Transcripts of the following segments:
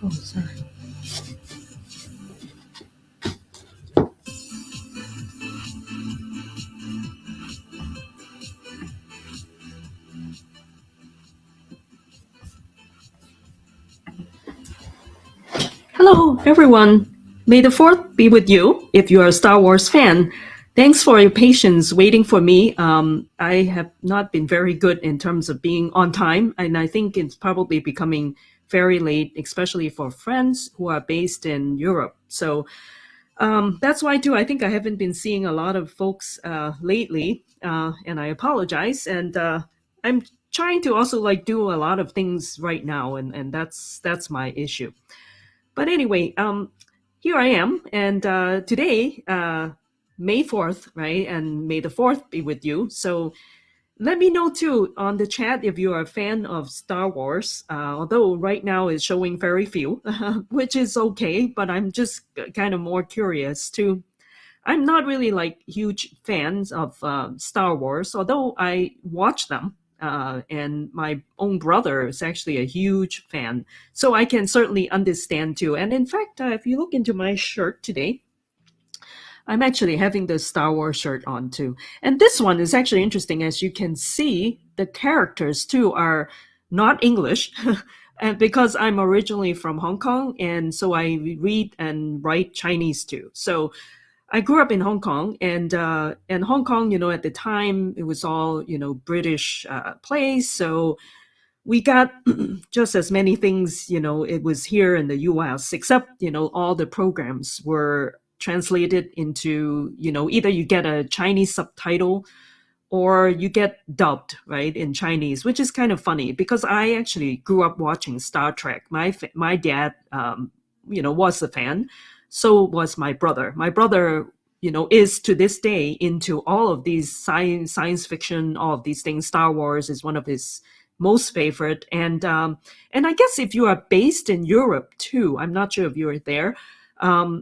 Oh, sorry. Hello, everyone. May the 4th be with you if you are a Star Wars fan. Thanks for your patience waiting for me. I have not been very good in terms of being on time, and I think it's probably becoming very late, especially for friends who are based in Europe. So that's why, too, I think I haven't been seeing a lot of folks lately, and I apologize. And I'm trying to also like do a lot of things right now, and that's my issue. But anyway, here I am, and today, May 4th, right? And May the 4th be with you. So let me know too on the chat if you are a fan of Star Wars. Although right now it's showing very few, which is okay, but I'm just kind of more curious too. I'm not really like huge fans of Star Wars, although I watch them. And my own brother is actually a huge fan. So I can certainly understand too. And in fact, if you look into my shirt today, I'm actually having the Star Wars shirt on too. And this one is actually interesting. As you can see, the characters too are not English. And because I'm originally from Hong Kong, and so I read and write Chinese too. So I grew up in Hong Kong, and Hong Kong, at the time it was all British place, so we got just as many things. It was here in the U.S. Except all the programs were translated into either you get a Chinese subtitle or you get dubbed right in Chinese, which is kind of funny because I actually grew up watching Star Trek. My dad, was a fan. So was my brother. My brother, is to this day into all of these science fiction, all of these things. Star Wars is one of his most favorite, and I guess if you are based in Europe too, I'm not sure if you're there.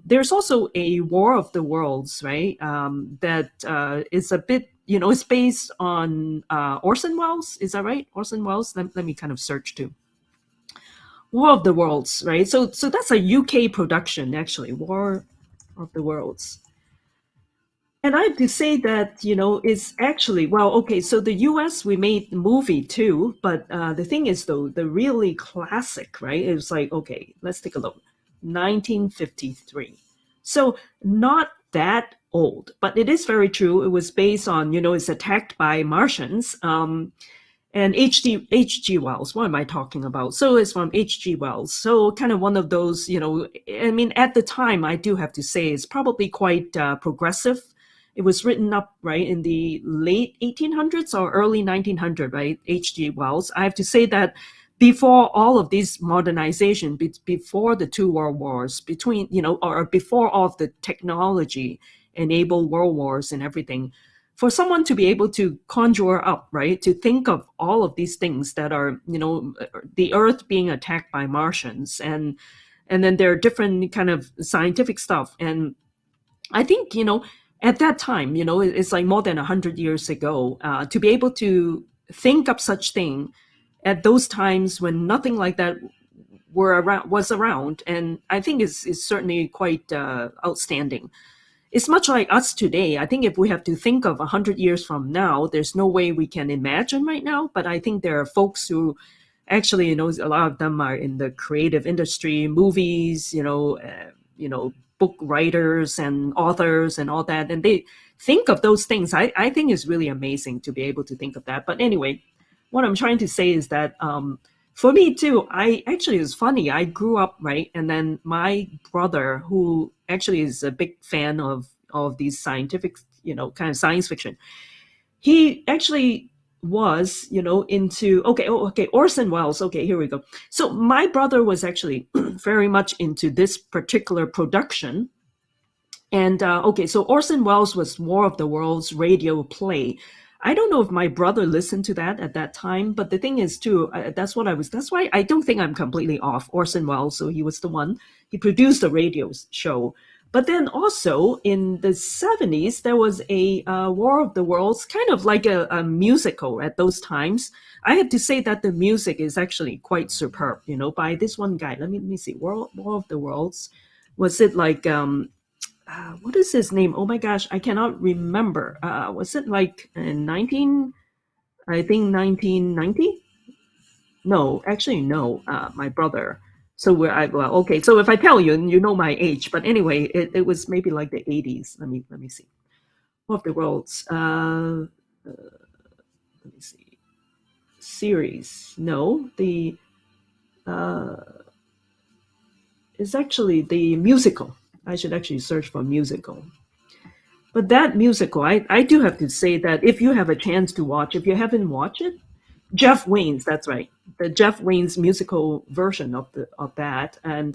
There's also a War of the Worlds, right? That is a bit, it's based on Orson Welles. Is that right? Orson Welles. Let me kind of search too. War of the Worlds, right? So that's a UK production, actually. War of the Worlds. And I have to say that, it's actually, well, okay, so the US, we made the movie too, but the thing is, though, the really classic, right? It was like, okay, let's take a look. 1953. So not that old, but it is very true. It was based on, it's attacked by Martians. And H.G. Wells, what am I talking about? So it's from H.G. Wells. So kind of one of those, I mean, at the time, I do have to say it's probably quite progressive. It was written up, right, in the late 1800s or early 1900s, right, H.G. Wells. I have to say that before all of this modernization, before the two world wars, or before all of the technology enabled world wars and everything, for someone to be able to conjure up, right, to think of all of these things that are, the Earth being attacked by Martians, and then there are different kind of scientific stuff. And I think, at that time, it's like more than 100 years ago, to be able to think up such thing at those times when nothing like that was around, and I think is certainly quite outstanding. It's much like us today. I think if we have to think of 100 years from now, there's no way we can imagine right now. But I think there are folks who actually, a lot of them are in the creative industry, movies, book writers and authors and all that, and they think of those things. I think it's really amazing to be able to think of that. But anyway, what I'm trying to say is that for me too, I actually, it's funny. I grew up, right, and then my brother, who actually is a big fan of all of these scientific, kind of science fiction, he actually was, into Orson Welles. Okay, here we go. So my brother was actually very much into this particular production. And so Orson Welles was War of the Worlds radio play. I don't know if my brother listened to that at that time, but the thing is too, that's why I don't think I'm completely off. Orson Welles, so he was the one, he produced the radio show. But then also in the 70s, there was a War of the Worlds, kind of like a musical at those times. I have to say that the music is actually quite superb, by this one guy. Let me see, War of the Worlds. Was it like, what is his name? Oh my gosh, I cannot remember. Was it like in 1990? No, actually, no. My brother. So okay. So if I tell you, you know my age. But anyway, it was maybe like the 80s. Let me see. War of the Worlds. Let me see. Series. No, the it's actually the musical. I should actually search for musical. But that musical, I do have to say that if you have a chance to watch, if you haven't watched it, Jeff Wayne's, that's right, the Jeff Wayne's musical version of that, and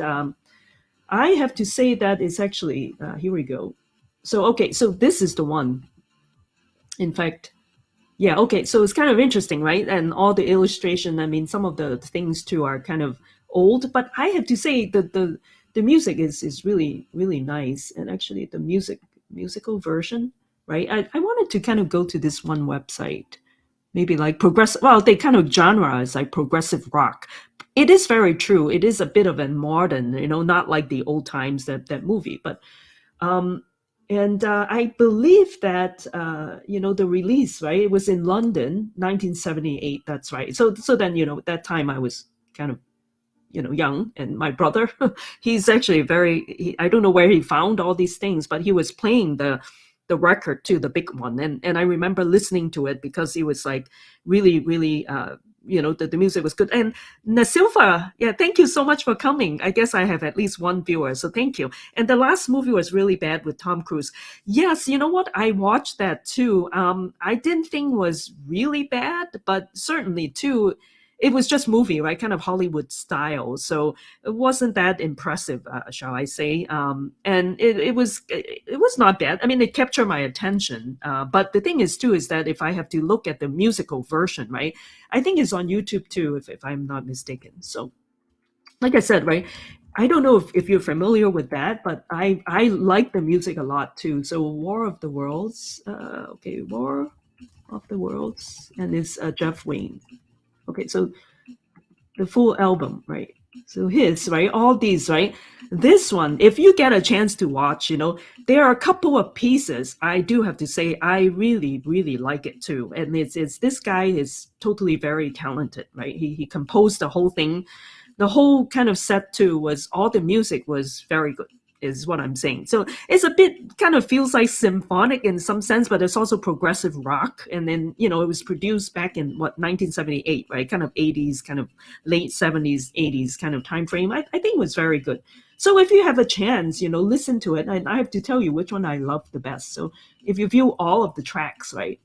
I have to say that it's actually here we go. So okay, so this is the one. In fact, yeah, okay, so it's kind of interesting, right? And all the illustration, I mean, some of the things too are kind of old, but I have to say that the music is really really nice, and actually the musical version, right? I wanted to kind of go to this one website, maybe like progressive. Well, they kind of genre is like progressive rock. It is very true. It is a bit of a modern, not like the old times that movie, but and I believe that the release, right? It was in London, 1978. That's right. So then that time I was kind of young, and my brother, he's actually I don't know where he found all these things, but he was playing the record to the big one, and I remember listening to it because he was like really really the music was good. And Nasilva, yeah, thank you so much for coming. I guess I have at least one viewer, so thank you. And the last movie was really bad with Tom Cruise. Yes, you know what? I watched that too. I didn't think was really bad, but certainly too, it was just movie, right? Kind of Hollywood style. So it wasn't that impressive, shall I say. And it was not bad. I mean, it captured my attention. But the thing is too, is that if I have to look at the musical version, right? I think it's on YouTube too, if I'm not mistaken. So like I said, right? I don't know if you're familiar with that, but I like the music a lot too. So War of the Worlds, War of the Worlds, and it's Jeff Wayne. Okay, so the full album, right? So his, right? All these, right? This one, if you get a chance to watch, there are a couple of pieces. I do have to say, I really, really like it too. And it's this guy is totally very talented, right? He composed the whole thing. The whole kind of set too was all the music was very good, is what I'm saying. So it's a bit kind of feels like symphonic in some sense, but it's also progressive rock. And then, it was produced back in 1978, right? Kind of 80s, kind of late 70s, 80s kind of time frame. I think it was very good. So if you have a chance, listen to it. And I have to tell you which one I love the best. So if you view all of the tracks, right?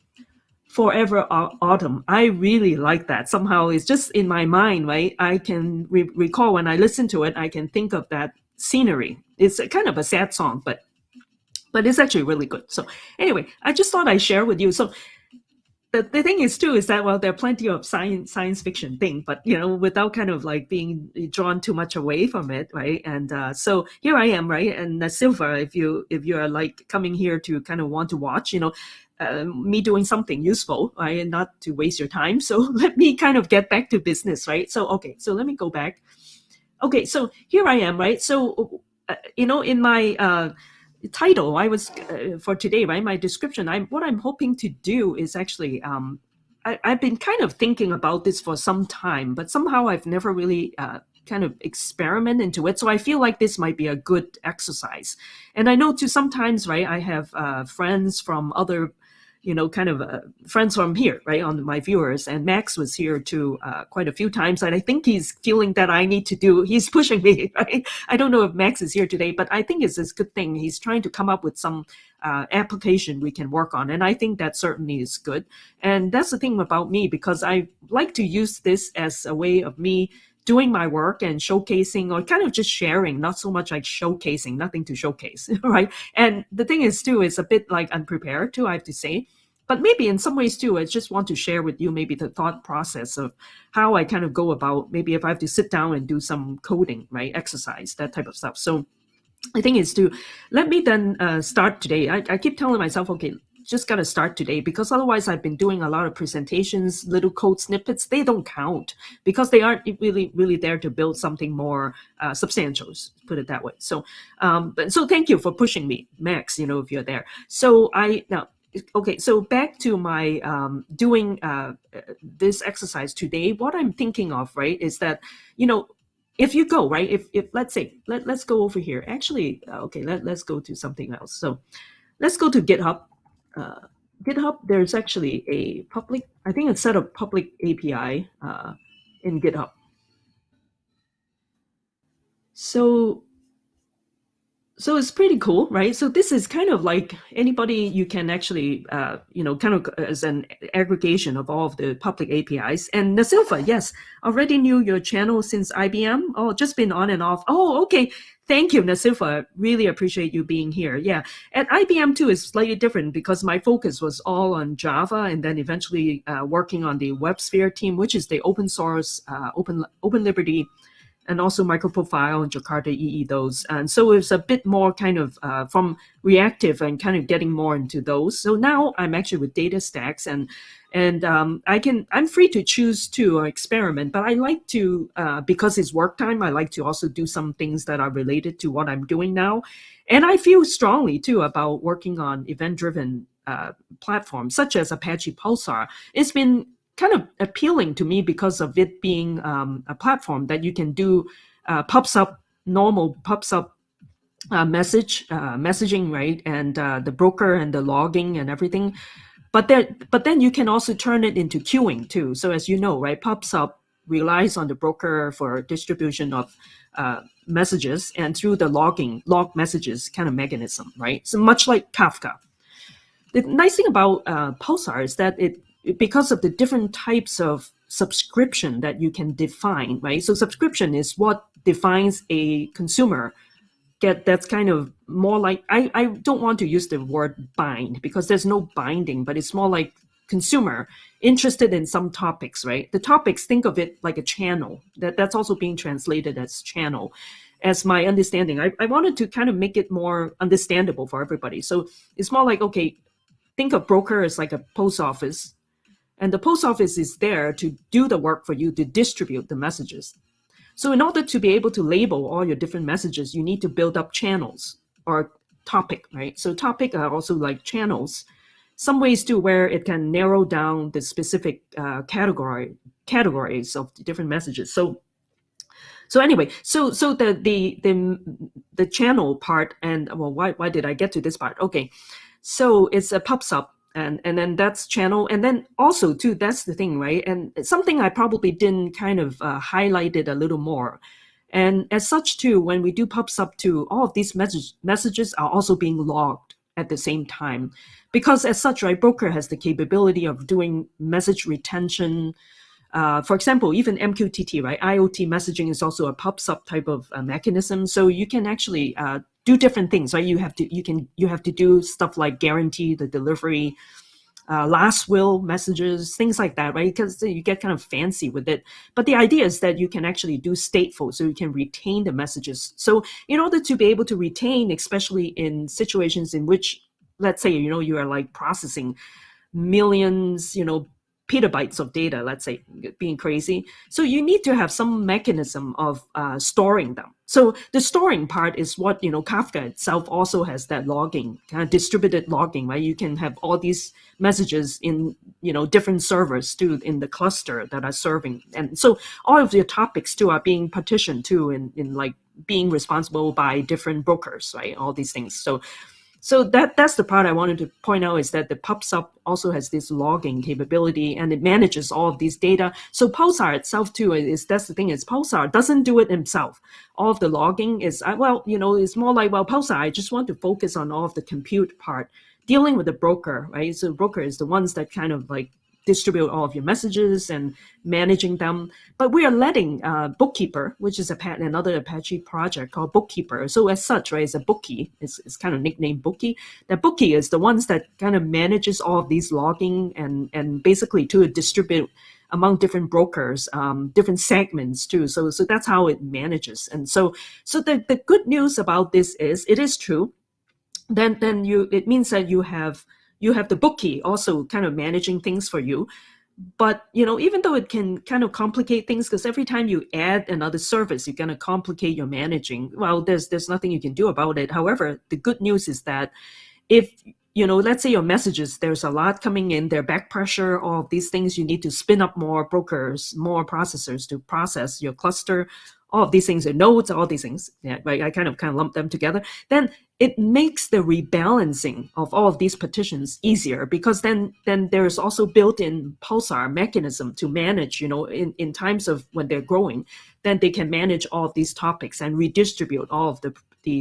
Forever Autumn, I really like that. Somehow it's just in my mind, right? I can recall when I listen to it, I can think of that scenery. It's a kind of a sad song, but it's actually really good. So anyway, I just thought I'd share with you. So the thing is too is that, well, there are plenty of science fiction thing, but without kind of like being drawn too much away from it, right? And so here I am, right? And Silva, if you are like coming here to kind of want to watch, me doing something useful, right, and not to waste your time. So let me kind of get back to business, right? So okay, so let me go back. Okay, so here I am, right? So in my title, I was for today, right? My description. What I'm hoping to do is actually. I've been kind of thinking about this for some time, but somehow I've never really kind of experiment into it. So I feel like this might be a good exercise. And I know too sometimes, right, I have friends from other, kind of friends from here, right, on my viewers. And Max was here too quite a few times. And I think he's feeling that he's pushing me, right? I don't know if Max is here today, but I think it's a good thing. He's trying to come up with some application we can work on. And I think that certainly is good. And that's the thing about me, because I like to use this as a way of me doing my work and showcasing, or kind of just sharing, not so much like showcasing, nothing to showcase, right? And the thing is too, it's a bit like unprepared too, I have to say. But maybe in some ways too, I just want to share with you maybe the thought process of how I kind of go about, maybe if I have to sit down and do some coding, right, exercise, that type of stuff. So I think it's to let me then start today. I keep telling myself, okay, just got to start today, because otherwise I've been doing a lot of presentations, little code snippets. They don't count because they aren't really there to build something more substantial, put it that way. So, so thank you for pushing me, Max, if you're there. So okay, so back to my doing this exercise today. What I'm thinking of, right, is that, if you go, right, if let's say, let's go over here. Actually, okay, let's go to something else. So let's go to GitHub. GitHub, there's actually a public, I think a set of public API in GitHub. So it's pretty cool, right? So this is kind of like anybody, you can actually, kind of as an aggregation of all of the public APIs. And Nasilfa, yes, already knew your channel since IBM. Oh, just been on and off. Oh, okay. Thank you, Nasilfa. Really appreciate you being here. Yeah. At IBM too is slightly different, because my focus was all on Java, and then eventually working on the WebSphere team, which is the open source, open liberty, and also microprofile and Jakarta EE those. And so it's a bit more kind of from reactive and kind of getting more into those. So now I'm actually with DataStax, and I'm free to choose to experiment, but I like to, because it's work time, I like to also do some things that are related to what I'm doing now. And I feel strongly too about working on event-driven platforms such as Apache Pulsar. It's been kind of appealing to me because of it being a platform that you can do normal pops up messaging, right, and the broker and the logging and everything. But then you can also turn it into queuing too. So as you know, right, pops up relies on the broker for distribution of messages, and through the log messages kind of mechanism, right? So much like Kafka. The nice thing about Pulsar is that because of the different types of subscription that you can define, right? So subscription is what defines a consumer. That's kind of more like, I don't want to use the word bind, because there's no binding, but it's more like consumer interested in some topics, right? The topics, think of it like a channel. That's also being translated as channel, as my understanding. I wanted to kind of make it more understandable for everybody. So it's more like, okay, think of broker as like a post office, and the post office is there to do the work for you, to distribute the messages. So in order to be able to label all your different messages, you need to build up channels or topic, right? So topic are also like channels, some ways too, where it can narrow down the specific categories of the different messages. So anyway, so the channel part, and well, why did I get to this part? Okay, so it's a pops up. And then that's channel. And then also too, that's the thing, right? And it's something I probably didn't kind of highlight it a little more. And as such too, when we do pops up too, all of these messages are also being logged at the same time. Because as such, right, broker has the capability of doing message retention. For example, even MQTT, right? IoT messaging is also a pops up type of mechanism. So you can actually do different things, right? You have to do stuff like guarantee the delivery, last will messages, things like that, right? Because you get kind of fancy with it. But the idea is that you can actually do stateful, so you can retain the messages. So in order to be able to retain, especially in situations in which let's say, you are like processing millions, petabytes of data, let's say, being crazy. So you need to have some mechanism of storing them. So the storing part is what, Kafka itself also has, that logging, kind of distributed logging, right? You can have all these messages in, different servers too in the cluster that are serving. And so all of the topics too are being partitioned too in like being responsible by different brokers, right? All these things. So that's the part I wanted to point out, is that the PubSub also has this logging capability, and it manages all of these data. So Pulsar itself too that's the thing, is Pulsar doesn't do it himself. All of the logging is it's more like, well, Pulsar, I just want to focus on all of the compute part, dealing with the broker, right? So the broker is the ones that kind of like distribute all of your messages and managing them. But we are letting Bookkeeper, which is another Apache project called Bookkeeper. So as such, right, it's a bookie. It's kind of nicknamed Bookie. That Bookie is the ones that kind of manages all of these logging and basically to distribute among different brokers, different segments too. So that's how it manages. And so the good news about this is it is true. Then it means that you have the bookie also kind of managing things for you. But even though it can kind of complicate things, because every time you add another service, you're going to complicate your managing. Well, there's nothing you can do about it. However, the good news is that if let's say your messages, there's a lot coming in, there back pressure, all of these things, you need to spin up more brokers, more processors to process your cluster, all of these things, the nodes, all these things. Yeah, right. I kind of lump them together. Then it makes the rebalancing of all of these partitions easier, because then there's also built-in Pulsar mechanism to manage, in times of when they're growing, then they can manage all of these topics and redistribute all of the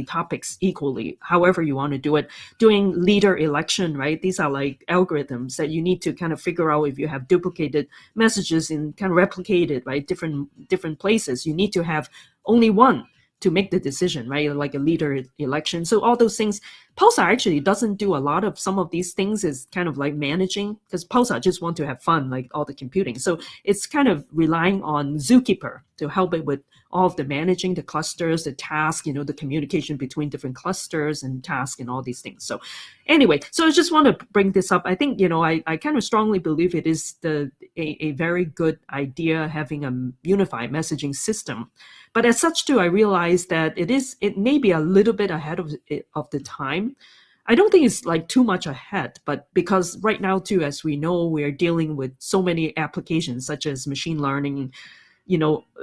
topics equally, however you want to do it. Doing leader election, right? These are like algorithms that you need to kind of figure out if you have duplicated messages and kind of replicated, right? Different places. You need to have only one to make the decision, right? Like a leader election. So all those things, Pulsar actually doesn't do a lot of some of these things, is kind of like managing, because Pulsar just want to have fun, like all the computing. So it's kind of relying on Zookeeper to help it with all of the managing the clusters, the task, the communication between different clusters and tasks and all these things. So anyway, so I just want to bring this up. I think, I kind of strongly believe it is a very good idea having a unified messaging system. But as such too, I realize that it may be a little bit ahead of the time. I don't think it's like too much ahead, but because right now too, as we know, we're dealing with so many applications such as machine learning,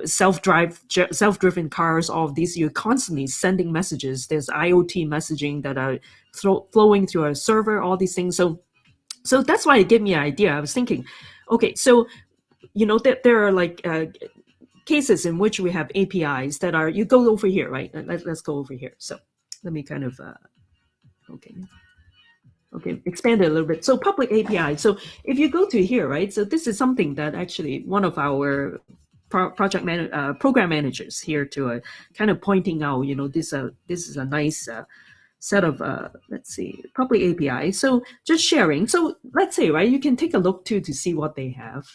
self-driven cars, all of these, you're constantly sending messages. There's IoT messaging that are flowing through a server, all these things. So that's why it gave me an idea. I was thinking, okay, so there are like cases in which we have APIs that are, you go over here, right? Let's go over here. So let me kind of expand it a little bit. So public API. So if you go to here, right? So this is something that actually one of our program managers here to kind of pointing out, this is a nice set of let's see, public API. So just sharing. So let's say, right, you can take a look too to see what they have.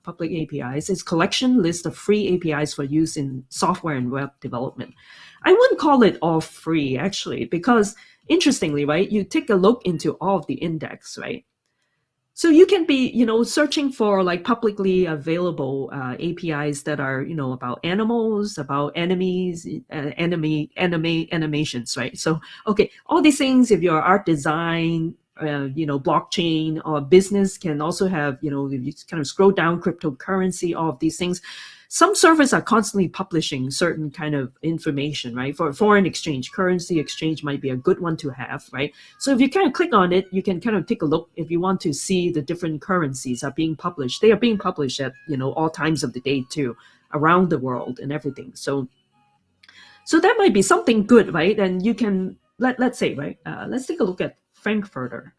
Public APIs is collection list of free APIs for use in software and web development. I wouldn't call it all free actually, because interestingly, right, you take a look into all of the index, right? So you can be, searching for like publicly available APIs that are, about animals, about enemies, animations, right? So, okay, all these things, if you're art design, blockchain or business, can also have, if you kind of scroll down, cryptocurrency, all of these things. Some servers are constantly publishing certain kind of information, right? For foreign exchange, currency exchange might be a good one to have, right? So if you kind of click on it, you can kind of take a look if you want to see the different currencies are being published. They are being published at, all times of the day too, around the world and everything. So that might be something good, right? And you can, let's say, right? Let's take a look at Frankfurter.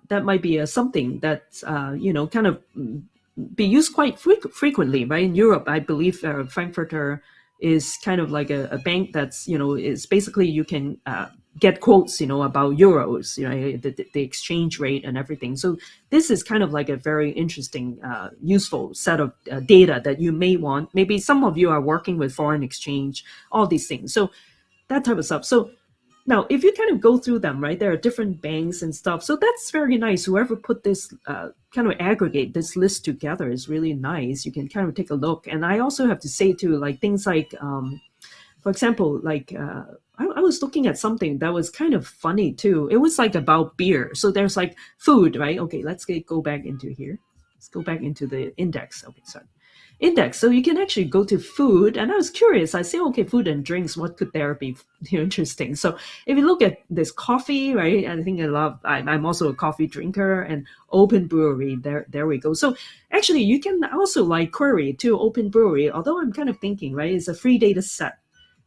That might be something that's, kind of be used quite frequently, right? In Europe, I believe Frankfurter is kind of like a bank that's, is basically you can get quotes, about euros, the exchange rate and everything. So this is kind of like a very interesting, useful set of data that you may want. Maybe some of you are working with foreign exchange, all these things. So that type of stuff. So Now, if you kind of go through them, right, there are different banks and stuff. So that's very nice. Whoever put this kind of aggregate this list together is really nice. You can kind of take a look. And I also have to say too, like things like, for example, like I was looking at something that was kind of funny too. It was like about beer. So there's like food, right? Okay, go back into here. Let's go back into the index. Okay, sorry index. So you can actually go to food. And I was curious. I say, okay, food and drinks, what could there be interesting? So if you look at this coffee, right? I think I'm also a coffee drinker and open brewery. There we go. So actually you can also like query to open brewery, although I'm kind of thinking, right? It's a free data set.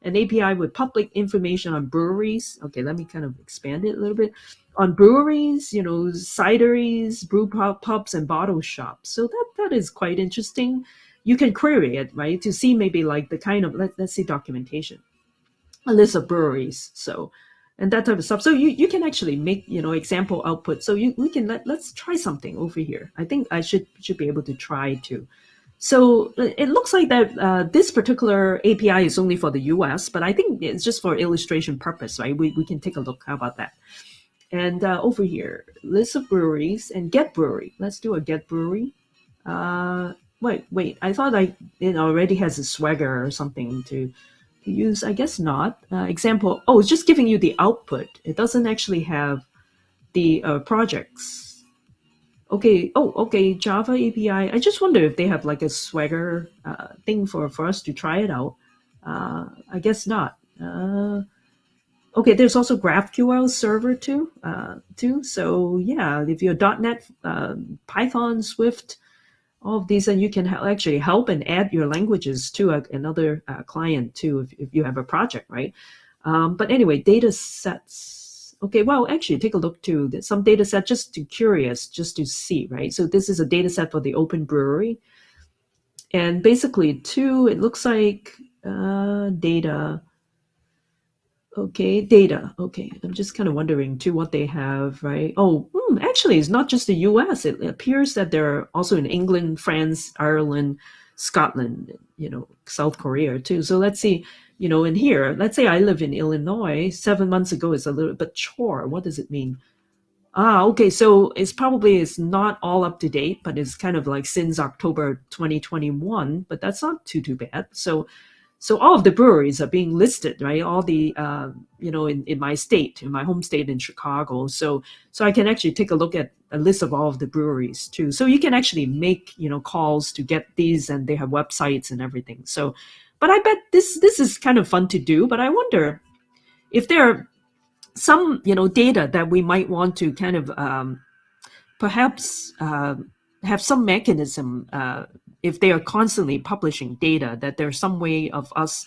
An API with public information on breweries. Okay, let me kind of expand it a little bit on breweries, cideries, pubs, and bottle shops. So that is quite interesting. You can query it, right, to see maybe like the kind of let's see documentation, a list of breweries. So and that type of stuff. So you can actually make example output. So we can let's try something over here. I think I should be able to try to. So it looks like that this particular API is only for the US, but I think it's just for illustration purpose, right? We can take a look. How about that? And over here, list of breweries and get brewery. Let's do a get brewery. Uh, wait. I thought it already has a swagger or something to use. I guess not. Example. Oh, it's just giving you the output. It doesn't actually have the projects. Okay. Oh, okay. Java API. I just wonder if they have like a swagger thing for us to try it out. I guess not. Okay, there's also GraphQL server too. So yeah, if you're .NET, Python, Swift, all of these, and you can actually help and add your languages to another client too, if you have a project, right? But anyway, data sets. Okay, well, actually, take a look too. There's some data set just to curious, just to see, right? So this is a data set for the Open Brewery, and basically, too, it looks like data. Okay, data. Okay, I'm just kind of wondering too what they have, right? Oh, actually, it's not just the U.S. It appears that they're also in England, France, Ireland, Scotland, South Korea too. So let's see, in here, let's say I live in Illinois. 7 months ago is a little bit chore. What does it mean? Ah, okay. So it's not all up to date, but it's kind of like since October 2021. But that's not too bad. So all of the breweries are being listed, right? All the in my state, in my home state in Chicago. So I can actually take a look at a list of all of the breweries too. So you can actually make calls to get these, and they have websites and everything. So, but I bet this is kind of fun to do. But I wonder if there are some data that we might want to kind of perhaps have some mechanism if they are constantly publishing data, that there's some way of us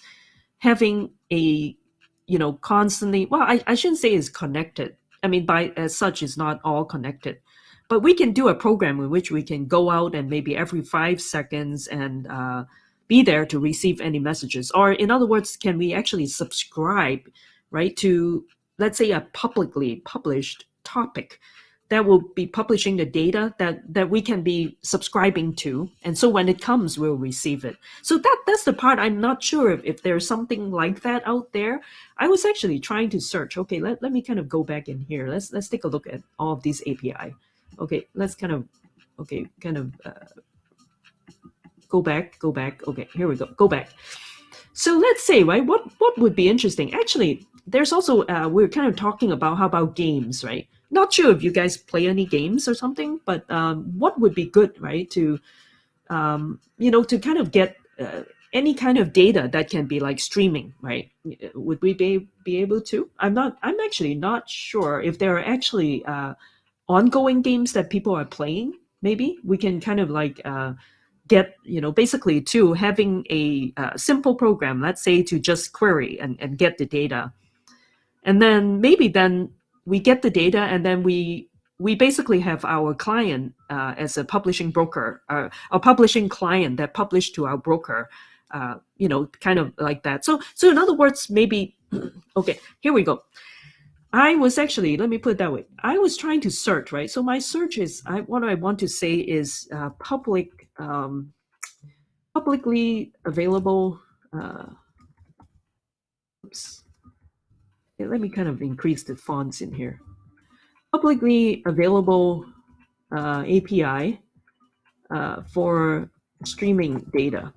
having a constantly, well, I shouldn't say is connected. I mean, by as such, it's not all connected, but we can do a program in which we can go out and maybe every 5 seconds and be there to receive any messages. Or in other words, can we actually subscribe, right, to, let's say, a publicly published topic that will be publishing the data that we can be subscribing to, and so when it comes, we'll receive it. So that's the part I'm not sure if there's something like that out there. I was actually trying to search. Okay, let me kind of go back in here. Let's take a look at all of these API. Okay, let's kind of go back. Okay, here we go back. So let's say, right, what would be interesting? Actually, there's also we're kind of talking about how about games, right? Not sure if you guys play any games or something, but what would be good, right, to to kind of get any kind of data that can be like streaming, right? Would we be able to? I'm actually not sure if there are actually ongoing games that people are playing. Maybe we can kind of like get basically to having a simple program, let's say, to just query and get the data, and then maybe then we get the data, and then we basically have our client as a publishing broker, a publishing client that published to our broker, kind of like that. So in other words, maybe okay, here we go. I was actually, let me put it that way, I was trying to search, right? So my search is, what I want to say is publicly available. Oops. let me kind of increase the fonts in here. Publicly available API for streaming data.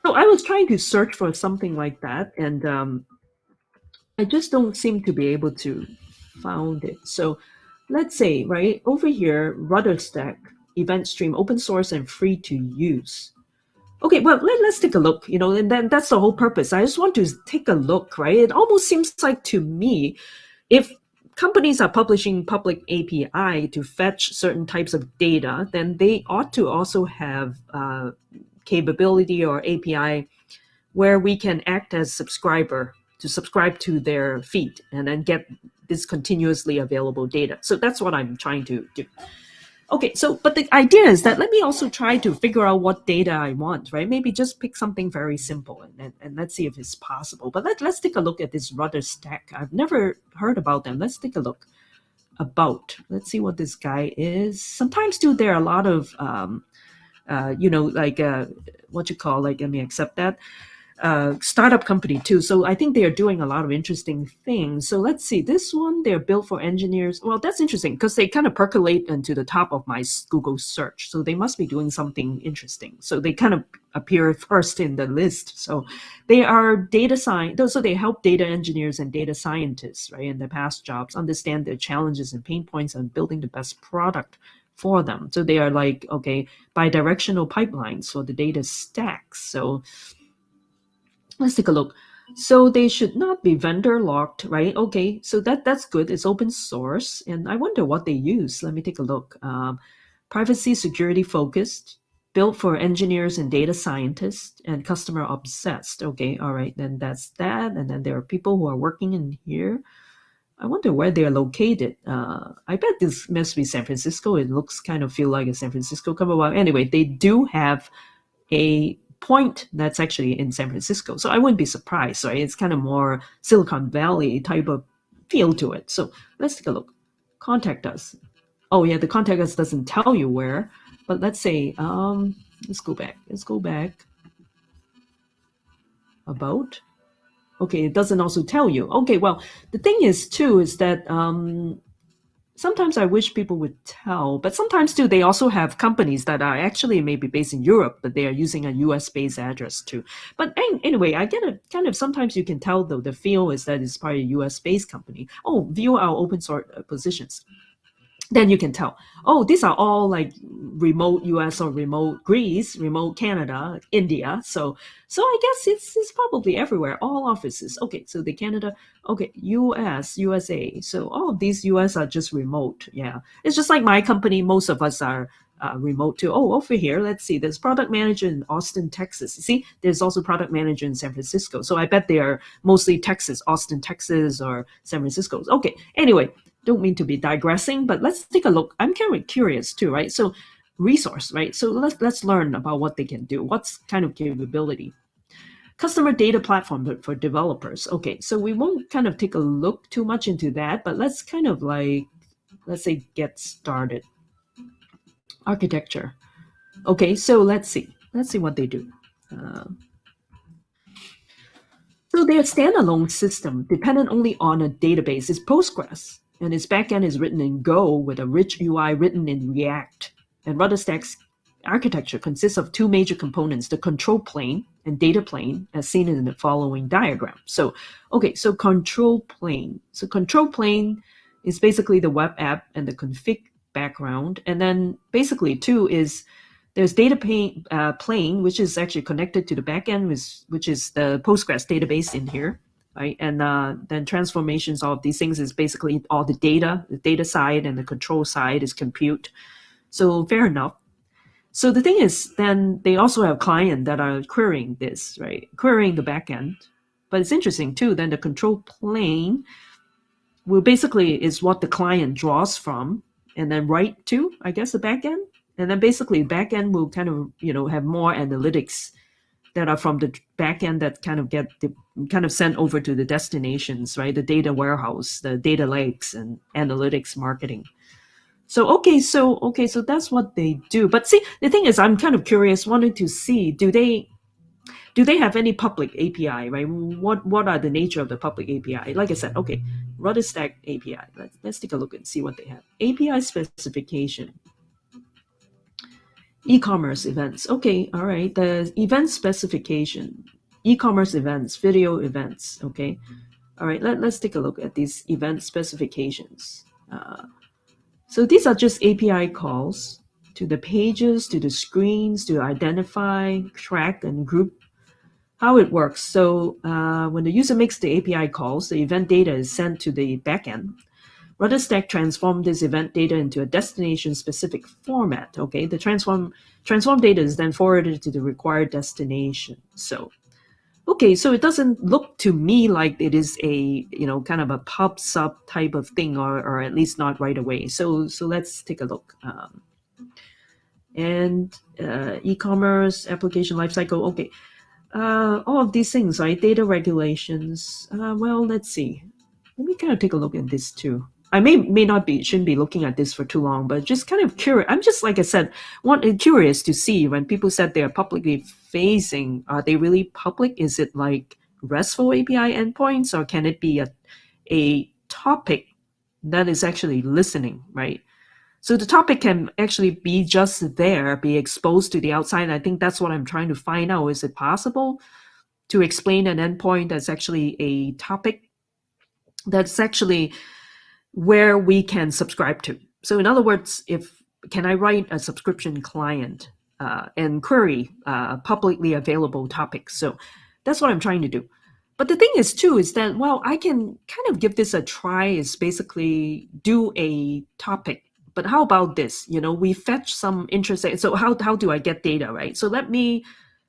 So I was trying to search for something like that, and I just don't seem to be able to found it. So let's say right over here, RudderStack event stream, open source and free to use. Okay, well let's take a look. And then that's the whole purpose. I just want to take a look, right? It almost seems like to me, if companies are publishing public API to fetch certain types of data, then they ought to also have capability or API where we can act as subscriber to subscribe to their feed and then get this continuously available data. So that's what I'm trying to do. Okay, so but the idea is that let me also try to figure out what data I want, right? Maybe just pick something very simple and let's see if it's possible. But let's take a look at this RudderStack. I've never heard about them. Let's take a look. Let's see what this guy is. Sometimes too, there are a lot of what you call, like, let me accept that, startup company too. So I think they are doing a lot of interesting things. So let's see, this one, they're built for engineers. Well, that's interesting because they kind of percolate into the top of my Google search. So they must be doing something interesting. So they kind of appear first in the list. So they are data science. So they help data engineers and data scientists, right, in their past jobs understand their challenges and pain points and building the best product for them. So they are like, okay, bi-directional pipelines for the data stacks. So let's take a look. So they should not be vendor locked, right? Okay, so that's good. It's open source, and I wonder what they use. Let me take a look. Privacy, security focused, built for engineers and data scientists, and customer obsessed. Okay, all right, then that's that. And then there are people who are working in here. I wonder where they're located. I bet this must be San Francisco. It looks kind of feel like a San Francisco cover. Well, anyway, they do have a point that's actually in San Francisco. So I wouldn't be surprised, right? It's kind of more Silicon Valley type of feel to it. So let's take a look. Contact us. Oh yeah, the contact us doesn't tell you where, but let's say, let's go back. Let's go back. About. Okay, it doesn't also tell you. Okay, well, the thing is too is that sometimes I wish people would tell, but sometimes too, they also have companies that are actually maybe based in Europe, but they are using a US-based address too. But anyway, I get a kind of, sometimes you can tell though, the feel is that it's probably a US-based company. Oh, view our open source positions. Then you can tell, oh, these are all like remote US or remote Greece, remote Canada, India. So I guess it's probably everywhere, all offices. Okay, so the Canada, okay, US, USA. So all of these US are just remote. Yeah, it's just like my company. Most of us are remote too. Oh, over here, let's see. There's product manager in Austin, Texas. You see, there's also product manager in San Francisco. So I bet they are mostly Texas, Austin, Texas, or San Francisco. Okay, anyway, don't mean to be digressing, but let's take a look. I'm kind of curious too, right? So resource, right? So let's learn about what they can do. What's kind of capability? Customer data platform for developers. Okay, so we won't kind of take a look too much into that, but let's kind of like, let's say, get started. Architecture. Okay, so let's see what they do. So their standalone system, dependent only on a database, is Postgres, and its backend is written in Go with a rich UI written in React. And RudderStack's architecture consists of two major components, the control plane and data plane, as seen in the following diagram. So, okay, so control plane. So control plane is basically the web app and the config background. And then basically two is there's data plane, which is actually connected to the backend, which is the Postgres database in here, right? And then transformations of these things is basically all the data side, and the control side is compute. So fair enough. So the thing is, then they also have clients that are querying this, right? Querying the backend. But it's interesting too, then the control plane will basically is what the client draws from and then write to, I guess, the backend. And then basically backend will kind of, have more analytics that are from the backend that kind of get kind of sent over to the destinations, right? The data warehouse, the data lakes, and analytics marketing. So that's what they do. But see, the thing is, I'm kind of curious, wanting to see, do they do they have any public API, right? What are the nature of the public API? Like I said, okay, Rudderstack API. Let's take a look and see what they have. API specification. E-commerce events. Okay, all right. The event specification. E-commerce events, video events. Okay. All right, let's take a look at these event specifications. So these are just API calls to the pages, to the screens, to identify, track, and group how it works. So when the user makes the API calls, the event data is sent to the backend. Rudderstack transforms this event data into a destination-specific format. Okay, the transform data is then forwarded to the required destination. So, okay, so it doesn't look to me like it is a kind of a pub sub type of thing, or at least not right away. So let's take a look. And e-commerce application lifecycle. Okay, all of these things, right? Data regulations. Well, let's see. Let me kind of take a look at this too. I shouldn't be looking at this for too long, but just kind of curious. I'm just, like I said, curious to see when people said they're publicly facing, are they really public? Is it like RESTful API endpoints, or can it be a topic that is actually listening, right? So the topic can actually be just there, be exposed to the outside. I think that's what I'm trying to find out. Is it possible to explain an endpoint that's actually a topic that's actually where we can subscribe to? So in other words, can I write a subscription client and query publicly available topics? So that's what I'm trying to do. But the thing is too, is that, well, I can kind of give this a try, is basically do a topic. But how about this? We fetch some interesting. So how do I get data, right? So let me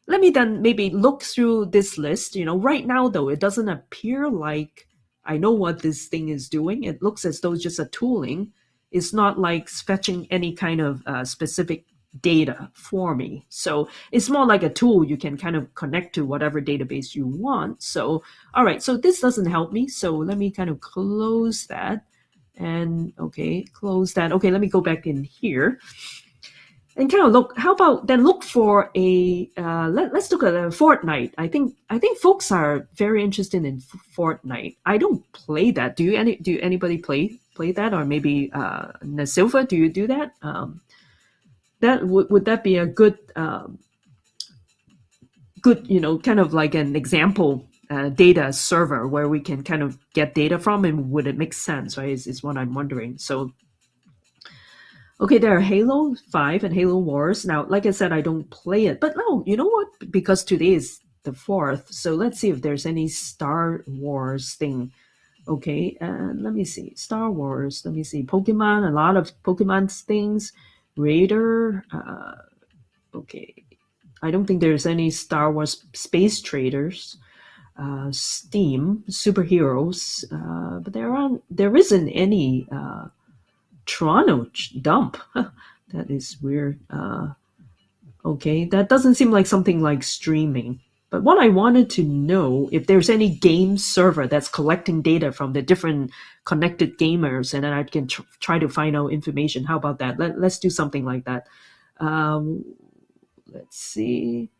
then maybe look through this list. Right now though, it doesn't appear like I know what this thing is doing. It looks as though it's just a tooling. It's not like fetching any kind of specific data for me. So it's more like a tool you can kind of connect to whatever database you want. So, all right, so this doesn't help me. So let me kind of close that. And okay, close that. Okay, let me go back in here and kind of look. How about then look for a let's look at a Fortnite. I think folks are very interested in Fortnite. I don't play that. Do anybody play that? Or maybe Nasilva, do you do that? That would that be a good kind of like an example data server where we can kind of get data from, and would it make sense, right? Is what I'm wondering. So, okay, there are Halo 5 and Halo Wars. Now, like I said, I don't play it, but no, you know what? Because today is the 4th, so let's see if there's any Star Wars thing. Okay, let me see. Star Wars, let me see. Pokemon, a lot of Pokemon things. Raider, okay. I don't think there's any Star Wars Space Traders. Steam, superheroes, but there isn't any Toronto dump. That is weird. Okay, that doesn't seem like something like streaming. But what I wanted to know, if there's any game server that's collecting data from the different connected gamers, and then I can try to find out information. How about that? Let's do something like that. Let's see.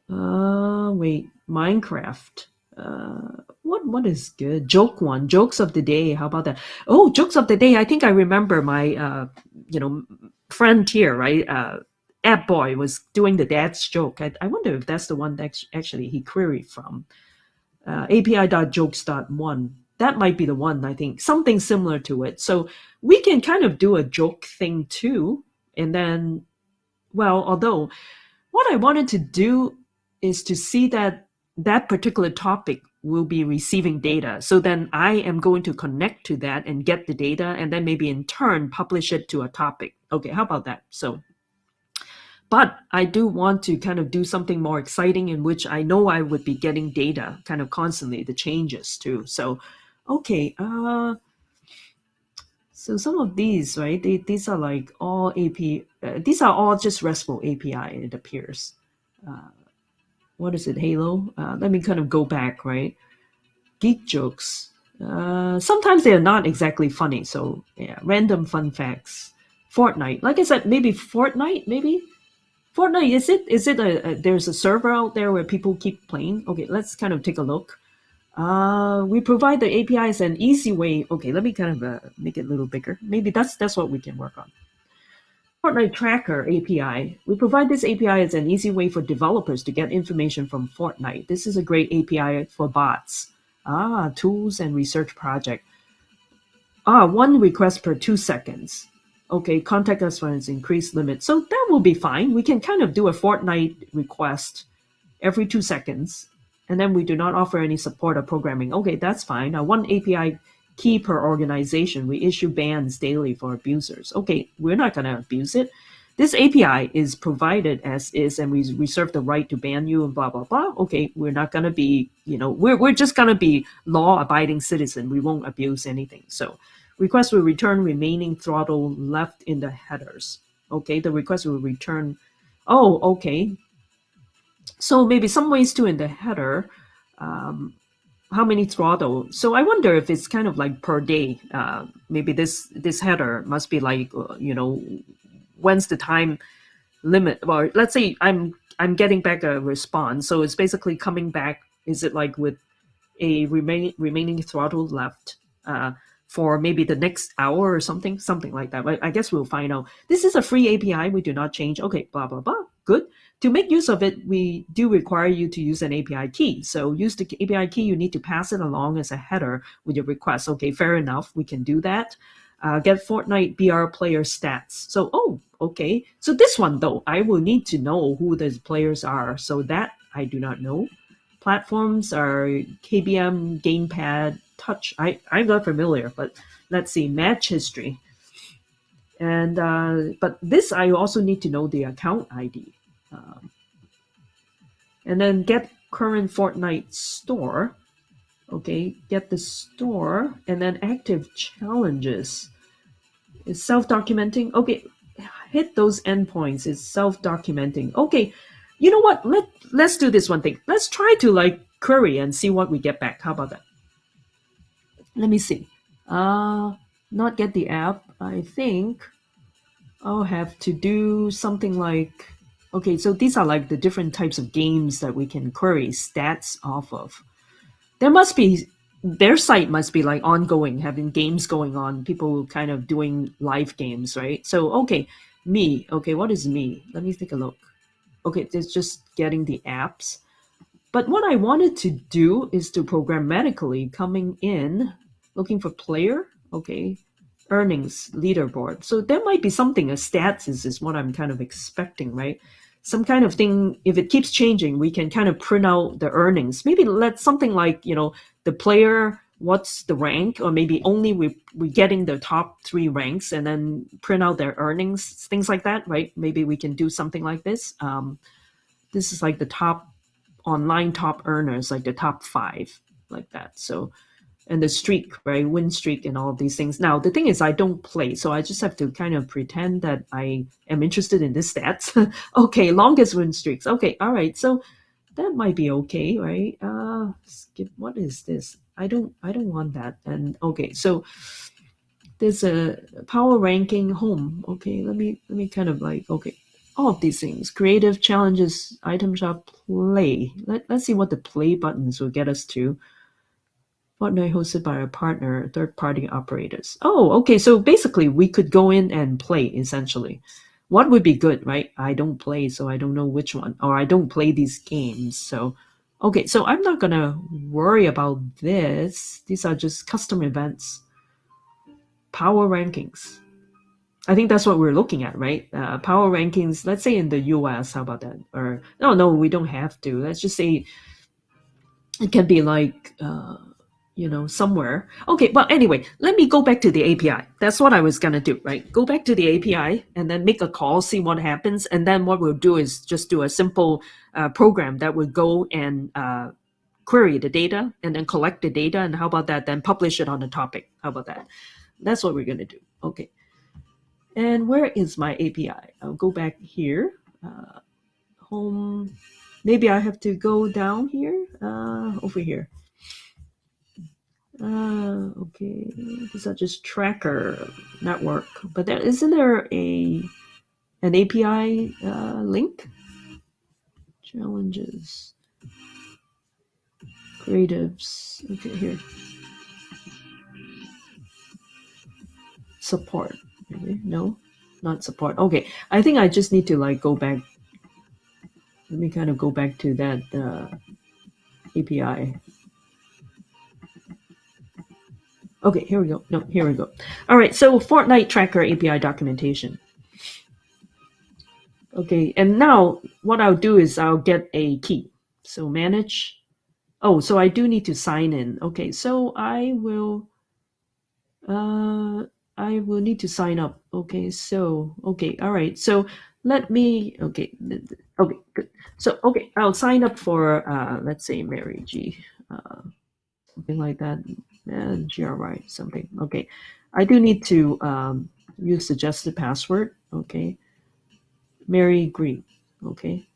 Wait, Minecraft. What is good? Jokes of the day. How about that? Oh, jokes of the day. I think I remember my friend here, right? App Boy was doing the dad's joke. I wonder if that's the one that actually he queried from. API.jokes.1. That might be the one, I think. Something similar to it. So we can kind of do a joke thing too. And then, well, although what I wanted to do is to see that particular topic will be receiving data. So then I am going to connect to that and get the data, and then maybe in turn publish it to a topic. Okay, how about that? So, but I do want to kind of do something more exciting in which I know I would be getting data kind of constantly, the changes too. So, okay, so some of these, right, these are like all these are all just RESTful API, it appears. What is it, Halo? Let me kind of go back, right? Geek jokes. Sometimes they're not exactly funny. So yeah, random fun facts. Fortnite. Like I said, maybe Fortnite, maybe? Fortnite, there's a server out there where people keep playing? Okay, let's kind of take a look. We provide the APIs an easy way. Okay, let me kind of make it a little bigger. Maybe that's what we can work on. Fortnite Tracker API. We provide this API as an easy way for developers to get information from Fortnite. This is a great API for bots. Tools and research project. One request per 2 seconds. Okay, contact us for its increased limit. So that will be fine. We can kind of do a Fortnite request every 2 seconds, and then we do not offer any support or programming. Okay, that's fine. One API key per organization. We issue bans daily for abusers. Okay, we're not going to abuse it. This API is provided as is, and we reserve the right to ban you and blah, blah, blah. Okay, we're not going to be, we're just going to be law-abiding citizen. We won't abuse anything. So request will return remaining throttle left in the headers. Okay, the request will return. Oh, okay. So maybe some ways too in the header, how many throttle. So I wonder if it's kind of like per day. Maybe this header must be like, when's the time limit? Or let's say I'm getting back a response. So it's basically coming back. Is it like with a remaining throttle left for maybe the next hour or something like that. I guess we'll find out. This is a free API. We do not change. Okay, blah, blah, blah. Good. To make use of it, we do require you to use an API key. So use the API key. You need to pass it along as a header with your request. Okay, fair enough. We can do that. Get Fortnite BR player stats. So, okay. So this one, though, I will need to know who the players are. So that I do not know. Platforms are KBM, Gamepad, Touch. I'm not familiar, but let's see, match history. And but this I also need to know the account ID. And then get current Fortnite store. Okay, get the store and then active challenges. Is self-documenting. Okay, hit those endpoints. It's self-documenting. Okay, you know what? Let's do this one thing. Let's try to like query and see what we get back. How about that? Let me see. Not get the app. I think I'll have to do something like. Okay, so these are like the different types of games that we can query stats off of. There must be their site must be like ongoing, having games going on, people kind of doing live games, right? So okay, me. Okay, what is me? Let me take a look. Okay, it's just getting the apps. But what I wanted to do is to programmatically coming in, looking for player. Okay, earnings leaderboard. So there might be something, a stats is what I'm kind of expecting, right? Some kind of thing, if it keeps changing, we can kind of print out the earnings. Maybe let something like, the player, what's the rank, or maybe only we getting the top 3 ranks and then print out their earnings, things like that, right? Maybe we can do something like this. This is like the top online top earners, like the top 5, like that. So and the streak, right? Win streak and all of these things. Now, the thing is, I don't play, so I just have to kind of pretend that I am interested in this stats. Okay, longest win streaks. Okay, all right. So that might be okay, right? Skip. What is this? I don't want that. And okay, so there's a power ranking home. Okay, let me kind of like okay. All of these things, creative challenges, item shop, play. Let's see what the play buttons will get us to. Fortnite hosted by our partner, third-party operators. Oh, okay. So basically, we could go in and play, essentially. What would be good, right? I don't play, so I don't know which one. Or I don't play these games. So, okay. So I'm not going to worry about this. These are just custom events. Power rankings. I think that's what we're looking at, right? Power rankings, let's say in the US. How about that? Or, no, we don't have to. Let's just say it can be like... somewhere. Okay, but anyway, let me go back to the API. That's what I was going to do, right? Go back to the API and then make a call, see what happens. And then what we'll do is just do a simple program that would go and query the data and then collect the data. And how about that? Then publish it on the topic. How about that? That's what we're going to do. Okay. And where is my API? I'll go back here. Home. Maybe I have to go down here. Over here. Okay, these are just tracker network, but isn't there a an API link. Challenges. Creatives. Okay, here. Support. Maybe? No, not support. Okay, I think I just need to like go back. Let me kind of go back to that API. Okay, here we go. No, here we go. All right, so Fortnite Tracker API documentation. Okay, and now what I'll do is I'll get a key. So manage. Oh, so I do need to sign in. Okay, so uh I will need to sign up. Okay, so okay, all right. So let me okay, good. So okay, I'll sign up for let's say Mary G. Something like that. GRY something. Okay. I do need to use suggested password. Okay. Mary Green. Okay.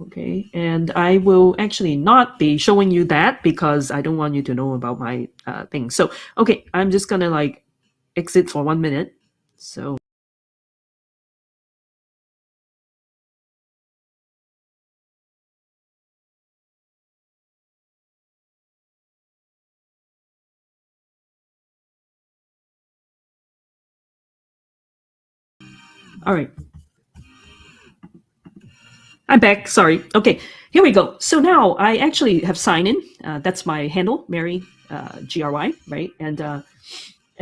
Okay. And I will actually not be showing you that because I don't want you to know about my thing. So, okay, I'm just going to like exit for 1 minute. So, all right. I'm back. Sorry. Okay, here we go. So now I actually have signed in. That's my handle, Mary GRY, right? And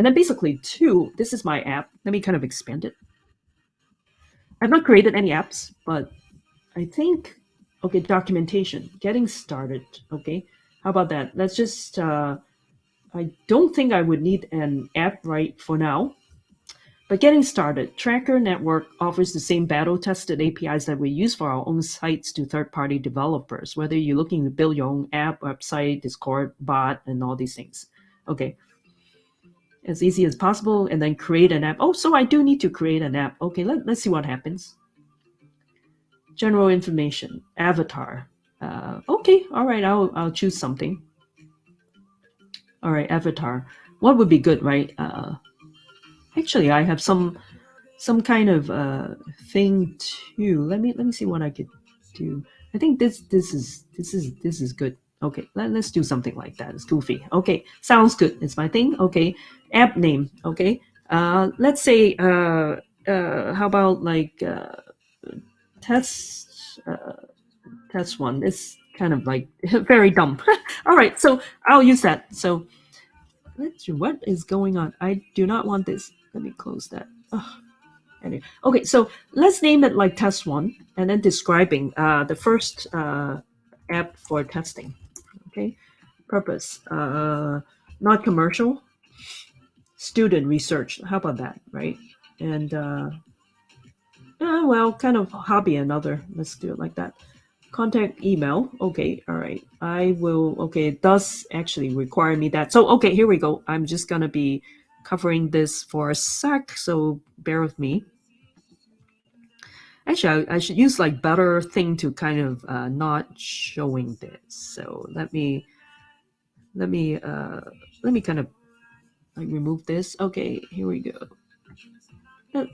then basically, two, this is my app. Let me kind of expand it. I've not created any apps, but I think, okay, documentation, getting started. Okay, how about that? Let's just, I don't think I would need an app right for now, but getting started. Tracker Network offers the same battle tested APIs that we use for our own sites to third party developers, whether you're looking to build your own app, website, Discord, bot, and all these things. Okay, as easy as possible, and then create an app. Oh, so I do need to create an app. Okay, let's see what happens. General information, avatar. Okay, all right, I'll choose something. All right, avatar. What would be good, right? Actually, I have some kind of thing too. Let me see what I could do. I think this is good. Okay, let's do something like that. It's goofy. Okay, sounds good. It's my thing. Okay, app name. Okay, let's say how about like test test one. It's kind of like very dumb. All right, so I'll use that. So let's see what is going on. I do not want this. Let me close that. Ugh. Anyway, okay, so let's name it like test one, and then describing the first app for testing. Okay, purpose, not commercial, student research. How about that, right? And well, kind of hobby another. Let's do it like that. Contact email. Okay, all right. I will. Okay, it does actually require me that. So okay, here we go. I'm just gonna be covering this for a sec. So bear with me. Actually, I should use like better thing to kind of not showing this. So let me let me kind of like remove this. Okay, here we go.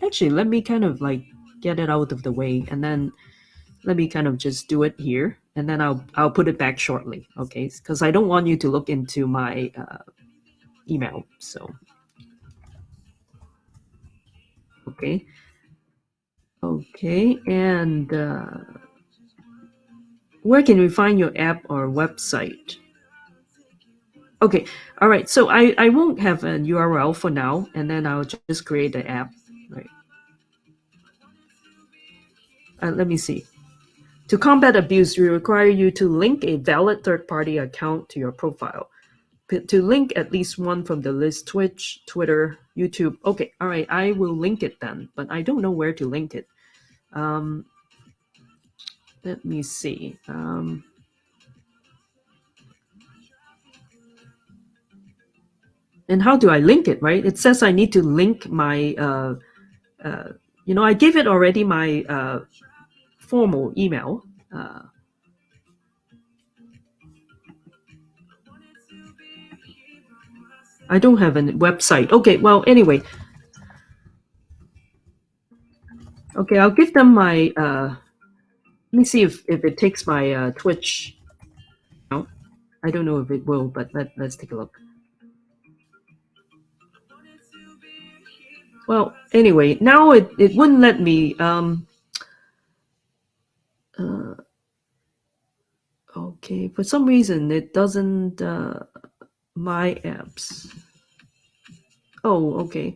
Actually, let me kind of like get it out of the way, and then let me kind of just do it here, and then I'll put it back shortly. Okay, because I don't want you to look into my email. So okay, okay, and where can we find your app or website? Okay, all right. So I won't have an URL for now, and then I'll just create the app. Right. Let me see. To combat abuse, we require you to link a valid third-party account to your profile. To link at least one from the list: Twitch, Twitter, YouTube. Okay, all right. I will link it then, but I don't know where to link it. Let me see. And how do I link it? Right? It says I need to link my. I gave it already my formal email. I don't have a website. Okay, well, anyway. Okay, I'll give them my. Let me see if it takes my Twitch. No, I don't know if it will, but let's take a look. Well, anyway, now it wouldn't let me. Uh, okay, for some reason it doesn't. My apps. Oh, okay.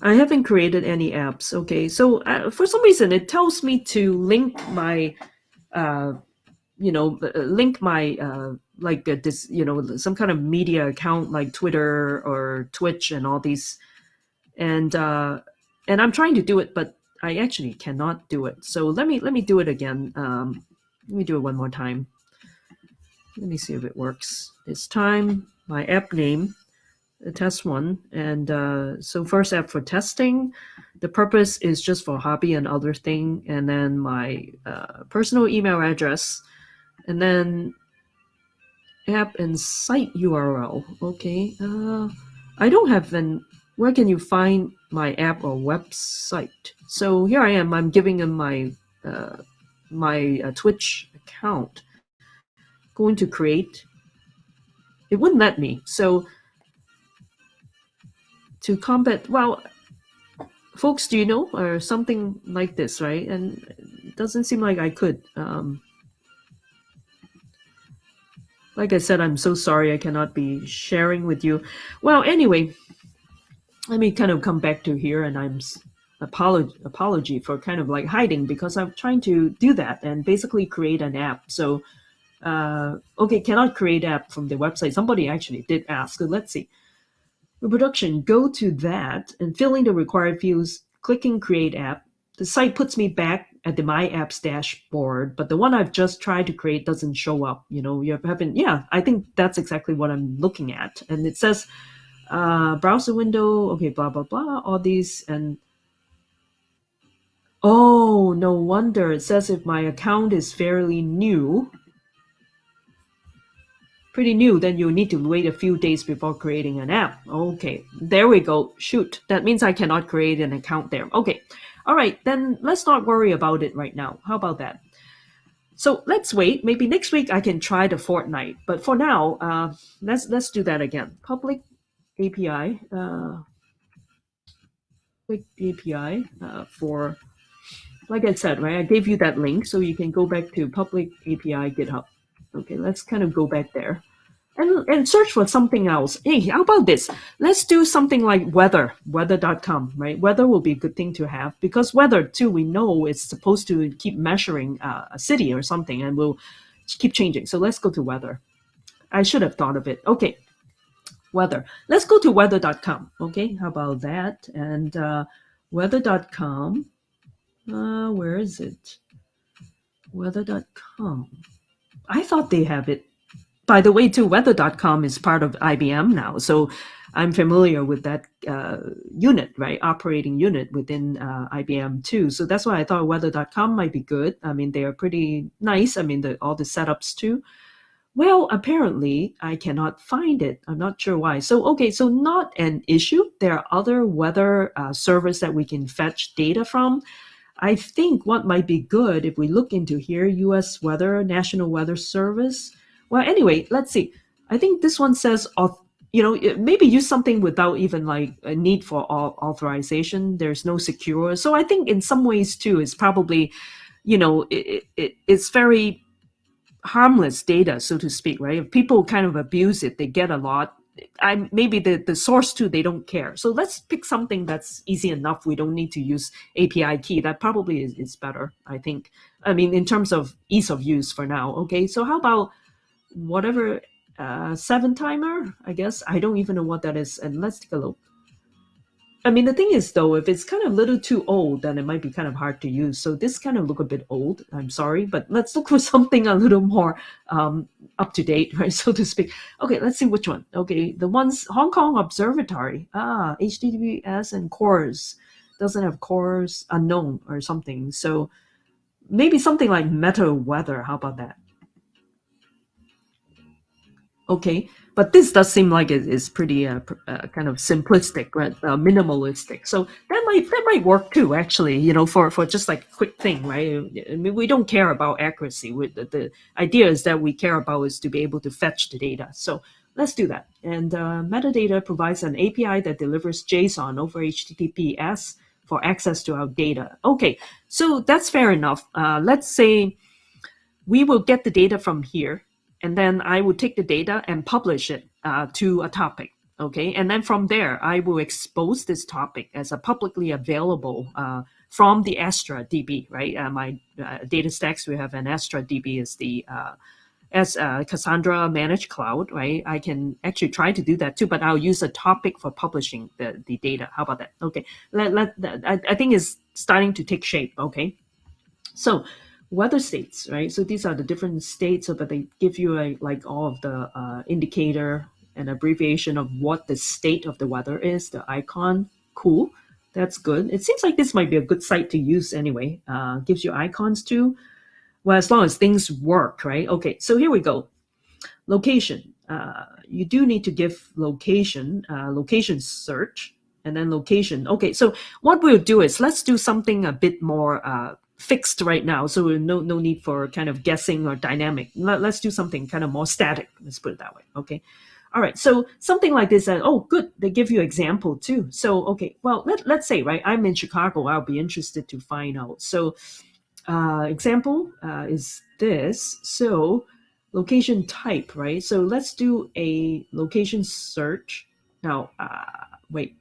I haven't created any apps. Okay, so for some reason it tells me to link my, link my like this, some kind of media account like Twitter or Twitch and all these, and I'm trying to do it, but I actually cannot do it. So let me do it again. Let me do it one more time. Let me see if it works this time. My app name, test one, and so first app for testing. The purpose is just for hobby and other thing, and then my personal email address, and then app and site URL. Okay, I don't have an. Where can you find my app or website? So here I am. I'm giving them my Twitch account. Going to create. It wouldn't let me. So to combat, well, folks, do you know, or something like this, right? And it doesn't seem like I could. Like I said, I'm so sorry I cannot be sharing with you. Well, anyway, let me kind of come back to here, and I'm apology for kind of like hiding, because I'm trying to do that and basically create an app. So okay, cannot create app from the website. Somebody actually did ask. So let's see. Reproduction, go to that and fill in the required fields, clicking create app. The site puts me back at the My Apps dashboard, but the one I've just tried to create doesn't show up. You haven't, yeah, I think that's exactly what I'm looking at. And it says browser window, okay, blah, blah, blah, all these. And oh, no wonder. It says if my account is fairly new, pretty new, then you need to wait a few days before creating an app. Okay, there we go. Shoot, that means I cannot create an account there. Okay, all right, then let's not worry about it right now. How about that? So let's wait. Maybe next week I can try the fortnight. But for now, let's do that again. Public API, for, like I said, right? I gave you that link, so you can go back to public API GitHub. Okay, let's kind of go back there. And search for something else. Hey, how about this? Let's do something like weather.com, right? Weather will be a good thing to have, because weather too, we know it's supposed to keep measuring a city or something, and will keep changing. So let's go to weather. I should have thought of it. Okay, weather. Let's go to weather.com. Okay, how about that? And weather.com, where is it? Weather.com. I thought they have it. By the way, too, weather.com is part of IBM now. So I'm familiar with that unit, right? Operating unit within IBM too. So that's why I thought weather.com might be good. I mean, they are pretty nice. I mean, all the setups too. Well, apparently I cannot find it. I'm not sure why. So, okay, so not an issue. There are other weather servers that we can fetch data from. I think what might be good if we look into here, US Weather, National Weather Service. Well, anyway, let's see. I think this one says, maybe use something without even like a need for authorization. There's no secure. So I think in some ways too, it's probably, it's very harmless data, so to speak, right? If people kind of abuse it, they get a lot. Maybe the source too, they don't care. So let's pick something that's easy enough. We don't need to use API key. That probably is better, I think. I mean, in terms of ease of use for now. Okay, so how about whatever 7-timer? I guess I don't even know what that is. And let's take a look. I mean, the thing is, though, if it's kind of a little too old, then it might be kind of hard to use. So this kind of look a bit old. I'm sorry, but let's look for something a little more up to date, right, so to speak. Okay, let's see which one. Okay, the ones Hong Kong Observatory. HTTPS and CORS doesn't have CORS unknown or something. So maybe something like Meta Weather. How about that? Okay, but this does seem like it is pretty kind of simplistic, right? Minimalistic. So that that might work too, actually, for just like a quick thing, right? I mean, we don't care about accuracy. The idea is that we care about is to be able to fetch the data. So let's do that. And metadata provides an API that delivers JSON over HTTPS for access to our data. Okay, so that's fair enough. Let's say we will get the data from here, and then I will take the data and publish it to a topic. Okay, and then from there, I will expose this topic as a publicly available from the Astra DB, right? My data stacks, we have an Astra DB is the as Cassandra managed cloud, right? I can actually try to do that too, but I'll use a topic for publishing the data. How about that? Okay, I think it's starting to take shape. Okay, so weather states, right? So these are the different states, so that they give you like all of the indicator and abbreviation of what the state of the weather is, the icon. Cool, that's good. It seems like this might be a good site to use anyway. Gives you icons too. Well, as long as things work, right? Okay, so here we go. Location. You do need to give location, location search, and then location. Okay, so what we'll do is let's do something a bit more fixed right now. So no need for kind of guessing or dynamic. Let's do something kind of more static. Let's put it that way. Okay. All right. So something like this. Oh, good. They give you example too. So okay. Well, let's say, right, I'm in Chicago. I'll be interested to find out. So example is this. So location type, right? So let's do a location search. Now, wait.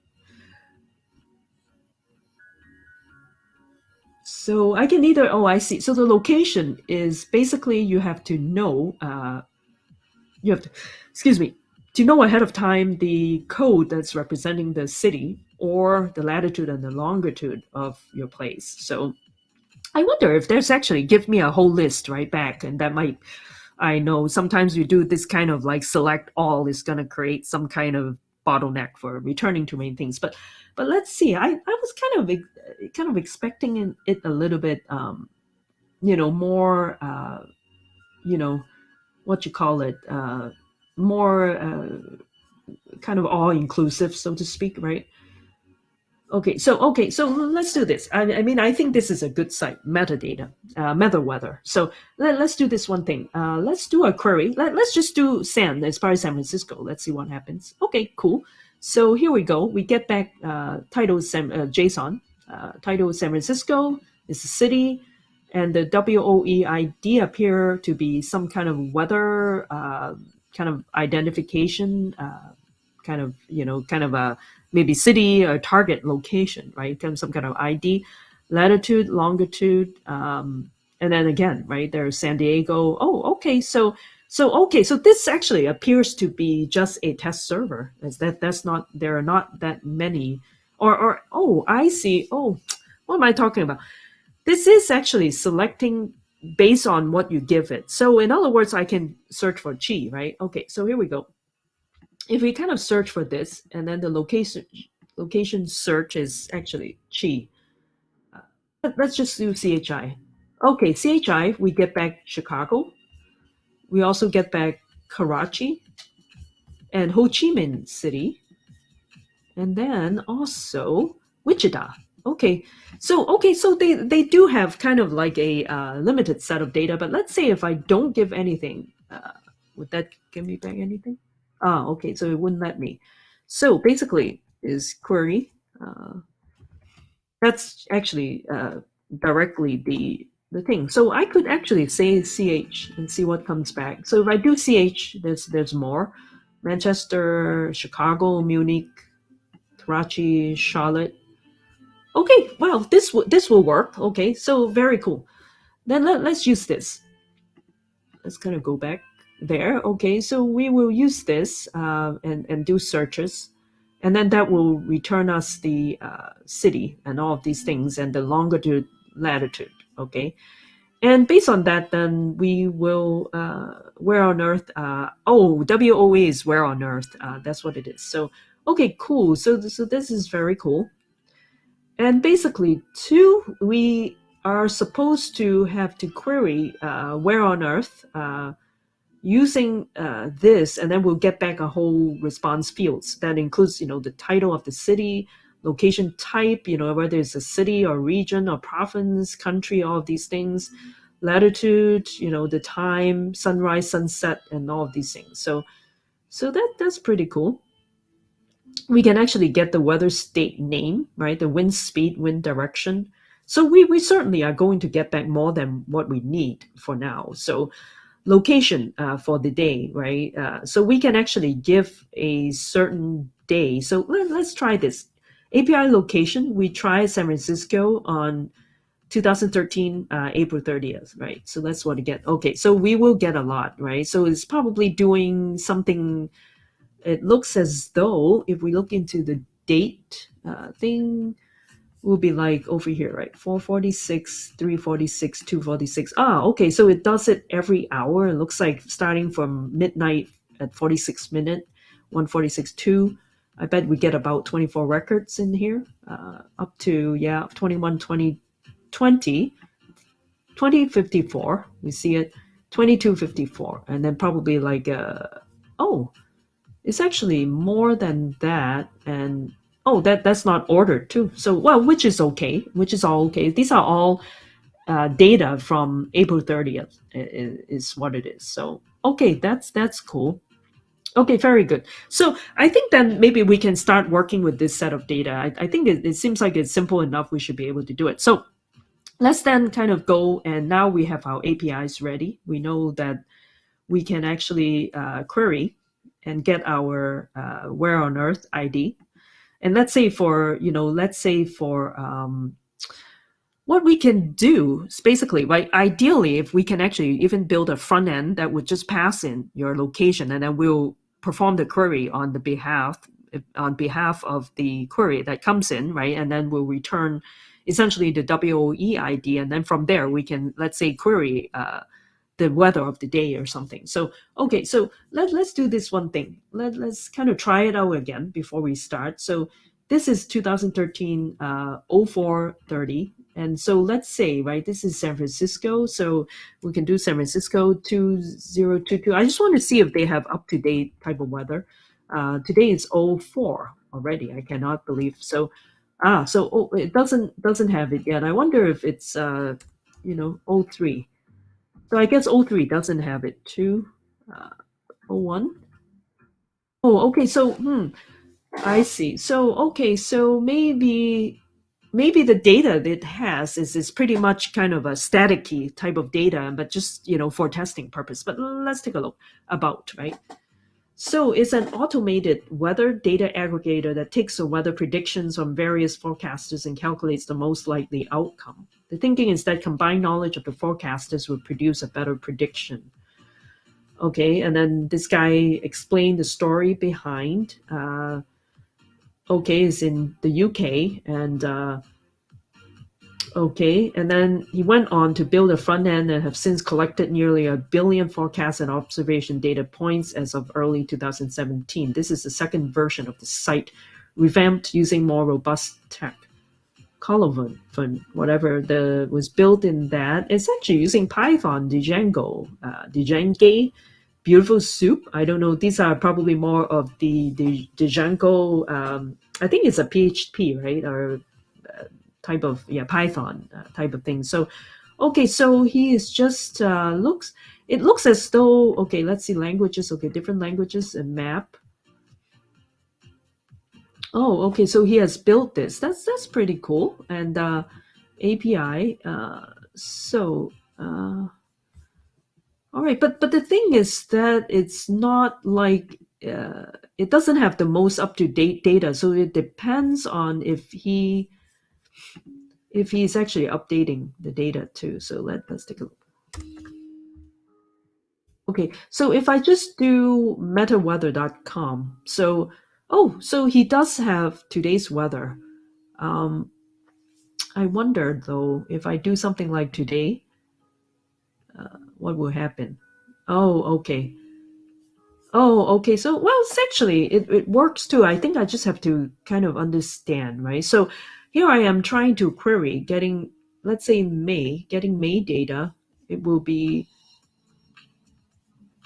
So I can either, oh, I see. So the location is basically you have to know, you have to, excuse me, to know ahead of time the code that's representing the city or the latitude and the longitude of your place. So I wonder if there's actually give me a whole list right back, and that might, I know sometimes we do this kind of like select all is going to create some kind of bottleneck for returning to main things. But let's see. I was kind of expecting it a little bit, more, what you call it, more kind of all inclusive, so to speak, right? Okay, so let's do this. I mean, I think this is a good site, metadata, meta weather. So let's do this one thing. Let's do a query. Let's just do San as far as San Francisco. Let's see what happens. Okay, cool. So here we go. We get back title JSON. Title San Francisco is the city, and the WOE ID appear to be some kind of weather kind of identification. Kind of kind of a maybe city or target location, right? Some kind of ID, latitude, longitude, and then again, right, there's San Diego. Oh, okay, so this actually appears to be just a test server. That's not, there are not that many, or oh, I see. Oh, what am I talking about? This is actually selecting based on what you give it. So in other words, I can search for chi, right? Okay, so here we go. If we kind of search for this, and then the location search is actually chi. Let's just do CHI. Okay, CHI, we get back Chicago. We also get back Karachi and Ho Chi Minh City, and then also Wichita. So they do have kind of like a limited set of data. But let's say if I don't give anything, would that give me back anything? Okay, so it wouldn't let me. So basically, is query. That's actually directly the thing. So I could actually say ch and see what comes back. So if I do ch, there's more. Manchester, Chicago, Munich, Karachi, Charlotte. Okay, well, this will work. Okay, so very cool. Then let's use this. Let's kind of go back there. Okay, so we will use this and do searches, and then that will return us the city and all of these things and the longitude, latitude. Okay, and based on that, then we will where on earth? WOA is where on earth. That's what it is. So okay, cool. So this is very cool. And basically, two, we are supposed to have to query where on earth using this, and then we'll get back a whole response fields that includes, the title of the city, location type, whether it's a city or region or province, country, all of these things, latitude, the time, sunrise, sunset, and all of these things. So that's pretty cool. We can actually get the weather state name, right? The wind speed, wind direction. So we certainly are going to get back more than what we need for now. So location for the day, right? So we can actually give a certain day. So let's try this. API location, we try San Francisco on 2013, April 30th, right? So that's what we get. Okay, so we will get a lot, right? So it's probably doing something. It looks as though if we look into the date thing, will be like over here, right? 446, 346, 246. Okay. So it does it every hour. It looks like starting from midnight at 46 minute, 146, 2. I bet we get about 24 records in here, up to, 21, 20, 20, 2054. We see it, 2254. And then probably like, oh, it's actually more than that. And oh, that's not ordered too. So well, which is okay, which is all okay. These are all data from April 30th is what it is. So okay, that's cool. Okay, very good. So I think then maybe we can start working with this set of data. I think it seems like it's simple enough. We should be able to do it. So let's then kind of go, and now we have our APIs ready. We know that we can actually query and get our where on earth ID. And let's say for, what we can do is basically, right, ideally, if we can actually even build a front end that would just pass in your location, and then we'll perform the query on behalf of the query that comes in, right? And then we'll return essentially the WOE ID. And then from there, we can, let's say, query the weather of the day or something. So okay, so let's do this one thing. Let's kind of try it out again before we start. So this is 2013 0430, and so let's say, right, this is San Francisco, so we can do San Francisco 2022. I just want to see if they have up-to-date type of weather. Today is 04 already. I cannot believe. So it doesn't have it yet. I wonder if it's 03. So I guess O3 doesn't have it too. O1. Oh, okay. So I see. So okay. So maybe the data that it has is pretty much kind of a staticky type of data, but just for testing purpose. But let's take a look about, right. So it's an automated weather data aggregator that takes the weather predictions from various forecasters and calculates the most likely outcome. The thinking is that combined knowledge of the forecasters will produce a better prediction. Okay, and then this guy explained the story behind. Okay, is in the UK, and okay, and then he went on to build a front end and have since collected nearly 1 billion forecast and observation data points as of early 2017. This is the second version of the site, revamped using more robust tech. Colovan, whatever was built in that, it's actually using Python, Django, Beautiful Soup. I don't know. These are probably more of the Django. I think it's a PHP, right, or type of Python type of thing. So okay, so he is just looks. It looks as though, okay, let's see languages. Okay, different languages and map. Oh, okay. So he has built this. That's pretty cool. And API. All right, but the thing is that it's not like it doesn't have the most up to date data. So it depends on if he's actually updating the data too. So let's take a look. Okay, so if I just do metaweather.com, so he does have today's weather. Um, I wonder though, if I do something like today, what will happen? Oh, okay. Oh, okay. So, well, it's actually, it works too. I think I just have to kind of understand, right? So here I am trying to query, let's say getting May data. It will be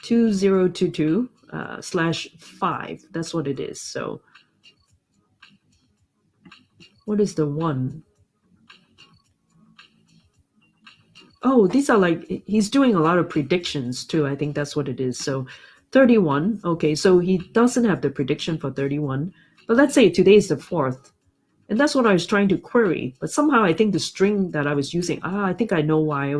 2022 /5. That's what it is. So What is the one? Oh, these are like he's doing a lot of predictions too. I think that's what it is. So 31. Okay, so he doesn't have the prediction for 31. But let's say today is the 4th. And that's what I was trying to query. But somehow I think the string that I was using, I think I know why.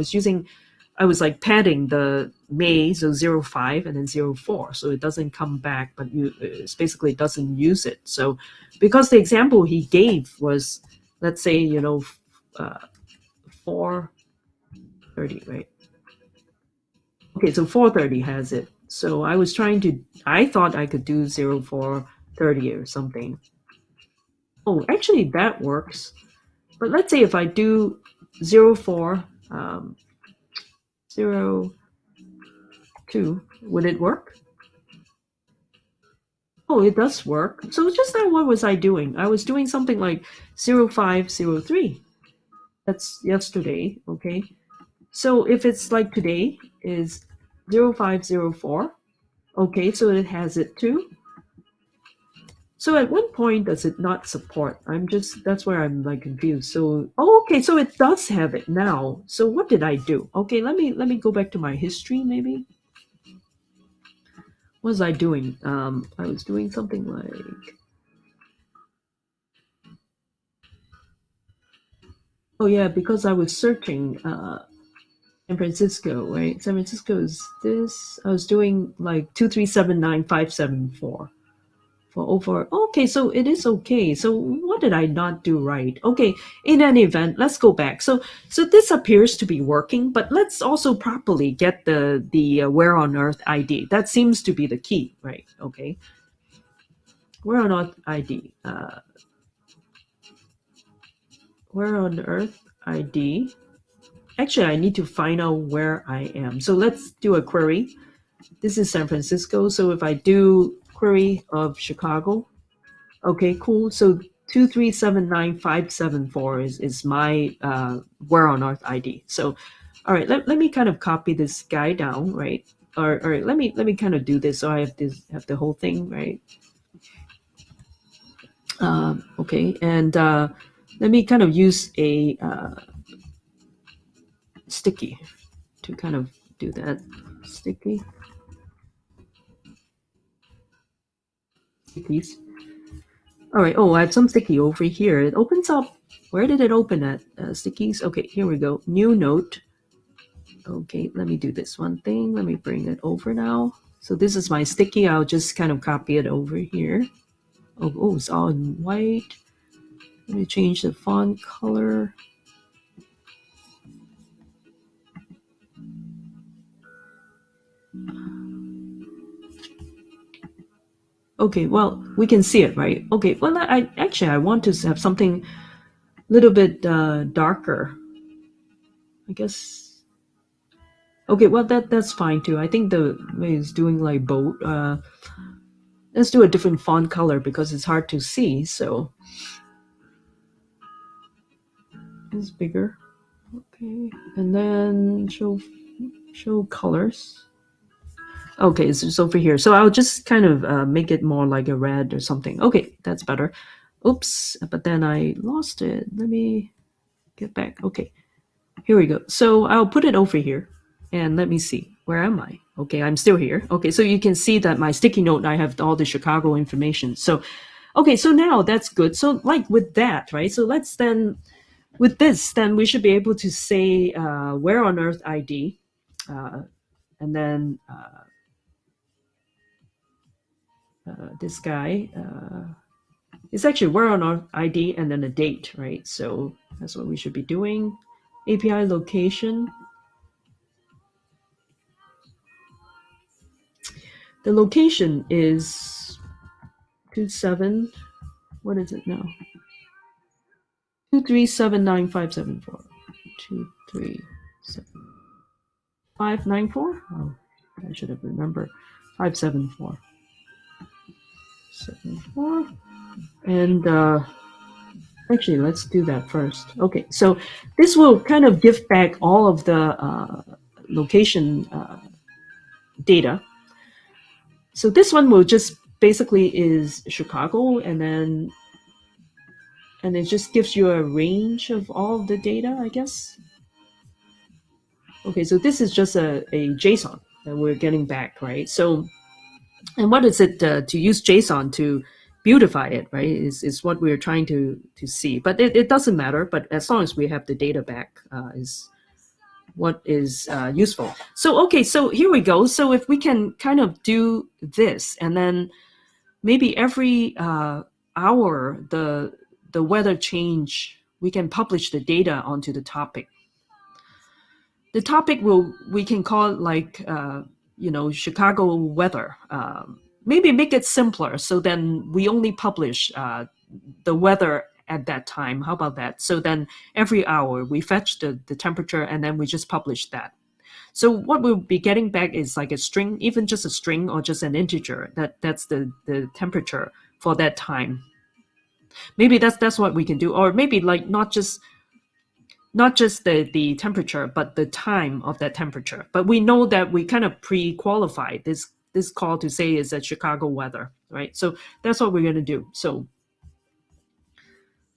I was like padding the May, so 05 and then 04. So it doesn't come back, but it basically doesn't use it. So because the example he gave was, let's say, 4:30, right? Okay, so 4:30 has it. So I thought I could do 04:30 or something. Oh, actually, that works. But let's say if I do 04, 02, would it work? Oh, it does work. So just now, what was I doing? I was doing something like 0503. That's yesterday, okay? So if it's like today is 0504, okay, so it has it too. So at what point does it not support? That's where I'm like confused. So, oh, okay, so it does have it now. So what did I do? Okay, let me go back to my history maybe. What was I doing? I was doing something like, oh yeah, because I was searching San Francisco, right? San Francisco is this. I was doing like 2379574 for over. Okay, so it is okay. So what did I not do right? Okay, in any event, let's go back. So this appears to be working, but let's also properly get the where on earth ID. That seems to be the key, right? Okay, where on earth ID. Where on earth ID? Actually, I need to find out where I am. So let's do a query. This is San Francisco. So if I do query of Chicago, okay, cool. So 2379574 is my where on earth ID. So, all right, let me kind of copy this guy down, right? Or let me kind of do this so I have the whole thing, right? Okay, and let me kind of use a sticky to kind of do that. Sticky. Stickies. All right. Oh, I have some sticky over here. It opens up. Where did it open at? Stickies. Okay, here we go. New note. Okay, let me do this one thing. Let me bring it over now. So this is my sticky. I'll just kind of copy it over here. Oh, it's all in white. Let me change the font color. Okay, well, we can see it, right? Okay, well, I want to have something a little bit darker. I guess. Okay, well, that's fine too. I think the way it's doing like bold. Let's do a different font color because it's hard to see. So it's bigger. Okay, and then show colors. Okay, so it's over here. So I'll just kind of make it more like a red or something. Okay, that's better. Oops, but then I lost it. Let me get back. Okay, here we go. So I'll put it over here and let me see. Where am I? Okay, I'm still here. Okay, so you can see that my sticky note, I have all the Chicago information. So, okay, so now that's good. So like with that, right? So let's then, with this, then we should be able to say where on earth ID, and then this guy, it's actually where on earth ID and then a date, right? So that's what we should be doing. API location. The location is 27. What is it now? 2379574. 237. Oh, I should have remembered. 574. 74. And actually, let's do that first. Okay, so this will kind of give back all of the location data. So this one will just basically is Chicago, and and it just gives you a range of all of the data, I guess. Okay, so this is just a JSON that we're getting back, right? So, and what is it to use JSON to beautify it, right? Is what we're trying to see. But it doesn't matter. But as long as we have the data back, is what is useful. So okay, so here we go. So if we can kind of do this, and then maybe every hour the weather change, we can publish the data onto the topic. The topic will we can call it like Chicago weather. Maybe make it simpler, so then we only publish the weather at that time. How about that? So then every hour we fetch the temperature and then we just publish that. So what we'll be getting back is like a string, even just a string or just an integer. That's the temperature for that time. Maybe that's what we can do, or maybe like not just the temperature, but the time of that temperature. But we know that we kind of pre-qualify this call to say is at Chicago weather, right? So that's what we're going to do. So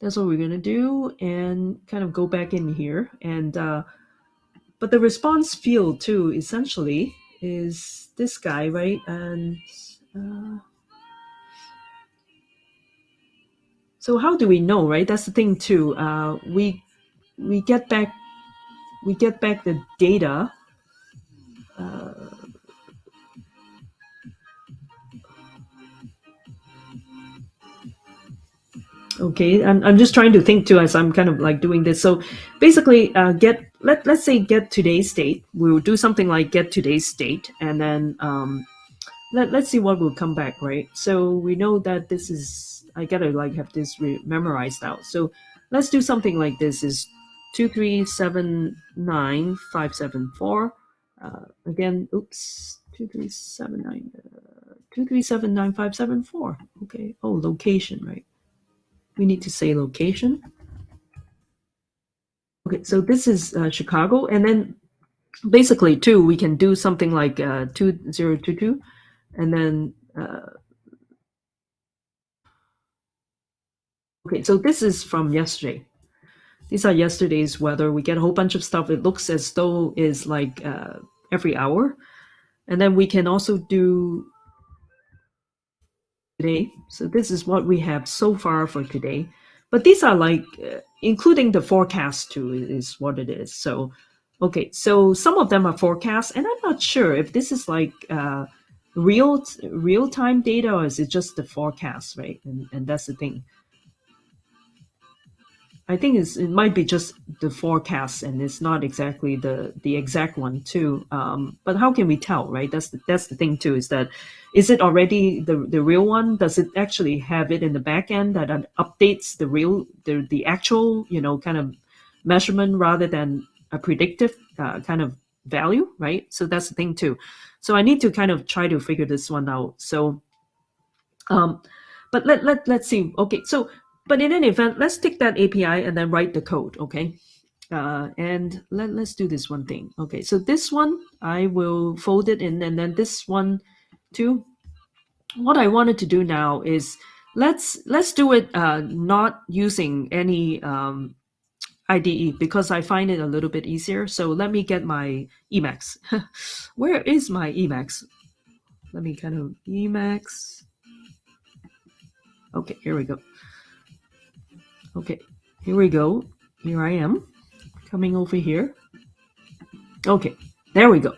that's what we're going to do, and kind of go back in here. And but the response field too, essentially, is this guy, right? And so how do we know, right? That's the thing too. We get back the data. Okay, I'm just trying to think too as I'm kind of like doing this. So basically, let's say get today's state. We will do something like get today's state, and then let's see what will come back, right? So we know that this is I gotta like have this memorized out. So let's do something like this: is 2379574. Again, oops, 2379574. Okay. Oh, location, right? We need to say location. Okay, so this is Chicago, and then basically too, we can do something like 2022, and then okay, so this is from yesterday. These are yesterday's weather. We get a whole bunch of stuff. It looks as though is like every hour, and then we can also do today. So this is what we have so far for today. But these are like, including the forecast too, is what it is. So, okay, so some of them are forecasts, and I'm not sure if this is like real time data or is it just the forecast, right? And that's the thing. I think it might be just the forecast, and it's not exactly the exact one too. But how can we tell, right? That's the thing too. Is it already the real one? Does it actually have it in the back end that updates the actual kind of measurement rather than a predictive kind of value, right? So that's the thing too. So I need to kind of try to figure this one out. So um, but let's see. Okay, so but in any event, let's take that API and then write the code. Okay, and let's do this one thing. Okay, so this one I will fold it in, and then this one too. What I wanted to do now is let's do it not using any IDE because I find it a little bit easier. So let me get my Emacs. Where is my Emacs? Let me kind of Emacs. Okay, here we go. Okay, here we go. Here I am coming over here. Okay, there we go.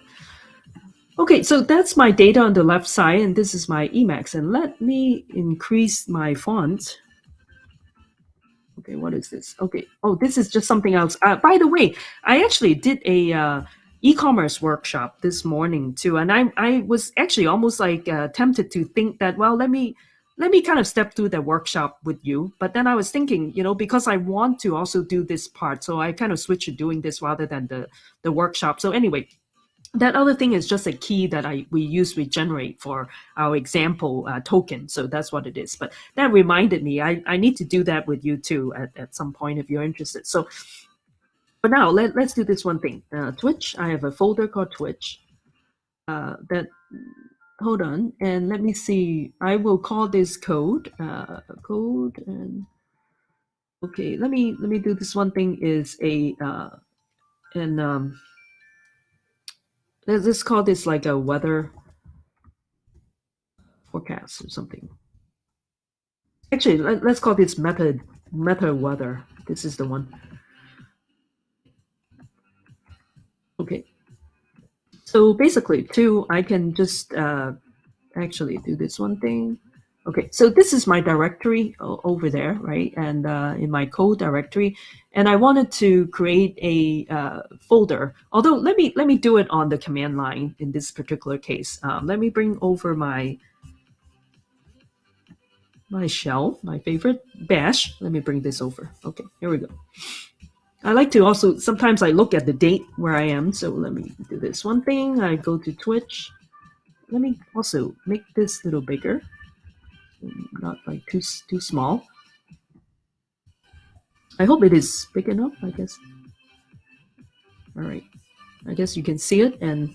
Okay, so that's my data on the left side, and this is my Emacs. And let me increase my font. Okay, what is this? Okay, oh, this is just something else. By the way, I actually did a e-commerce workshop this morning too, and I was actually almost like tempted to think that, well, let me kind of step through the workshop with you. But then I was thinking, because I want to also do this part, so I kind of switched to doing this rather than the workshop. So anyway, that other thing is just a key that we generate for our example token. So that's what it is. But that reminded me, I need to do that with you too at some point if you're interested. So for now, let's do this one thing. Twitch, I have a folder called Twitch. Hold on, and let me see. I will call this code, and Okay, let me do this. One thing is a and let's call this like a weather forecast or something. Actually, let's call this meta weather. This is the one. Okay. So basically, too, I can just actually do this one thing. Okay, so this is my directory over there, right? And in my code directory, and I wanted to create a folder. Although let me do it on the command line in this particular case. Let me bring over my shell, my favorite bash. Let me bring this over. Okay, here we go. I like to also sometimes I look at the date where I am. So let me do this one thing. I go to Twitch. Let me also make this a little bigger, not like too small. I hope it is big enough. I guess. All right. I guess you can see it, and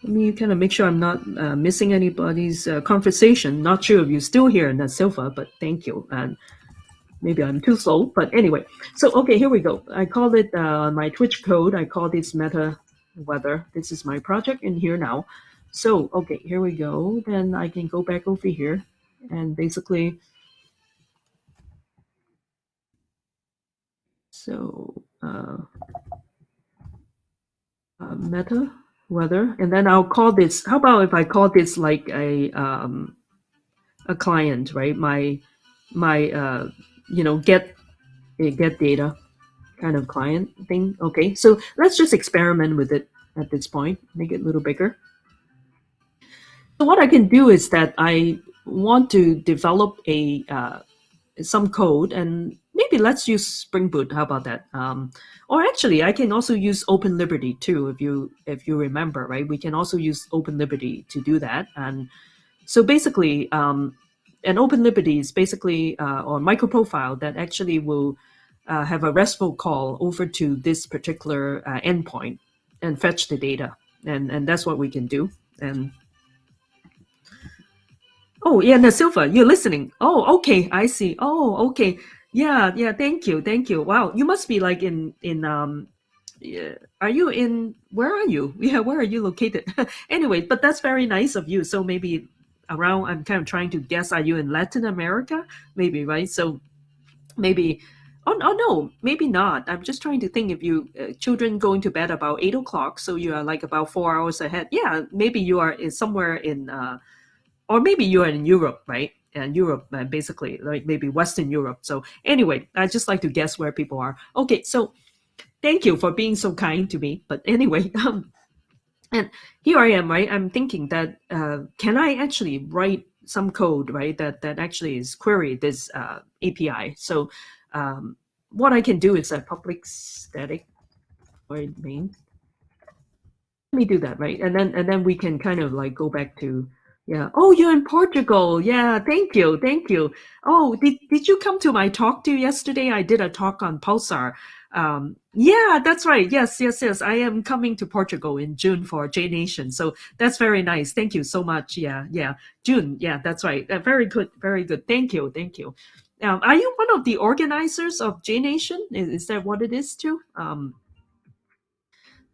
let me kind of make sure I'm not missing anybody's conversation. Not sure if you're still here in that sofa, but thank you. And maybe I'm too slow, but anyway. So okay, here we go. I called it my Twitch code. I call this meta weather. This is my project in here now. So okay, here we go. Then I can go back over here, and basically, so meta weather, and then I'll call this. How about if I call this like a client, right? My get data kind of client thing. Okay, so let's just experiment with it at this point. Make it a little bigger. So what I can do is that I want to develop a some code, and maybe let's use Spring Boot. How about that? Or actually, I can also use Open Liberty too. If you remember, right? We can also use Open Liberty to do that. And so basically, an Open Liberty is basically or microprofile that actually will have a RESTful call over to this particular endpoint and fetch the data, and that's what we can do. And oh, yeah, Nasilva, you're listening. Oh, okay, I see. Oh, okay. Yeah, yeah, thank you. Thank you. Wow, you must be like in yeah, are you in where are you? Yeah, where are you located? Anyway, but that's very nice of you. So maybe around I'm kind of trying to guess, are you in Latin America? Maybe, right? So maybe oh no, maybe not. I'm just trying to think if you children going to bed about 8 o'clock, so you are like about 4 hours ahead. Yeah, maybe you are in somewhere in or maybe you're in Europe, right? And Europe, basically, like maybe Western Europe. So anyway, I just like to guess where people are. Okay, so thank you for being so kind to me. But anyway, and here I am, right? I'm thinking that can I actually write some code, right? That actually is query this API. So what I can do is a public static void main. Let me do that, right? And then we can kind of like go back to yeah. Oh, you're in Portugal. Yeah, thank you. Thank you. Oh, did you come to my talk to yesterday? I did a talk on Pulsar. Yeah, that's right. Yes, yes, yes. I am coming to Portugal in June for J Nation. So that's very nice. Thank you so much. Yeah, yeah. June. Yeah, that's right. Very good. Very good. Thank you. Thank you. Are you one of the organizers of J Nation? Is that what it is too?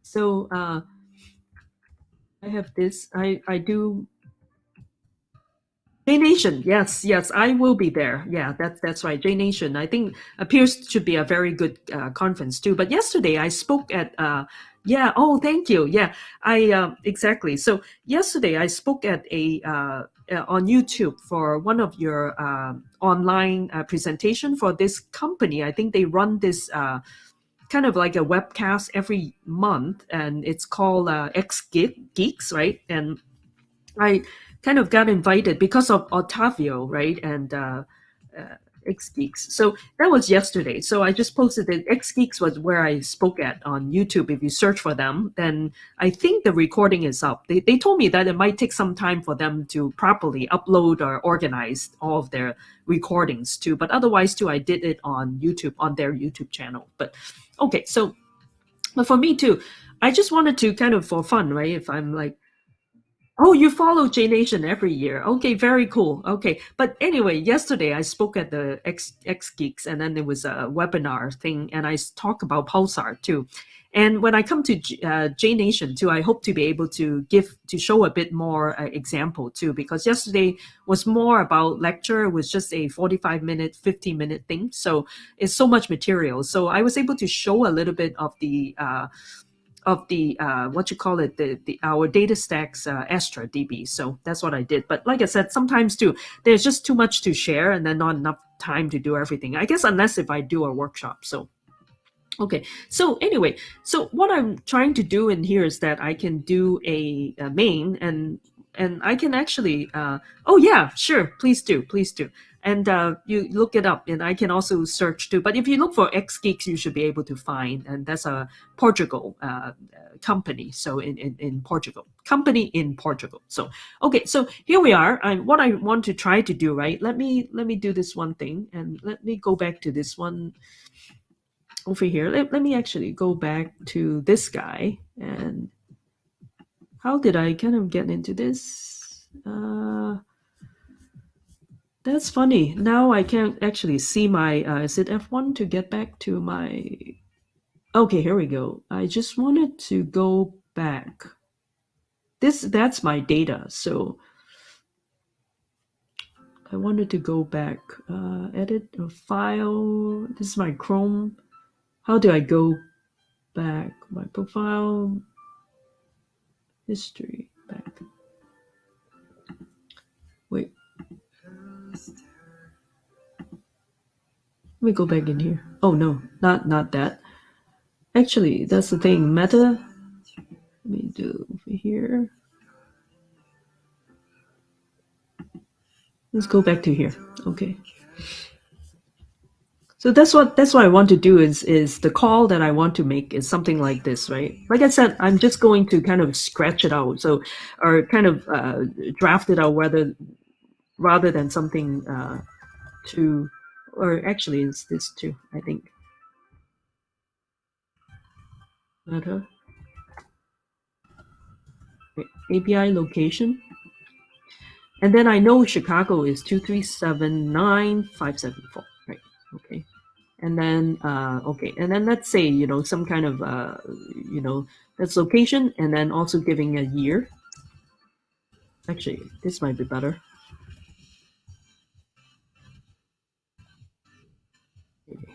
So I have this. I do J Nation. Yes, yes, I will be there. Yeah, that's right. J Nation. I think appears to be a very good conference too. But yesterday I spoke at. Yeah. Oh, thank you. Yeah, I exactly. So yesterday I spoke at a on YouTube for one of your online presentation for this company. I think they run this. Kind of like a webcast every month, and it's called X Geeks, right? And I kind of got invited because of Otavio, right? And X Geeks. So that was yesterday. So I just posted that X Geeks was where I spoke at on YouTube. If you search for them, then I think the recording is up. They told me that it might take some time for them to properly upload or organize all of their recordings too. But otherwise, too, I did it on YouTube, on their YouTube channel. But okay, so but for me too, I just wanted to kind of for fun, right? If I'm like Oh, you follow J Nation every year. Okay, very cool. Okay, but anyway, yesterday I spoke at the X Geeks, and then there was a webinar thing, and I talk about Pulsar too. And when I come to J Nation too, I hope to be able to show a bit more example too, because yesterday was more about lecture. It was just a 45-minute, 50-minute thing, so it's so much material. So I was able to show a little bit of the what you call it, the our data stacks Astra DB. So that's what I did. But like I said, sometimes too, there's just too much to share and then not enough time to do everything. I guess unless if I do a workshop. So okay. So anyway, so what I'm trying to do in here is that I can do a main and I can actually oh yeah, sure, please do, please do. And you look it up, and I can also search too. But if you look for X Geeks, you should be able to find, and that's a Portugal company. So in Portugal, company in Portugal. So okay, so here we are. What I want to try to do, right? Let me do this one thing, and let me go back to this one over here. Let me actually go back to this guy. And how did I kind of get into this? That's funny. Now I can't actually see my, is it F1 to get back to my, okay, here we go. I just wanted to go back. That's my data. So I wanted to go back, edit a file. This is my Chrome. How do I go back? My profile, history, back. Wait. Let me go back in here. Oh no, not that. Actually, that's the thing. Meta. Let me do over here. Let's go back to here. Okay. So that's what I want to do is the call that I want to make is something like this, right? Like I said, I'm just going to kind of scratch it out, so or kind of draft it out rather than something to, or actually it's this too. I think Meta API location. And then I know Chicago is 2379574, right? Okay. And then, okay. And then let's say, some kind of, that's location, and then also giving a year. Actually, this might be better. Okay.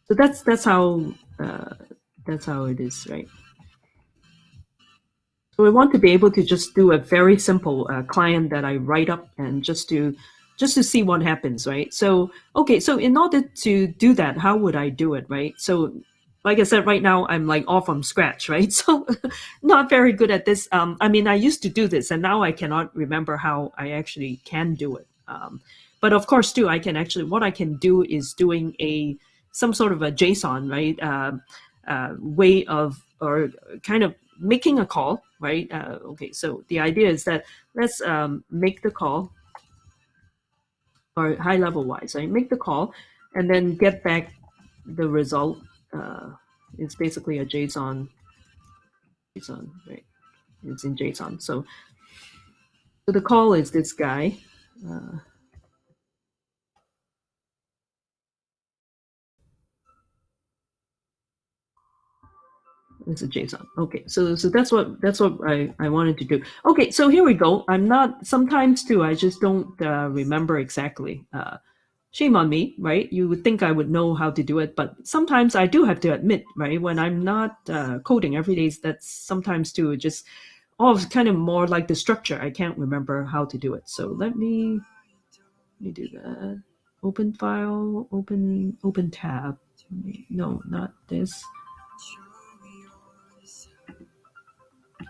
So that's how it is, right? So we want to be able to just do a very simple client that I write up and just to see what happens, right? So, okay, so in order to do that, how would I do it, right? So like I said, right now I'm like all from scratch, right? So not very good at this. I mean, I used to do this and now I cannot remember how I actually can do it. But of course too, I can actually, what I can do is doing some sort of a JSON, right? Way of, or kind of making a call, right? Okay, so the idea is that let's make the call, or high level wise, right? Make the call and then get back the result. It's basically a JSON, right? It's in JSON. So the call is this guy. It's a JSON. Okay, so that's what I wanted to do. Okay, so here we go. I'm not, sometimes too, I just don't remember exactly. Shame on me, right? You would think I would know how to do it, but sometimes I do have to admit, right? When I'm not coding every day, that's sometimes too just kind of more like the structure. I can't remember how to do it. So let me do that. Open file, open tab. No, not this.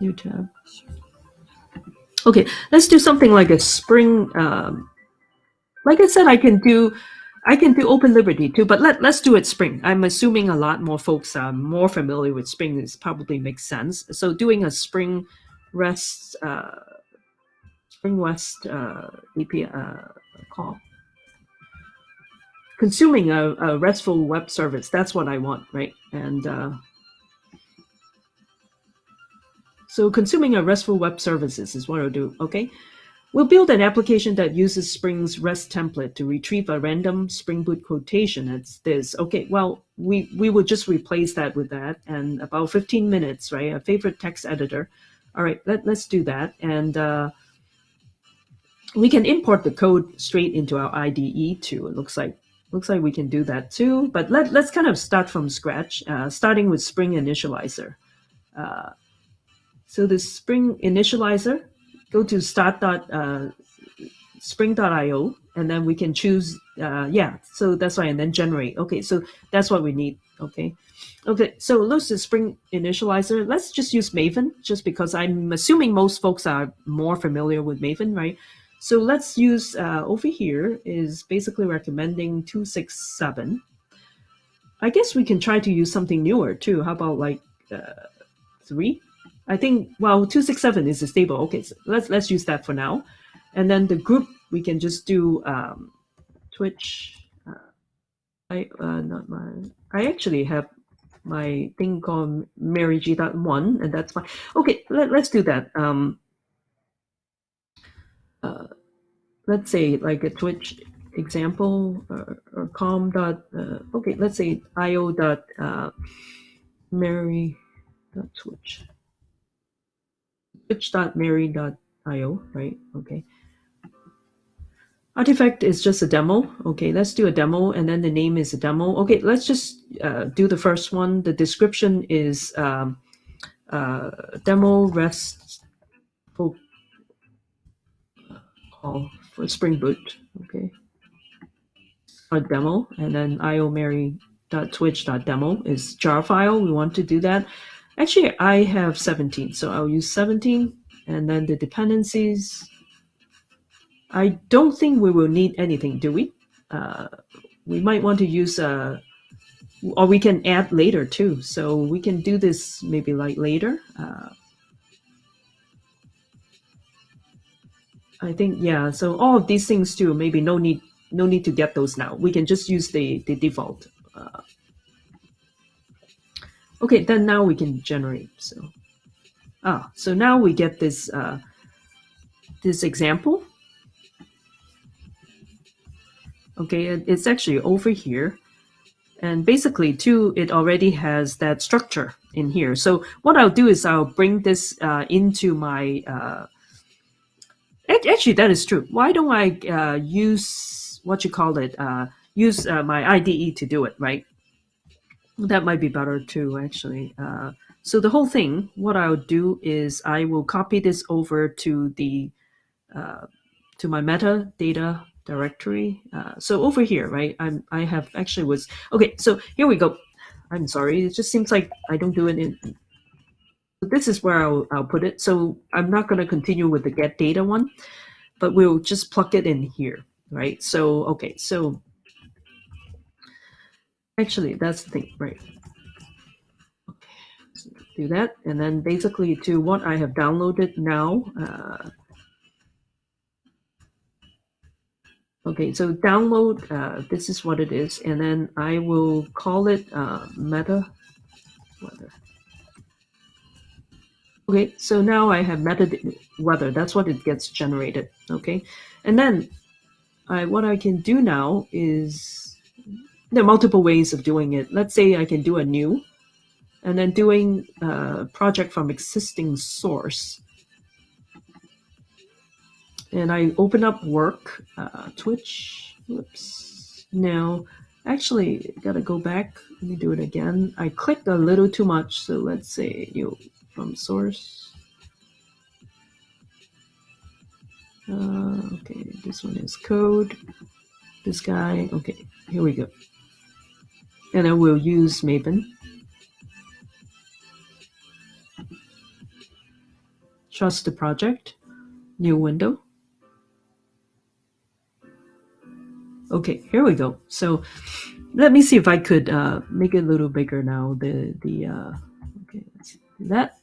New tab. Okay, let's do something like a Spring. Like I said, I can do Open Liberty too, but let's do it Spring. I'm assuming a lot more folks are more familiar with Spring. This probably makes sense. So doing a Spring REST API call, consuming a RESTful web service. That's what I want, right? And So consuming a RESTful web services is what I'll do. Okay. We'll build an application that uses Spring's REST template to retrieve a random Spring Boot quotation. It's this. Okay, well, we will just replace that with that, and about 15 minutes, right? A favorite text editor. All right, let's do that. And we can import the code straight into our IDE too. It looks like we can do that too. But let's kind of start from scratch, starting with Spring Initializer. So the Spring Initializer, go to start.spring.io, and then we can choose, so that's right, and then generate. Okay, so that's what we need. Okay, so let's the Spring Initializer. Let's just use Maven, just because I'm assuming most folks are more familiar with Maven, right? So let's use, over here is basically recommending 267. I guess we can try to use something newer too. How about like 3? I think, well, 267 is stable. Okay, so let's use that for now. And then the group, we can just do Twitch. I actually have my thing called MaryG.1, and that's fine. Okay, let's do that. Let's say like a Twitch example, or com dot, okay, let's say io dot mary dot twitch. Twitch.mary.io, right? Okay. Artifact is just a demo. Okay, let's do a demo, and then the name is a demo. Okay, let's just do the first one. The description is demo RESTful call for Spring Boot. Okay, a demo, and then iomary.twitch.demo is jar file. We want to do that. Actually, I have 17, so I'll use 17, and then the dependencies. I don't think we will need anything, do we? We might want to use, or we can add later too. So we can do this maybe like later. I think, yeah. So all of these things too, maybe no need to get those now. We can just use the default. Okay, then now we can generate. So now we get this this example. Okay, it's actually over here. And basically, too, it already has that structure in here. So what I'll do is I'll bring this into my... actually, that is true. Why don't I use, what you call it, use my IDE to do it, right? That might be better, too, actually. So the whole thing, what I'll do is I will copy this over to the to my metadata directory. So over here, right, I have actually was, okay, so here we go. I'm sorry, it just seems like I don't do it in, this is where I'll put it. So I'm not going to continue with the get data one, but we'll just plug it in here, right? So, okay, so actually that's the thing, right? Okay, so do that. And then basically to what I have downloaded now, okay, so download, this is what it is, and then I will call it meta weather. Okay, so now I have meta weather, that's what it gets generated, okay? And then what I can do now is, there are multiple ways of doing it. Let's say I can do a new, and then doing a project from existing source. And I open up work, Twitch, whoops. Now, actually, gotta go back. Let me do it again. I clicked a little too much, so let's say from source. Okay, this one is code. This guy, okay, here we go. And I will use Maven. Trust the project, new window. Okay, here we go. So let me see if I could make it a little bigger now. Okay, let's do that.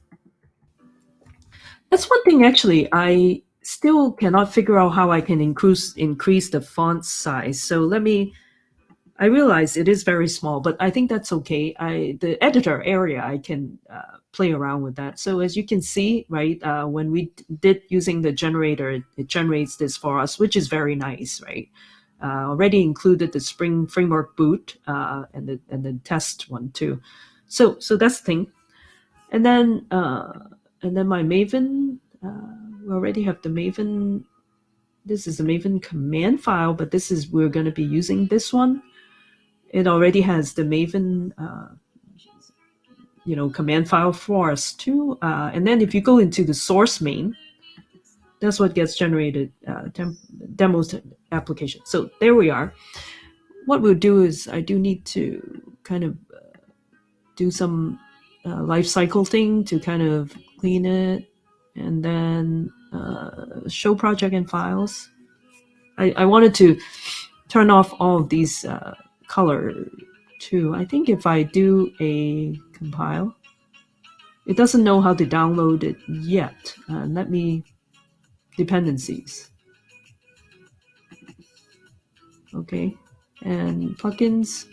That's one thing actually. I still cannot figure out how I can increase the font size. So I realize it is very small, but I think that's okay. The editor area, I can play around with that. So as you can see, right, when we did using the generator, it generates this for us, which is very nice, right? Already included the Spring Framework boot and the test one too. So that's the thing. And then my Maven, we already have the Maven. This is a Maven command file, but we're going to be using this one. It already has the Maven, command file for us too. And then if you go into the source main, that's what gets generated, demos application. So there we are. What we'll do is I do need to kind of do some life cycle thing to kind of clean it, and then show project and files. I wanted to turn off all of these color too. I think if I do a compile, it doesn't know how to download it yet. Let me dependencies. Okay, and plugins.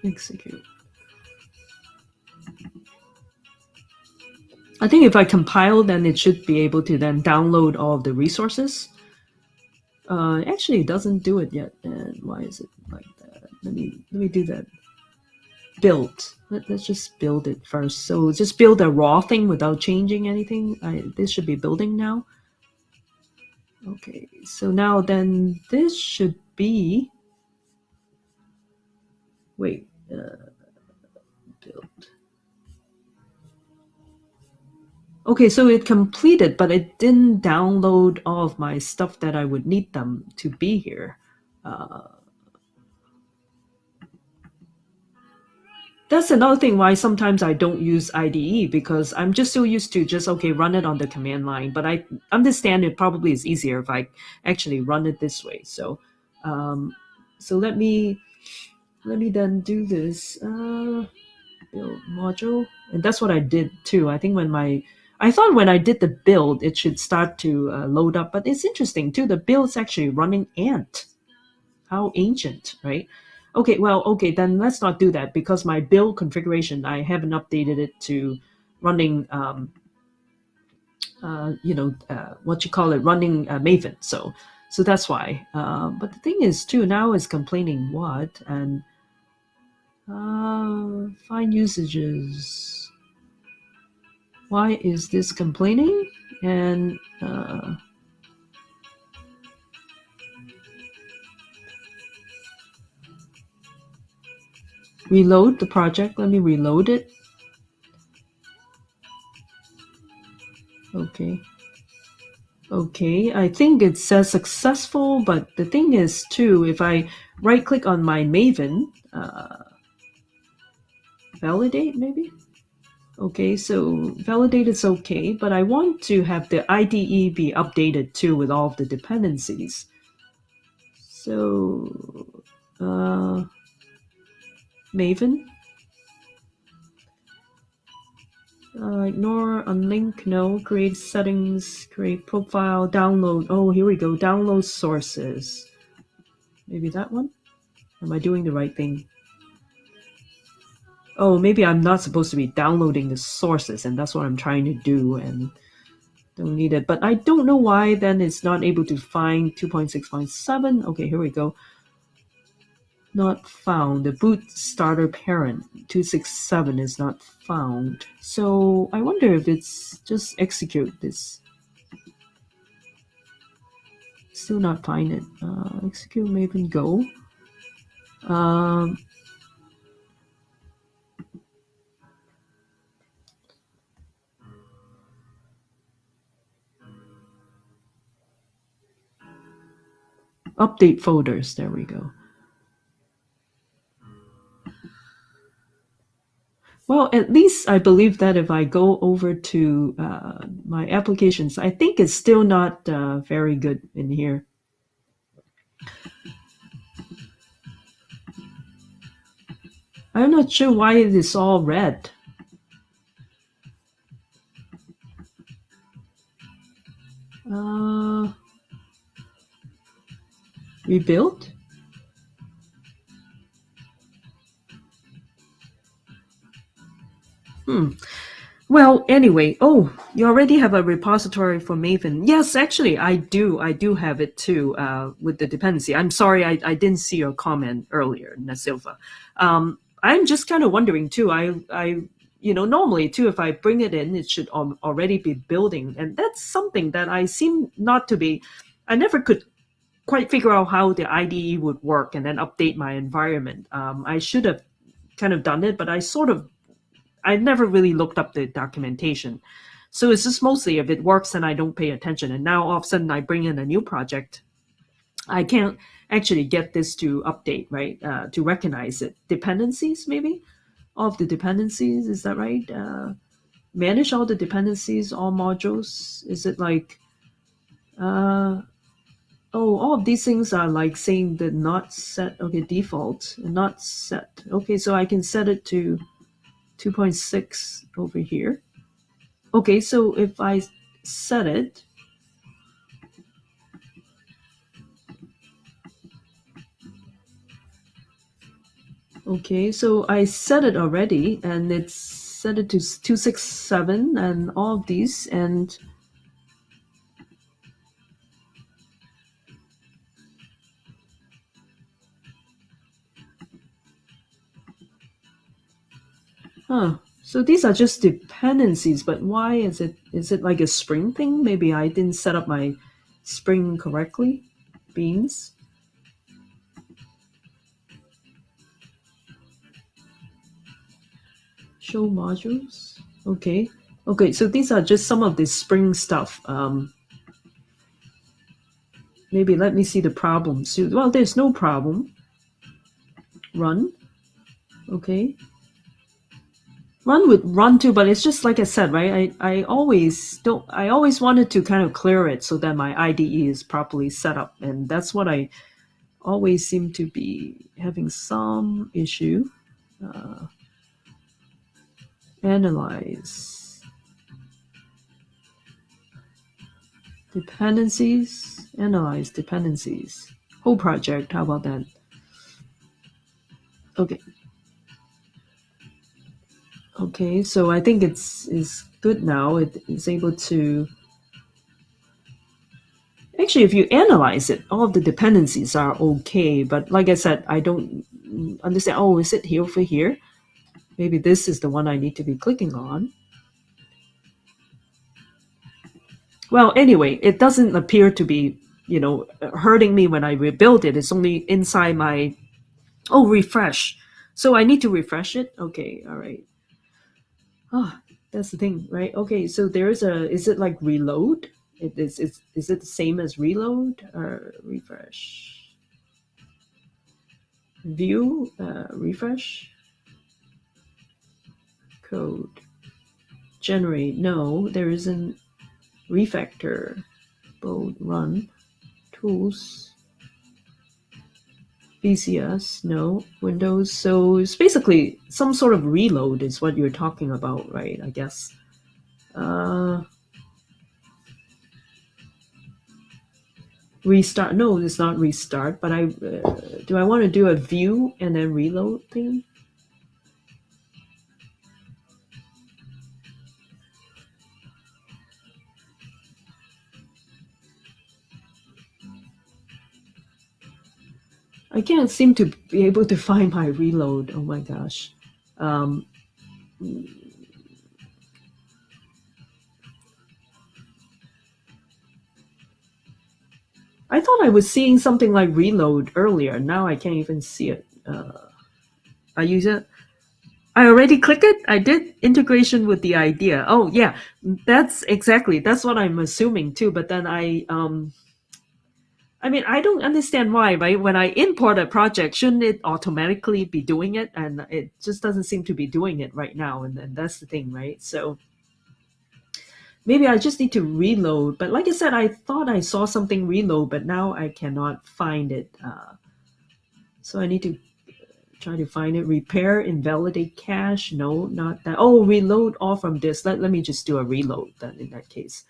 Execute. I think if I compile, then it should be able to then download all of the resources. Actually, it doesn't do it yet. And why is it like that? Let me do that. Build. Let's just build it first. So just build a raw thing without changing anything. This should be building now. Okay, so now then this should be. Wait. Build. Okay, so it completed, but it didn't download all of my stuff that I would need them to be here. That's another thing why sometimes I don't use IDE, because I'm just so used to just, okay, run it on the command line. But I understand it probably is easier if I actually run it this way. So let me then do this. Build module. And that's what I did too. I think I thought when I did the build, it should start to load up. But it's interesting too. The build's actually running Ant. How ancient, right? Okay, then let's not do that, because my build configuration, I haven't updated it to running, what you call it, running Maven. So that's why. But the thing is too, now is complaining what? And find usages. Why is this complaining? And reload the project. Let me reload it. Okay, I think it says successful, but the thing is too, if I right click on my Maven, validate maybe? Okay, so validate is okay, but I want to have the IDE be updated too with all of the dependencies. So, Maven. Ignore, unlink, no. Create settings, create profile, download. Oh, here we go. Download sources. Maybe that one? Am I doing the right thing? Oh, maybe I'm not supposed to be downloading the sources, and that's what I'm trying to do, and don't need it. But I don't know why then it's not able to find 2.6.7. Okay, here we go. Not found. The boot starter parent 267 is not found. So I wonder if it's just execute this. Still not find it. Execute Maven Go. Update folders. There we go. Well, at least I believe that if I go over to my applications, I think it's still not very good in here. I'm not sure why it is all red. Rebuild? Hmm. Well, anyway, oh, you already have a repository for Maven. Yes, actually, I do. I do have it too with the dependency. I'm sorry, I didn't see your comment earlier, Nasilva. I'm just kind of wondering too. Normally too, if I bring it in, it should already be building, and that's something that I seem not to be. I never could quite figure out how the IDE would work and then update my environment. I should have kind of done it, but I never really looked up the documentation. So it's just mostly if it works and I don't pay attention. And now all of a sudden I bring in a new project, I can't actually get this to update, right? To recognize it. Dependencies, maybe? All of the dependencies, is that right? Manage all the dependencies, all modules. Is it like, uh, oh, all of these things are like saying the not set, okay, default, not set. Okay, so I can set it to 2.6 over here. Okay, so if I set it, okay, so I set it already, and it's set it to 267 and all of these, and so these are just dependencies, but why is it like a Spring thing? Maybe I didn't set up my Spring correctly. Beans. Show modules. Okay. Okay, so these are just some of the Spring stuff. Maybe let me see the problems. Well, there's no problem. Run. Okay. Run would run too, but it's just like I said, right? I always don't. I always wanted to kind of clear it so that my IDE is properly set up, and that's what I always seem to be having some issue. Analyze dependencies. Analyze dependencies. Whole project. How about that? Okay. Okay. So I think it's good now. It is able to. Actually, if you analyze it, all of the dependencies are okay. But like I said, I don't understand. Oh, is it here for here? Maybe this is the one I need to be clicking on. Well, anyway, it doesn't appear to be, hurting me when I rebuild it. It's only inside my, oh, refresh. So I need to refresh it? Okay, all right. Oh, that's the thing, right? Okay, so is it like reload? Is it the same as reload or refresh? View, refresh, code, generate. No, there isn't. Refactor, bold, run, tools, VCS, no, Windows. So it's basically some sort of reload is what you're talking about, right? I guess. Restart. No, it's not restart, but do I want to do a view and then reload thing? I can't seem to be able to find my reload. Oh my gosh. I thought I was seeing something like reload earlier. Now I can't even see it. I use it. I already clicked it. I did integration with the idea. Oh yeah, that's what I'm assuming too. But then I mean, I don't understand why, right? When I import a project, shouldn't it automatically be doing it? And it just doesn't seem to be doing it right now. And that's the thing, right? So maybe I just need to reload. But like I said, I thought I saw something reload, but now I cannot find it. So I need to try to find it. Repair, invalidate cache. No, not that. Oh, reload all from this. Let me just do a reload then in that case.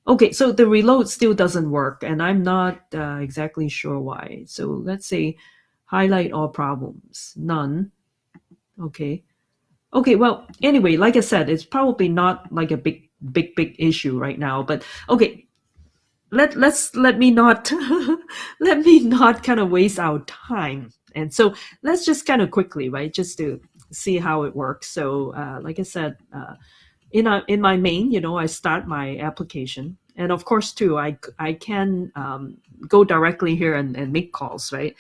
Okay, so the reload still doesn't work, and I'm not exactly sure why. So let's say highlight all problems, none. Okay. Okay, well, anyway, like I said, it's probably not like a big issue right now. But okay, let me not let me not kind of waste our time. And so let's just kind of quickly, right, just to see how it works. So, like I said, in my main, I start my application, and of course, too, I can go directly here and make calls, right?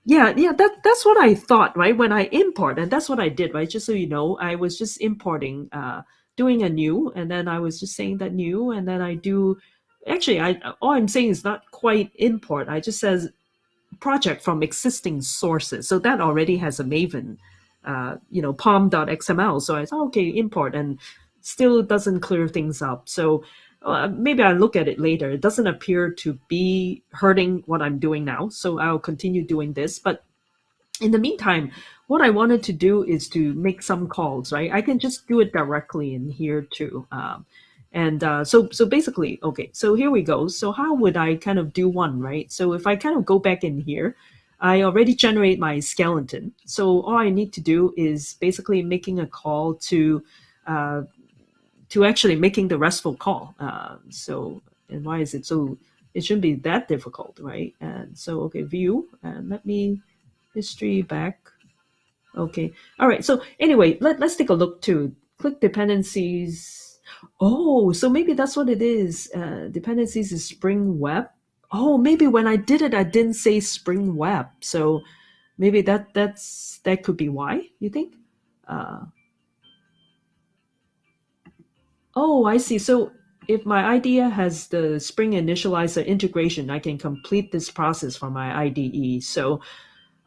Yeah, that's what I thought, right? When I import, and that's what I did, right? Just so you know, I was just importing, doing a new, and then I was just saying that new, and then I do. Actually, I all I'm saying is not quite import. I just says project from existing sources. So that already has a Maven, pom.xml. So I thought, okay, import, and still doesn't clear things up. So maybe I look at it later. It doesn't appear to be hurting what I'm doing now. So I'll continue doing this. But in the meantime, what I wanted to do is to make some calls, right? I can just do it directly in here too. And so basically, okay, so here we go. So how would I kind of do one, right? So if I kind of go back in here, I already generate my skeleton. So all I need to do is basically making a call uh, to actually making the RESTful call. And why is it so? It shouldn't be that difficult, right? And so, okay, view, and let me history back. Okay. All right. So anyway, let's take a look too. Click dependencies. Oh, so maybe that's what it is. Dependencies is Spring Web. Oh, maybe when I did it, I didn't say Spring Web. So maybe that could be why, you think? Uh, oh, I see. So if my idea has the Spring Initializer integration, I can complete this process from my IDE. So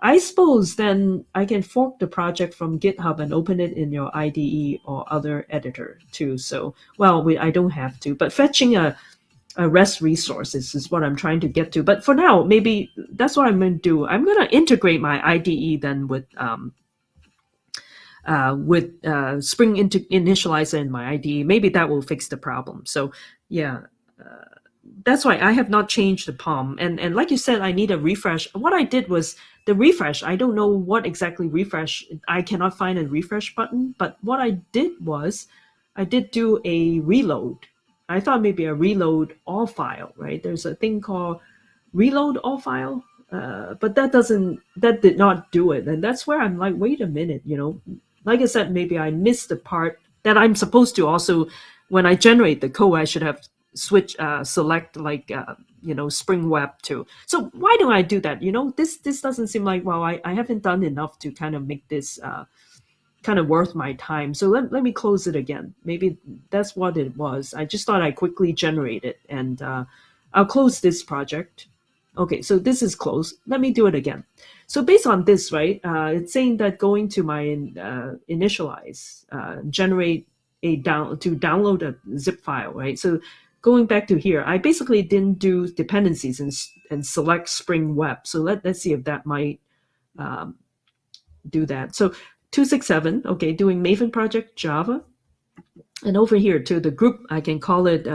I suppose then I can fork the project from GitHub and open it in your IDE or other editor too. So, well, I don't have to, but fetching a REST resource is what I'm trying to get to. But for now, maybe that's what I'm going to do. I'm going to integrate my IDE then with Spring Initializer in my IDE. Maybe that will fix the problem. So, yeah, that's why I have not changed the POM. And like you said, I need a refresh. What I did was the refresh. I don't know what exactly refresh. I cannot find a refresh button. But what I did was I did do a reload. I thought maybe a reload all file, right? There's a thing called reload all file. But that did not do it. And that's where I'm like, wait a minute, like I said, maybe I missed the part that I'm supposed to also, when I generate the code, I should have select like Spring Web too. So why do I do that? This doesn't seem like, well, I haven't done enough to kind of make this kind of worth my time. So let me close it again. Maybe that's what it was. I just thought I quickly generate it, and I'll close this project. Okay, so this is closed. Let me do it again. So based on this, right, it's saying that going to my initialize, generate to download a zip file, right? So going back to here, I basically didn't do dependencies and select Spring Web. So let's see if that might do that. So 267, okay, doing Maven project Java. And over here to the group, I can call it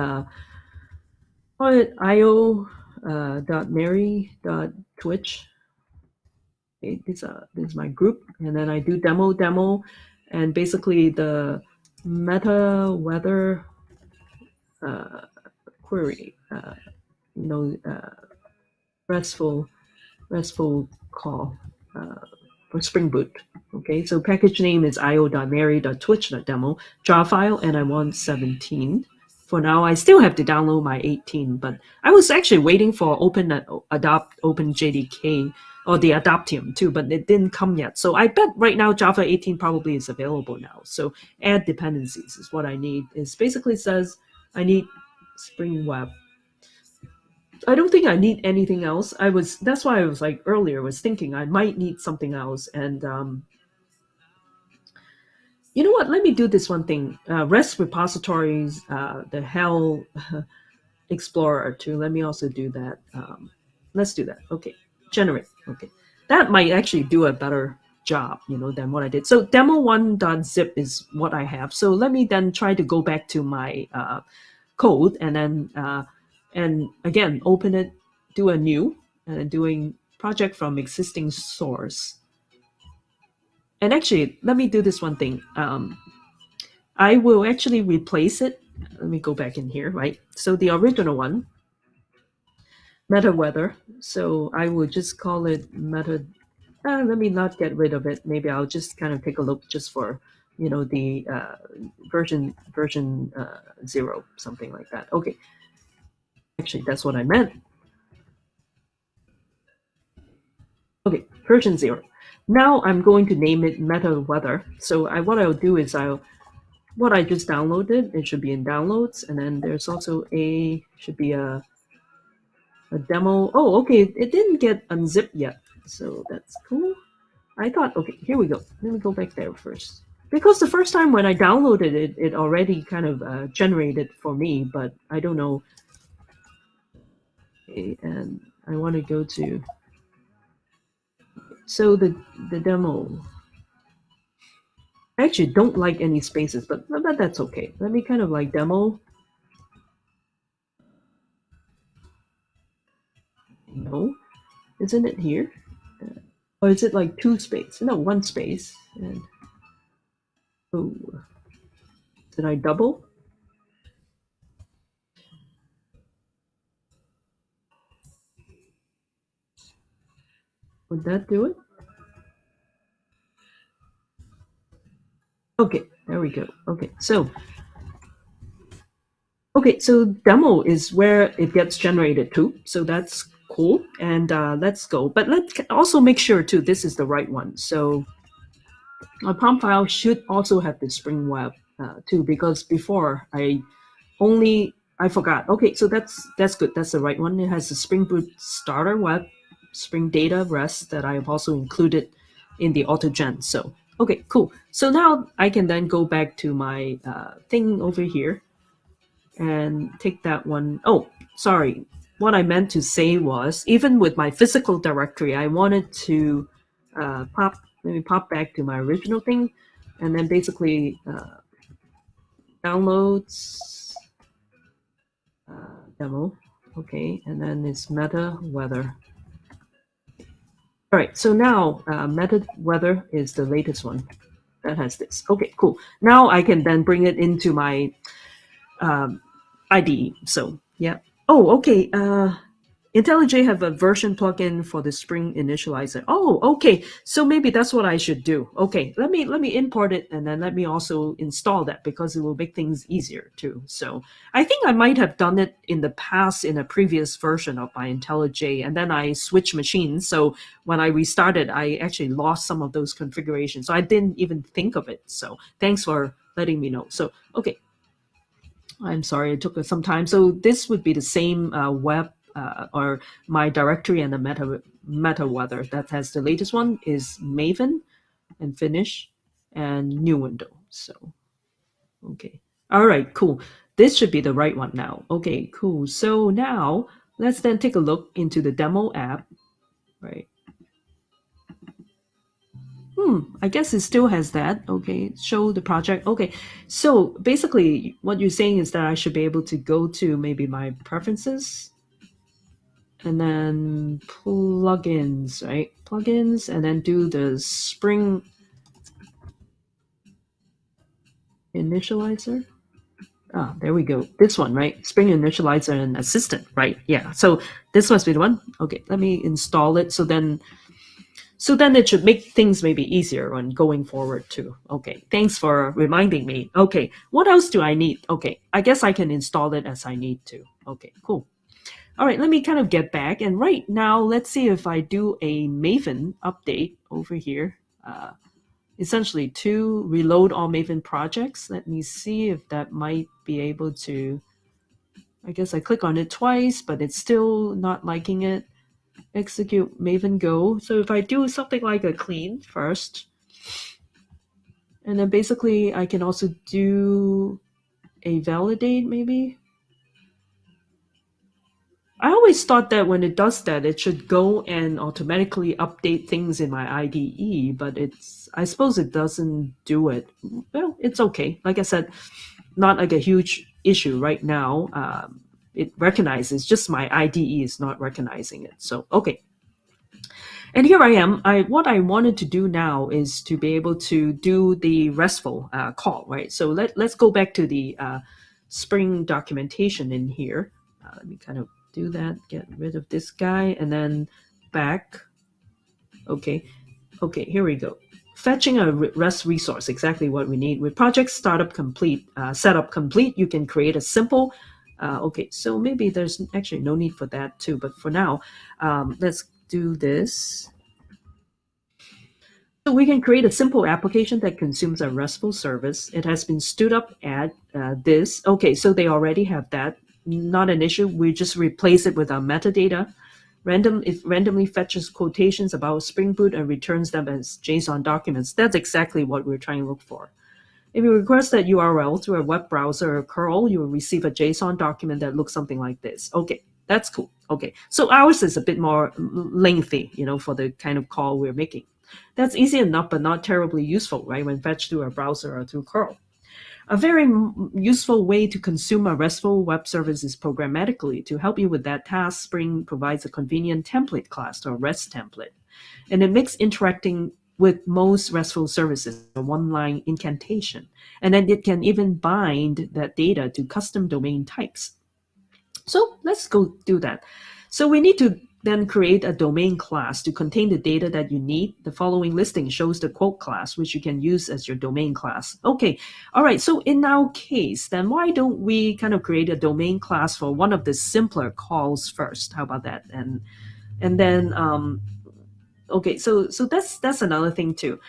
io.mary.twitch. Okay, this is my group, and then I do demo, and basically the meta weather query, restful call for Spring Boot. Okay, so package name is io.mary.twitch.demo, jar file, and I want 17. For now, I still have to download my 18, but I was actually waiting for Open JDK or the Adaptium too, but it didn't come yet. So I bet right now Java 18 probably is available now. So add dependencies is what I need. It basically says I need Spring Web. I don't think I need anything else. That's why I was like earlier was thinking I might need something else. And you know what? Let me do this one thing. REST repositories, the Hell Explorer too. Let me also do that. Let's do that. Okay, generate. Okay, that might actually do a better job, than what I did. So demo1.zip is what I have. So let me then try to go back to my code, and again open it, do a new, and then doing project from existing source. And actually, let me do this one thing. I will actually replace it. Let me go back in here, right? So the original one, meta weather. So I will just call it meta. Let me not get rid of it. Maybe I'll just kind of take a look just for the version 0, something like that. Okay, actually that's what I meant. Okay, version 0. Now I'm going to name it meta weather. So what I'll do is what I just downloaded, it should be in downloads, and then there's also should be a demo. Oh, okay, it didn't get unzipped yet, so that's cool. I thought, okay, here we go. Let me go back there first. Because the first time when I downloaded it, it already kind of generated for me, but I don't know. Okay, and I want to go to, so the demo. I actually don't like any spaces, but that's okay. Let me kind of like demo. No, isn't it here? Or is it like 2 space? No, 1 space. And oh, did I double? Would that do it? Okay, there we go. Okay, so demo is where it gets generated to. So that's cool. And let's go. But let's also make sure too, this is the right one. So my POM file should also have the Spring Web too, because before I forgot. Okay, so that's good. That's the right one. It has the Spring Boot starter web, Spring Data REST that I have also included in the AutoGen. So okay, cool. So now I can then go back to my thing over here and take that one. Oh, sorry. What I meant to say was, even with my physical directory, I wanted to let me pop back to my original thing, and then basically downloads demo. Okay, and then it's meta weather. All right, so now meta weather is the latest one that has this. Okay, cool. Now I can then bring it into my IDE. So yeah. Oh, okay. IntelliJ have a version plugin for the Spring initializer. Oh, okay. So maybe that's what I should do. Okay, let me import it, and then let me also install that, because it will make things easier too. So I think I might have done it in the past in a previous version of my IntelliJ, and then I switched machines. So when I restarted, I actually lost some of those configurations. So I didn't even think of it. So thanks for letting me know. So okay. I'm sorry, it took some time. So this would be the same web or my directory, and the meta weather that has the latest one is Maven and Finish and new window. So okay, all right, cool. This should be the right one now. Okay, cool. So now let's then take a look into the demo app, right? I guess it still has that. Okay, show the project. Okay, so basically what you're saying is that I should be able to go to maybe my preferences, and then plugins, right? Plugins, and then do the Spring initializer. Ah, there we go. This one, right? Spring initializer and assistant, right? Yeah. So this must be the one. Okay, let me install it. So then it should make things maybe easier on going forward too. Okay, thanks for reminding me. Okay, what else do I need? Okay, I guess I can install it as I need to. Okay, cool. All right, let me kind of get back. And right now, let's see if I do a Maven update over here. Essentially to reload all Maven projects. Let me see if that might be able to, I guess I click on it twice, but it's still not liking it. Execute Maven Go. So if I do something like a clean first, and then basically I can also do a validate maybe. I always thought that when it does that, it should go and automatically update things in my IDE, but I suppose it doesn't do it. Well, it's okay. Like I said, not like a huge issue right now. It recognizes just my IDE is not recognizing it. So okay, and here I am. What I wanted to do now is to be able to do the RESTful call, right? So let's go back to the Spring documentation in here. Let me kind of do that, get rid of this guy, and then back. Okay, okay, here we go. Fetching a REST resource, exactly what we need. With project startup complete, setup complete, you can create a simple. Okay, so maybe there's actually no need for that too, but for now, let's do this. So we can create a simple application that consumes a RESTful service. It has been stood up at this. Okay, so they already have that. Not an issue. We just replace it with our metadata. It randomly fetches quotations about Spring Boot and returns them as JSON documents. That's exactly what we're trying to look for. If you request that URL through a web browser or curl, you will receive a JSON document that looks something like this. Okay, that's cool. Okay, so ours is a bit more lengthy, for the kind of call we're making. That's easy enough, but not terribly useful, right, when fetched through a browser or through curl. A very useful way to consume a RESTful web service is programmatically. To help you with that task, Spring provides a convenient template class, or REST template. And it makes interacting with most RESTful services a one-line incantation. And then it can even bind that data to custom domain types. So let's go do that. So we need to then create a domain class to contain the data that you need. The following listing shows the quote class, which you can use as your domain class. Okay, all right, so in our case, then why don't we kind of create a domain class for one of the simpler calls first? How about that? And then, okay, so that's another thing too.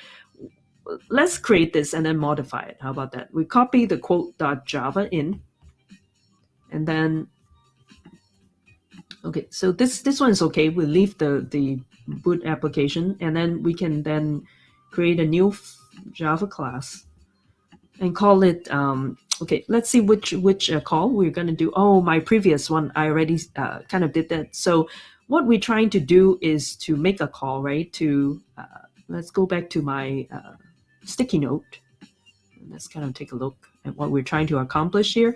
Let's create this and then modify it. How about that? We copy the quote.java in, and then okay, so this one is okay. We leave the boot application, and then we can then create a new Java class and call it. Okay, let's see which call we're going to do. Oh, my previous one, I already kind of did that. So what we're trying to do is to make a call, right? To let's go back to my sticky note. Let's kind of take a look at what we're trying to accomplish here.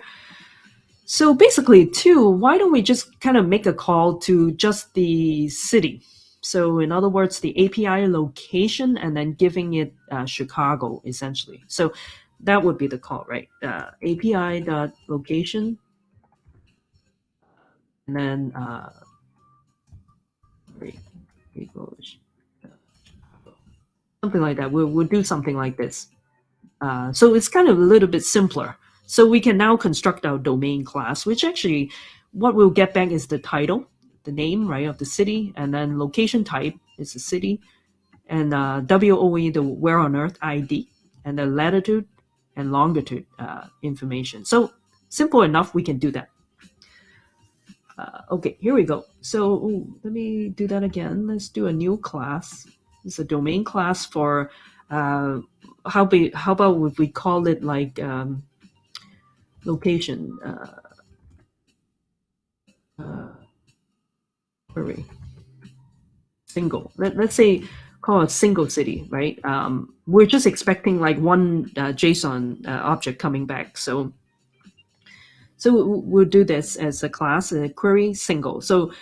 So basically, too, why don't we just kind of make a call to just the city? So in other words, the API location, and then giving it Chicago, essentially. So that would be the call, right? API.location, and then something like that. We'll do something like this. So it's kind of a little bit simpler. So we can now construct our domain class, which actually what we'll get back is the title, the name, right, of the city, and then location type is the city, and WOE, the where on earth ID, and the latitude and longitude information. So simple enough, we can do that. Okay, here we go. So let me do that again. Let's do a new class. It's a domain class for how about if we call it like location query single. Let's say call it single city, right? We're just expecting like one JSON object coming back. So we'll do this as a class, a query single. So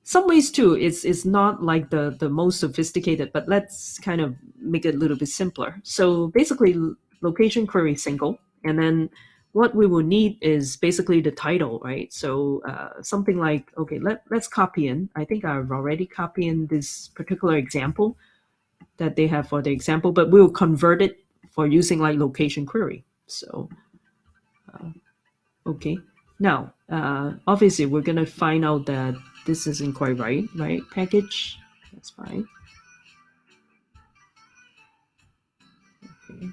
some ways too, it's not like the most sophisticated, but let's kind of make it a little bit simpler. So basically, location query single, and then what we will need is basically the title, right? So something like, okay, let's copy in. I think I've already copied in this particular example that they have for the example, but we'll convert it for using like location query. So okay, now obviously we're gonna find out that this isn't quite right? Package, that's fine. Okay.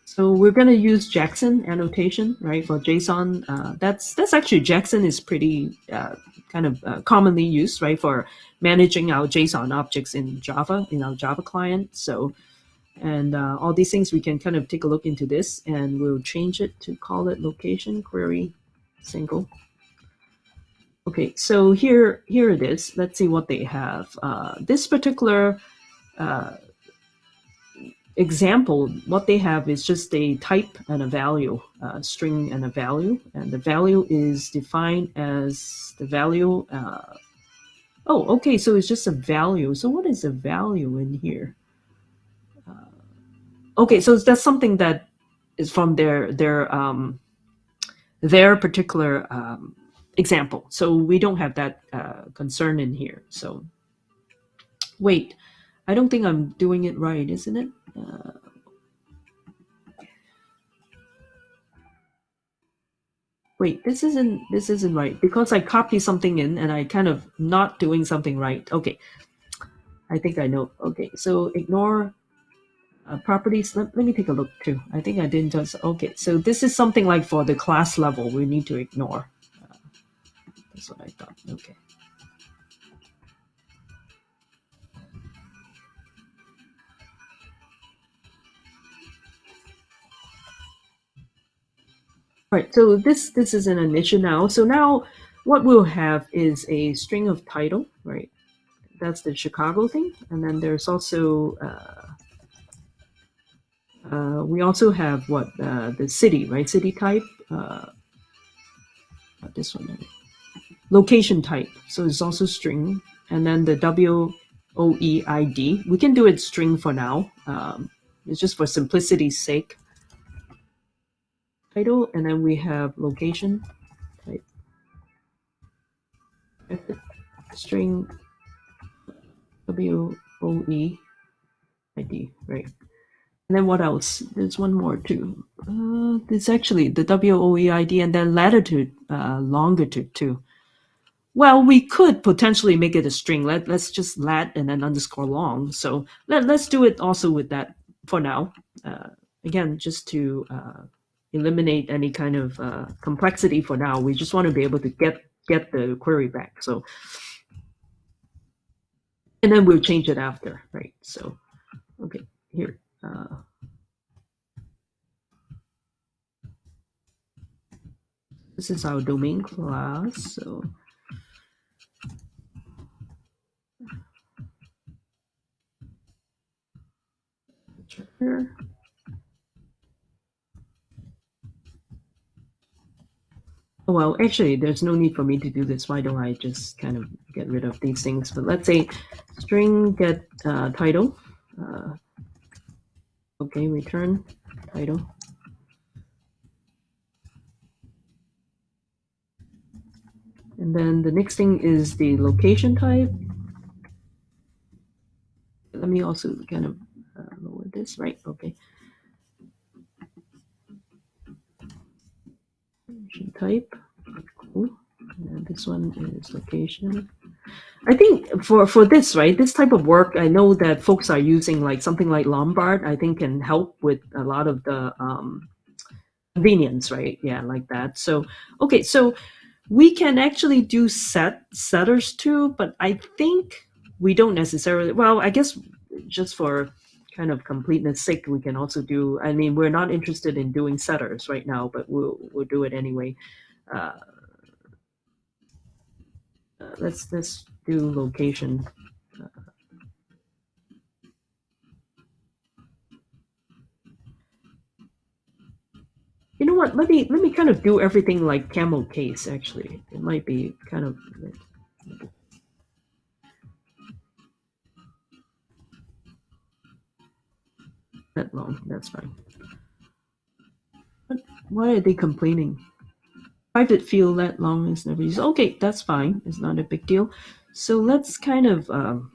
So we're going to use Jackson annotation, right, for JSON. That's actually Jackson is pretty kind of commonly used, right, for managing our JSON objects in Java, in our Java client. So, and all these things, we can kind of take a look into this, and we'll change it to call it location query single. Okay, so here it is. Let's see what they have. This particular example, what they have is just a type and a value, string and a value, and the value is defined as the value. Oh, okay, so it's just a value. So what is a value in here? Okay, so that's something that is from their particular example. So we don't have that concern in here. So wait, I don't think I'm doing it right, isn't it? Wait, this isn't right because I copy something in and I kind of not doing something right. Okay, I think I know. Okay, so ignore properties. Let me take a look too. I think I didn't just. Okay, so this is something like for the class level we need to ignore. That's what I thought. Okay. Right. So this is an issue now. So now what we'll have is a string of title. Right. That's the Chicago thing, and then there's also we also have what the city, right? City type. Not this one. Location type. So it's also string, and then the WOEID. We can do it string for now. It's just for simplicity's sake. Title, and then we have location type. String WOEID, right? And then what else? There's one more too. There's actually the WOEID and then latitude, longitude too. Well, we could potentially make it a string. Let's just lat and then underscore long. So let's do it also with that for now. Again, just to eliminate any kind of complexity for now. We just want to be able to get the query back. So, and then we'll change it after, right? So, okay, here. This is our domain class. So here. Well, actually, there's no need for me to do this. Why don't I just kind of get rid of these things? But let's say string get title. Okay, return title. And then the next thing is the location type. Let me also kind of lower this, right? Okay. Location type. Cool. And this one is location. I think for this, right, this type of work, I know that folks are using like something like Lombard, I think can help with a lot of the convenience, right? Yeah, like that. So, okay, so we can actually do setters too, but I think we don't necessarily, well, I guess just for kind of completeness sake, we can also do, I mean, we're not interested in doing setters right now, but we'll do it anyway. Let's do location. You know what? Let me kind of do everything like camel case. Actually, it might be kind of that long. That's fine. But why are they complaining? Private field that long is never used. Okay, that's fine. It's not a big deal. So let's kind of come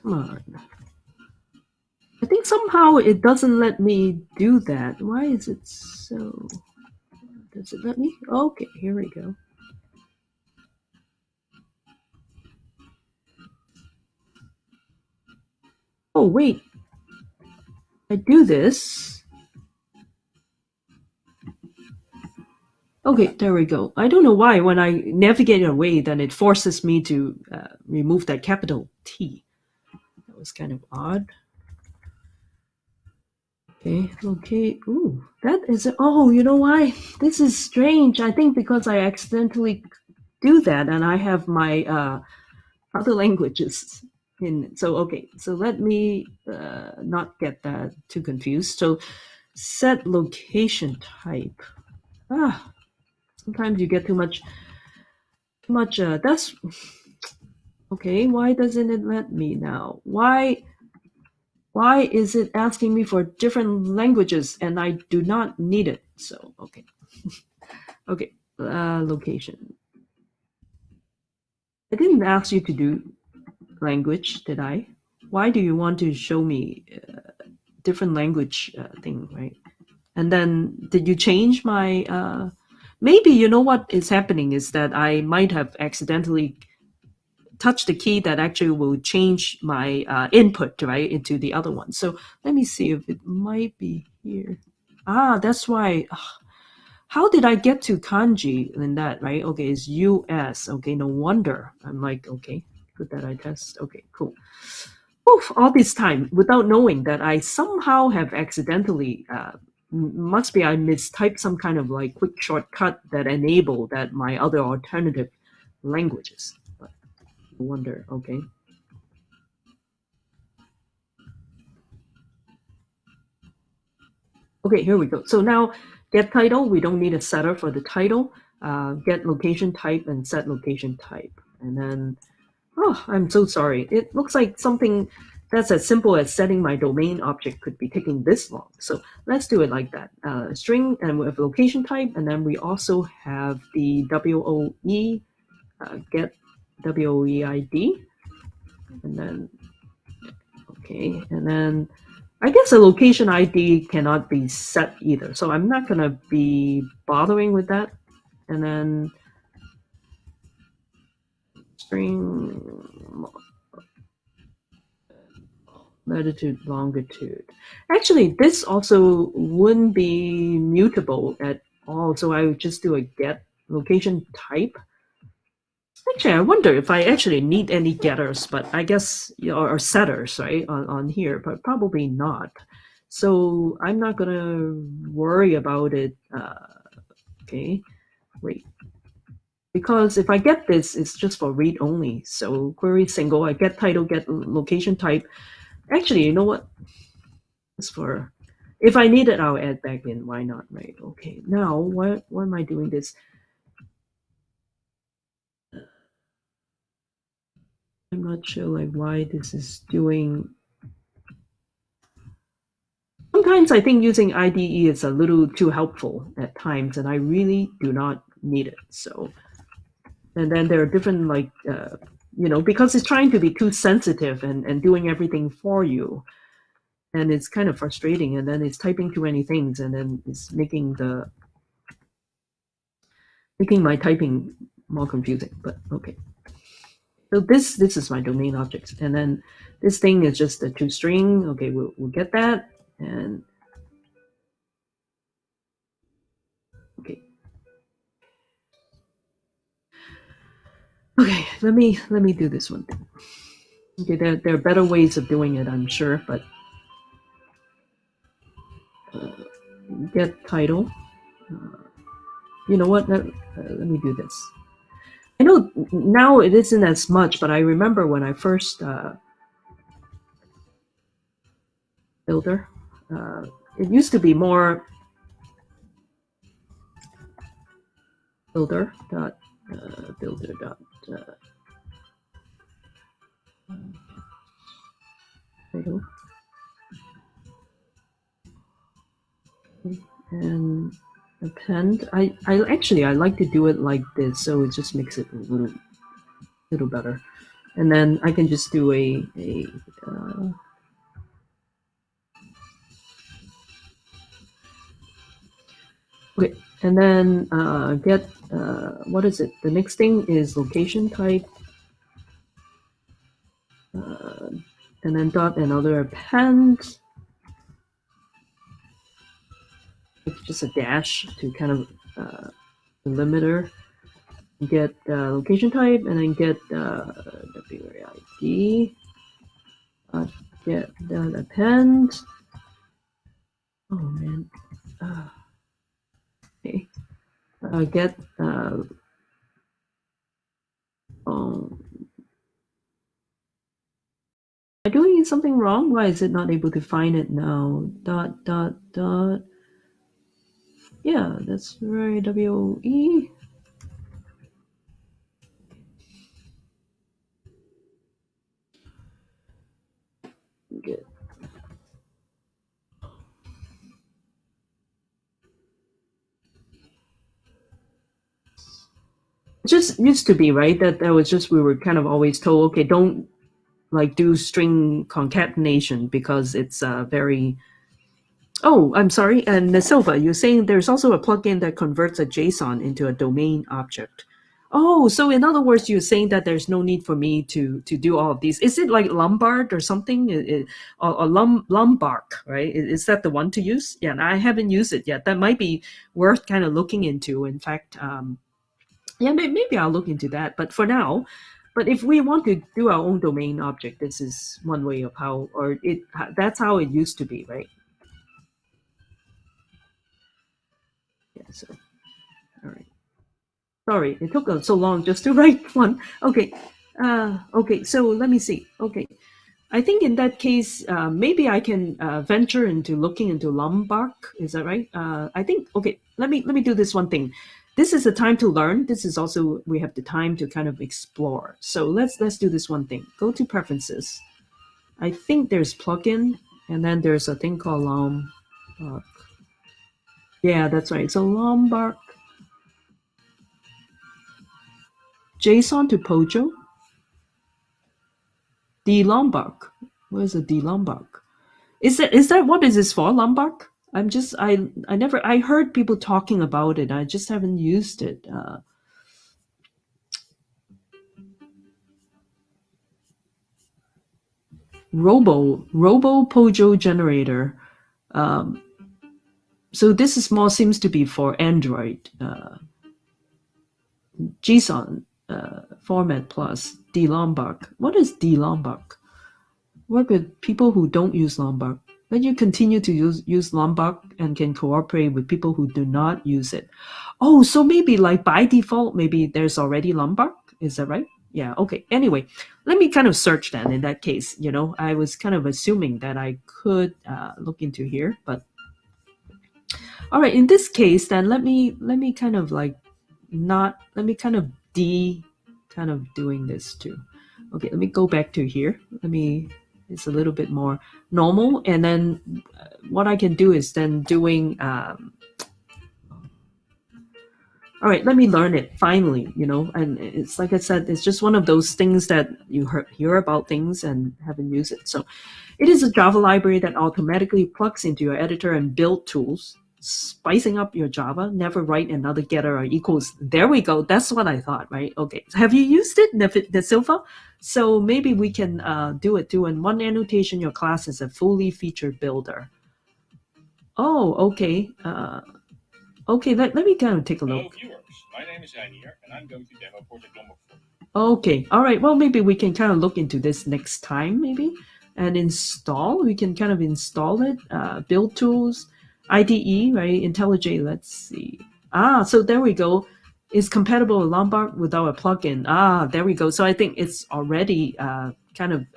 on. I think somehow it doesn't let me do that. Why is it so? Does it let me? Okay, here we go. Oh, wait. I do this. Okay, there we go. I don't know why when I navigate away, then it forces me to remove that capital T. That was kind of odd. Okay. Ooh, that is. Oh, you know why? This is strange. I think because I accidentally do that, and I have my other languages in. So okay. So let me not get that too confused. So set location type. Ah, sometimes you get too much. Too much. That's okay. Why doesn't it let me now? Why is it asking me for different languages and I do not need it? So okay, location. I didn't ask you to do language, did I? Why do you want to show me different language thing, right? And then did you change my? Maybe you know what is happening is that I might have accidentally touched the key that actually will change my input right into the other one. So let me see if it might be here. Ah, that's why. How did I get to kanji in that, right? Okay, it's US. Okay, no wonder. I'm like, okay, good that I test. Okay, cool. Oof, all this time without knowing that I somehow have accidentally, must be I mistyped some kind of like quick shortcut that enabled that my other alternative languages. But no wonder, okay. Okay, here we go. So now get title, we don't need a setter for the title. Get location type and set location type. And then, oh, I'm so sorry. It looks like something that's as simple as setting my domain object could be taking this long. So let's do it like that. String and we have location type, and then we also have the WOE, get WOE ID, and then, okay, and then I guess a location ID cannot be set either. So I'm not going to be bothering with that. And then string latitude, longitude. Actually, this also wouldn't be mutable at all. So I would just do a get location type. Actually, I wonder if I actually need any getters, but I guess, or setters, right, on here, but probably not. So I'm not going to worry about it. Okay, wait. Because if I get this, it's just for read only. So query single, I get title, get location type. Actually, you know what? It's for, if I need it, I'll add back in. Why not, right? Okay, now why am I doing this? I'm not sure like why this is doing. Sometimes I think using IDE is a little too helpful at times, and I really do not need it. So, and then there are different like, because it's trying to be too sensitive and doing everything for you, and it's kind of frustrating. And then it's typing too many things, and then it's making my typing more confusing. But okay. So this is my domain object, and then this thing is just a toString. Okay, we'll get that, and okay. Okay, let me do this one thing. Okay, there are better ways of doing it, I'm sure, but uh, get title. Uh, you know what? Let me do this. I know now it isn't as much, but I remember when I first builder, it used to be more builder dot builder dot title. And append. I actually I like to do it like this, so it just makes it a little better. And then I can just do a okay, and then get what is it? The next thing is location type, and then dot another append. It's just a dash to kind of delimiter. Get location type, and then get WAID. Get append. Oh man. Okay. Get. Oh, am I doing something wrong? Why is it not able to find it now? Dot dot dot. Yeah, that's right. WE. Get. Just used to be right that was just we were kind of always told, okay, don't like do string concatenation because it's very. Oh, I'm sorry. And Silva, you're saying there's also a plugin that converts a JSON into a domain object. Oh, so in other words, you're saying that there's no need for me to do all of these. Is it like Lombard or something? Or Lombard, right? Is that the one to use? Yeah, and I haven't used it yet. That might be worth kind of looking into. In fact, yeah, maybe I'll look into that. But for now, but if we want to do our own domain object, this is one way of how, or it that's how it used to be, right? Yeah. So, all right. Sorry, it took so long just to write one. Okay. Okay. So let me see. Okay. I think in that case, maybe I can venture into looking into Lombard. Is that right? I think. Okay. Let me do this one thing. This is the time to learn. This is also we have the time to kind of explore. So let's do this one thing. Go to preferences. I think there's plugin, and then there's a thing called yeah, that's right. So Lombard JSON to Pojo. D Lombard. Where's the D Lombard? Is that what is this for, Lombard? I never I heard people talking about it. I just haven't used it. Robo Pojo generator. Um, so this is more seems to be for Android. JSON format plus D Lombard. What is D Lombard? Work with people who don't use Lombard. Then you continue to use Lombard and can cooperate with people who do not use it. Oh, so maybe like by default, maybe there's already Lombard. Is that right? Yeah. Okay. Anyway, let me kind of search then. In that case, I was kind of assuming that I could look into here, but all right. In this case, then let me kind of like not let me kind of kind of doing this too. Okay, let me go back to here. Let me it's a little bit more normal, and then what I can do is then doing all right, let me learn it finally, and it's like I said, it's just one of those things that you hear about things and haven't used it. So it is a Java library that automatically plugs into your editor and build tools, spicing up your Java. Never write another getter or equals. There we go. That's what I thought, right? Okay. Have you used it, the Silva? So maybe we can do it too. And one annotation, your class is a fully featured builder. Oh, okay. Okay, let me kind of take a look. Hello, viewers. My name is Anier, and I'm going to demo Portadomo for you. Okay, all right. Well, maybe we can kind of look into this next time, maybe, and install. We can kind of install it. Build tools, IDE, right? IntelliJ. Let's see. So there we go. It's compatible with Lombard without a plugin. There we go. So I think it's already kind of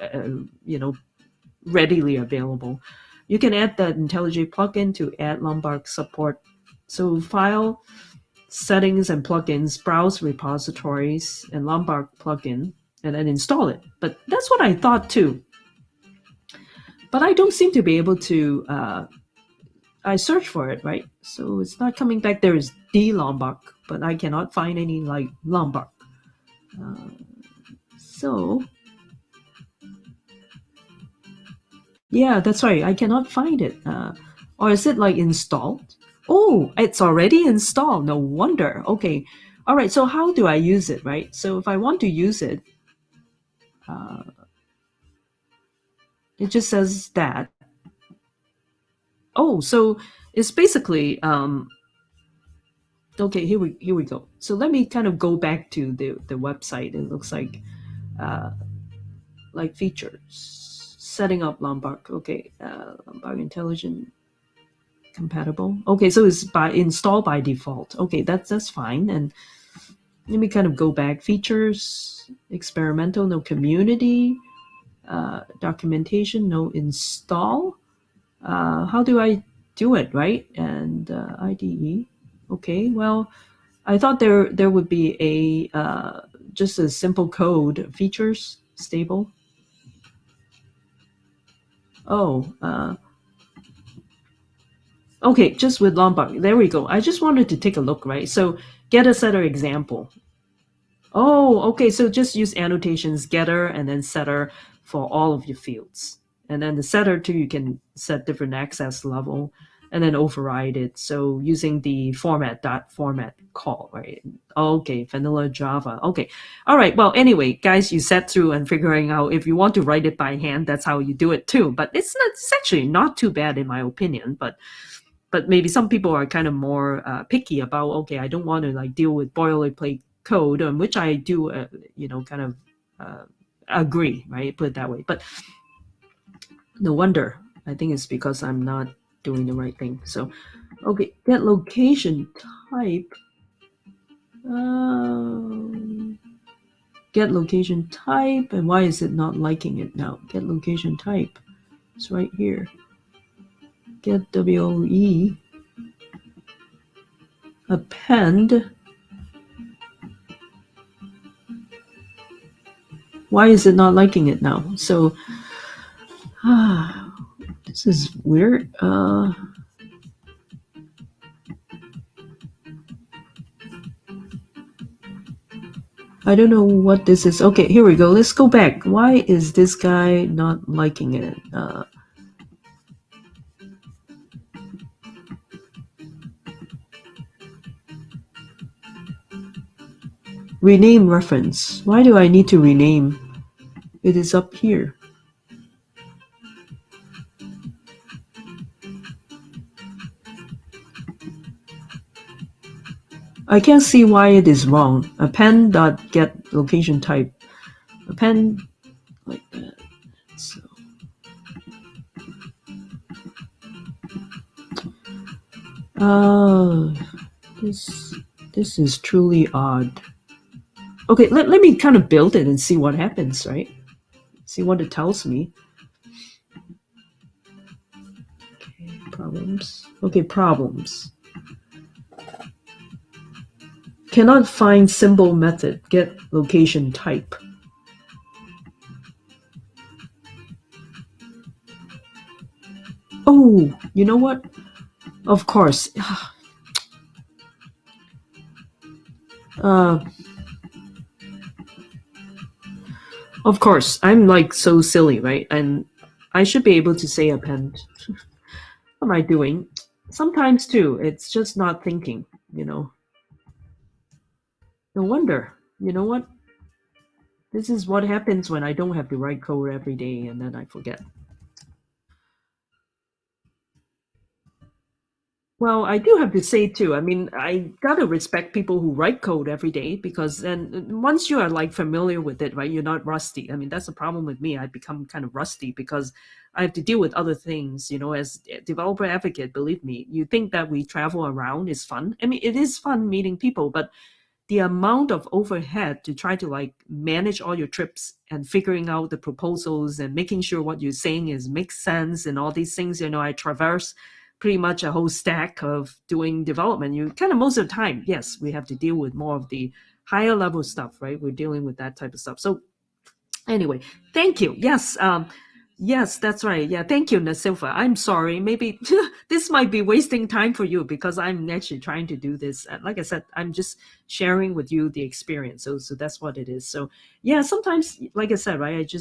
readily available. You can add the IntelliJ plugin to add Lombard support. So file, settings and plugins, browse repositories and Lombard plugin, and then install it. But that's what I thought too. But I don't seem to be able to. I search for it, right? So it's not coming back. There is D Lombard, but I cannot find any like Lombard. So yeah, that's right. I cannot find it. Or is it like installed? Oh, it's already installed. No wonder. Okay. All right. So how do I use it, right? So if I want to use it, uh, it just says that. Oh, so it's basically okay. Here we go. So let me kind of go back to the website. It looks uh, like features, setting up Lombard. Okay, Lombard Intelligent. compatible. Okay, so it's by install by default. Okay, that's fine. And let me kind of go back. Features, experimental, no community, documentation, no install. How do I do it, right? And IDE. Okay, well, I thought there would be a just a simple code features stable. Oh, okay, just with Lombard. There we go. I just wanted to take a look, right? So get a setter example. Oh, okay. So just use annotations getter and then setter for all of your fields. And then the setter too, you can set different access level and then override it. So using the format call, right? Okay, vanilla Java. Okay. All right. Well, anyway, guys, you set through and figuring out if you want to write it by hand, that's how you do it too. But it's actually not too bad in my opinion. But maybe some people are kind of more picky about, okay, I don't want to like deal with boilerplate code, which I do, kind of agree, right? Put it that way. But no wonder. I think it's because I'm not doing the right thing. So, okay, get location type. Get location type, and why is it not liking it now? Get location type. It's right here. Get WOE. Append. Why is it not liking it now? So, this is weird. I don't know what this is. Okay, here we go. Let's go back. Why is this guy not liking it? Rename reference. Why do I need to rename? It is up here. I can't see why it is wrong. Append.get location type. Append like that. So. This is truly odd. Okay, let me kind of build it and see what happens, right? See what it tells me. Okay, problems. Okay, problems. Cannot find symbol method. Get location type. Oh, you know what? Of course. Of course, I'm like so silly, right? And I should be able to say append. What am I doing? Sometimes too, it's just not thinking, No wonder. You know what? This is what happens when I don't have to write code every day and then I forget. Well, I do have to say too. I mean, I gotta respect people who write code every day because then once you are like familiar with it, right, you're not rusty. I mean, that's the problem with me. I become kind of rusty because I have to deal with other things. As a developer advocate, believe me, you think that we travel around is fun. I mean, it is fun meeting people, but the amount of overhead to try to like manage all your trips and figuring out the proposals and making sure what you're saying is makes sense and all these things, I traverse pretty much a whole stack of doing development. You kind of most of the time, yes, we have to deal with more of the higher level stuff, right? We're dealing with that type of stuff. So anyway, thank you. Yes, that's right. Yeah, thank you, Nasilva. I'm sorry. Maybe this might be wasting time for you because I'm actually trying to do this. Like I said, I'm just sharing with you the experience. So that's what it is. So yeah, sometimes, like I said, right, it's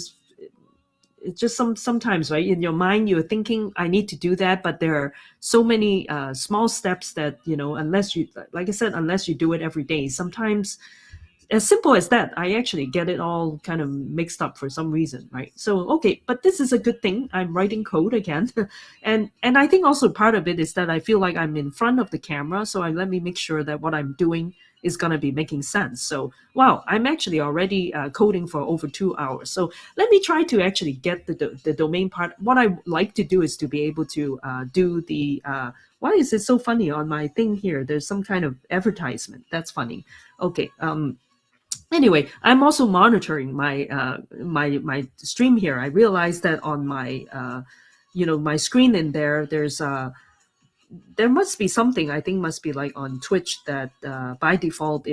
just sometimes, right, in your mind you're thinking I need to do that, but there are so many small steps that unless you, like I said, unless you do it every day, sometimes as simple as that, I actually get it all kind of mixed up for some reason, right? So okay, but this is a good thing. I'm writing code again, and I think also part of it is that I feel like I'm in front of the camera, so let me make sure that what I'm doing is going to be making sense. So, wow, I'm actually already coding for over 2 hours. So let me try to actually get the domain part. What I like to do is to be able to do the why is it so funny on my thing here? There's some kind of advertisement. That's funny. Okay. Anyway, I'm also monitoring my stream here. I realized that on my my screen in there, there must be something. I think must be like on Twitch that by default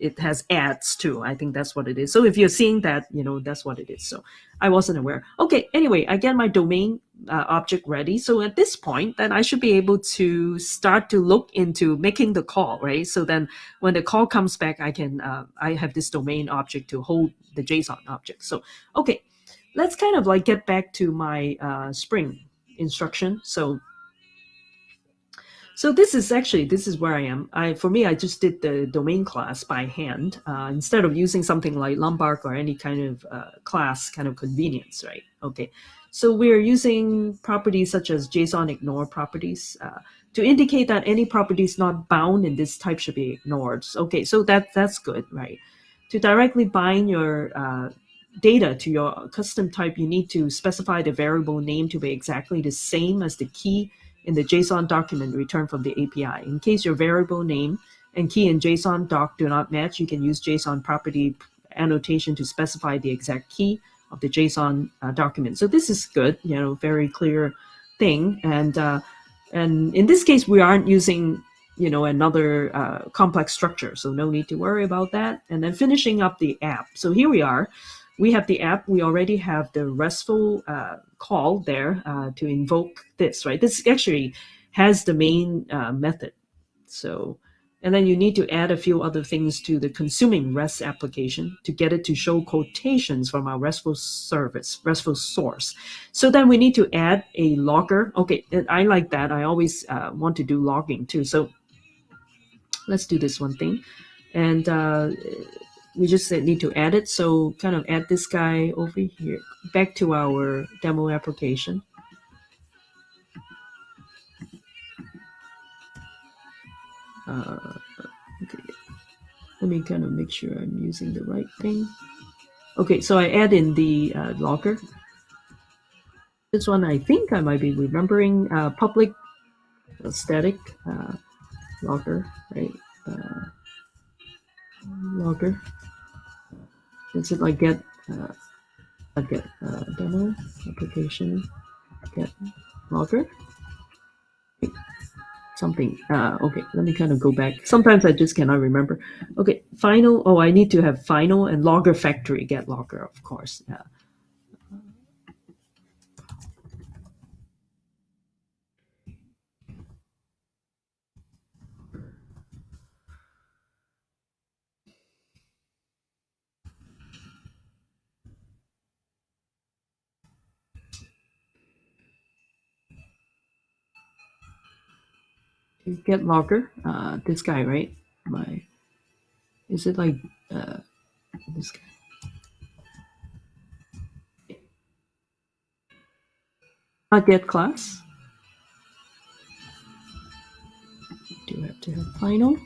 it has ads too. I think that's what it is. So if you're seeing that, that's what it is. So I wasn't aware. Okay, anyway, I get my domain object ready. So at this point, then I should be able to start to look into making the call, right? So then when the call comes back, I have this domain object to hold the JSON object. So okay, let's kind of like get back to my Spring instruction. So this is where I am. For me, I just did the domain class by hand instead of using something like Lombard or any kind of class kind of convenience, right? Okay, so we're using properties such as JSON ignore properties to indicate that any property is not bound in this type should be ignored. Okay, so that's good, right? To directly bind your data to your custom type, you need to specify the variable name to be exactly the same as the key in the JSON document returned from the API. In case your variable name and key in JSON doc do not match, you can use JSON property annotation to specify the exact key of the JSON document. So this is good, very clear thing. And in this case, we aren't using another complex structure, so no need to worry about that. And then finishing up the app. So here we are. We have the app. We already have the RESTful call there to invoke this, right? This actually has the main method. So, and then you need to add a few other things to the consuming REST application to get it to show quotations from our RESTful service, RESTful source. So then we need to add a logger. Okay, I like that. I always want to do logging too. So let's do this one thing. And we just need to add it. So kind of add this guy over here, back to our demo application. Okay. Let me kind of make sure I'm using the right thing. Okay, so I add in the logger. This one I think I might be remembering public static logger, right? Logger. Is it like get demo application get logger? Something. Okay, let me kind of go back. Sometimes I just cannot remember. Okay, final. Oh, I need to have final and logger factory get logger, of course. Yeah. Get logger. This guy, right? Is it like this guy? Get class. Do have to have final.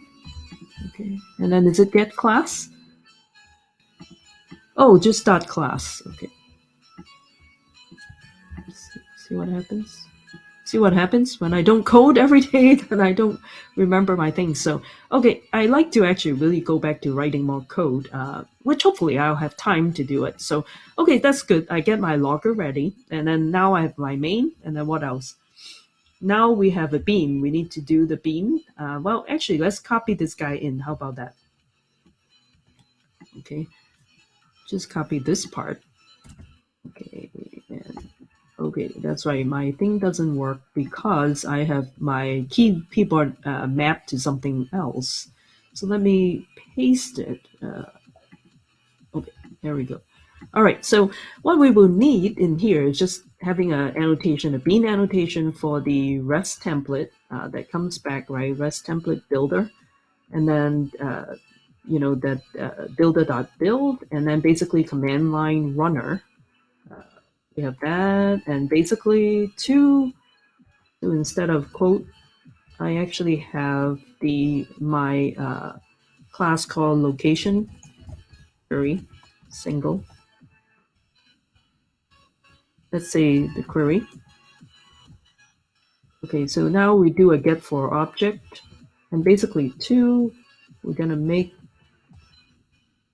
Okay, and then is it get class? Oh, just dot class. Okay. See what happens. See what happens when I don't code every day, then I don't remember my things. So, okay, I like to actually really go back to writing more code, which hopefully I'll have time to do it. So, okay, that's good. I get my logger ready, and then now I have my main, and then what else? Now we have a bean. We need to do the bean. Well, actually, let's copy this guy in. How about that? Okay, just copy this part. Okay, and okay, that's right. My thing doesn't work because I have my keyboard mapped to something else. So let me paste it. Okay, there we go. All right, so what we will need in here is just having an annotation, a bean annotation for the REST template that comes back, right? REST template builder. And then, that builder.build, and then basically command line runner. We have that, and basically so instead of quote, I actually have my class called location query single. Let's say the query. Okay, so now we do a get for object, and basically two, we're gonna make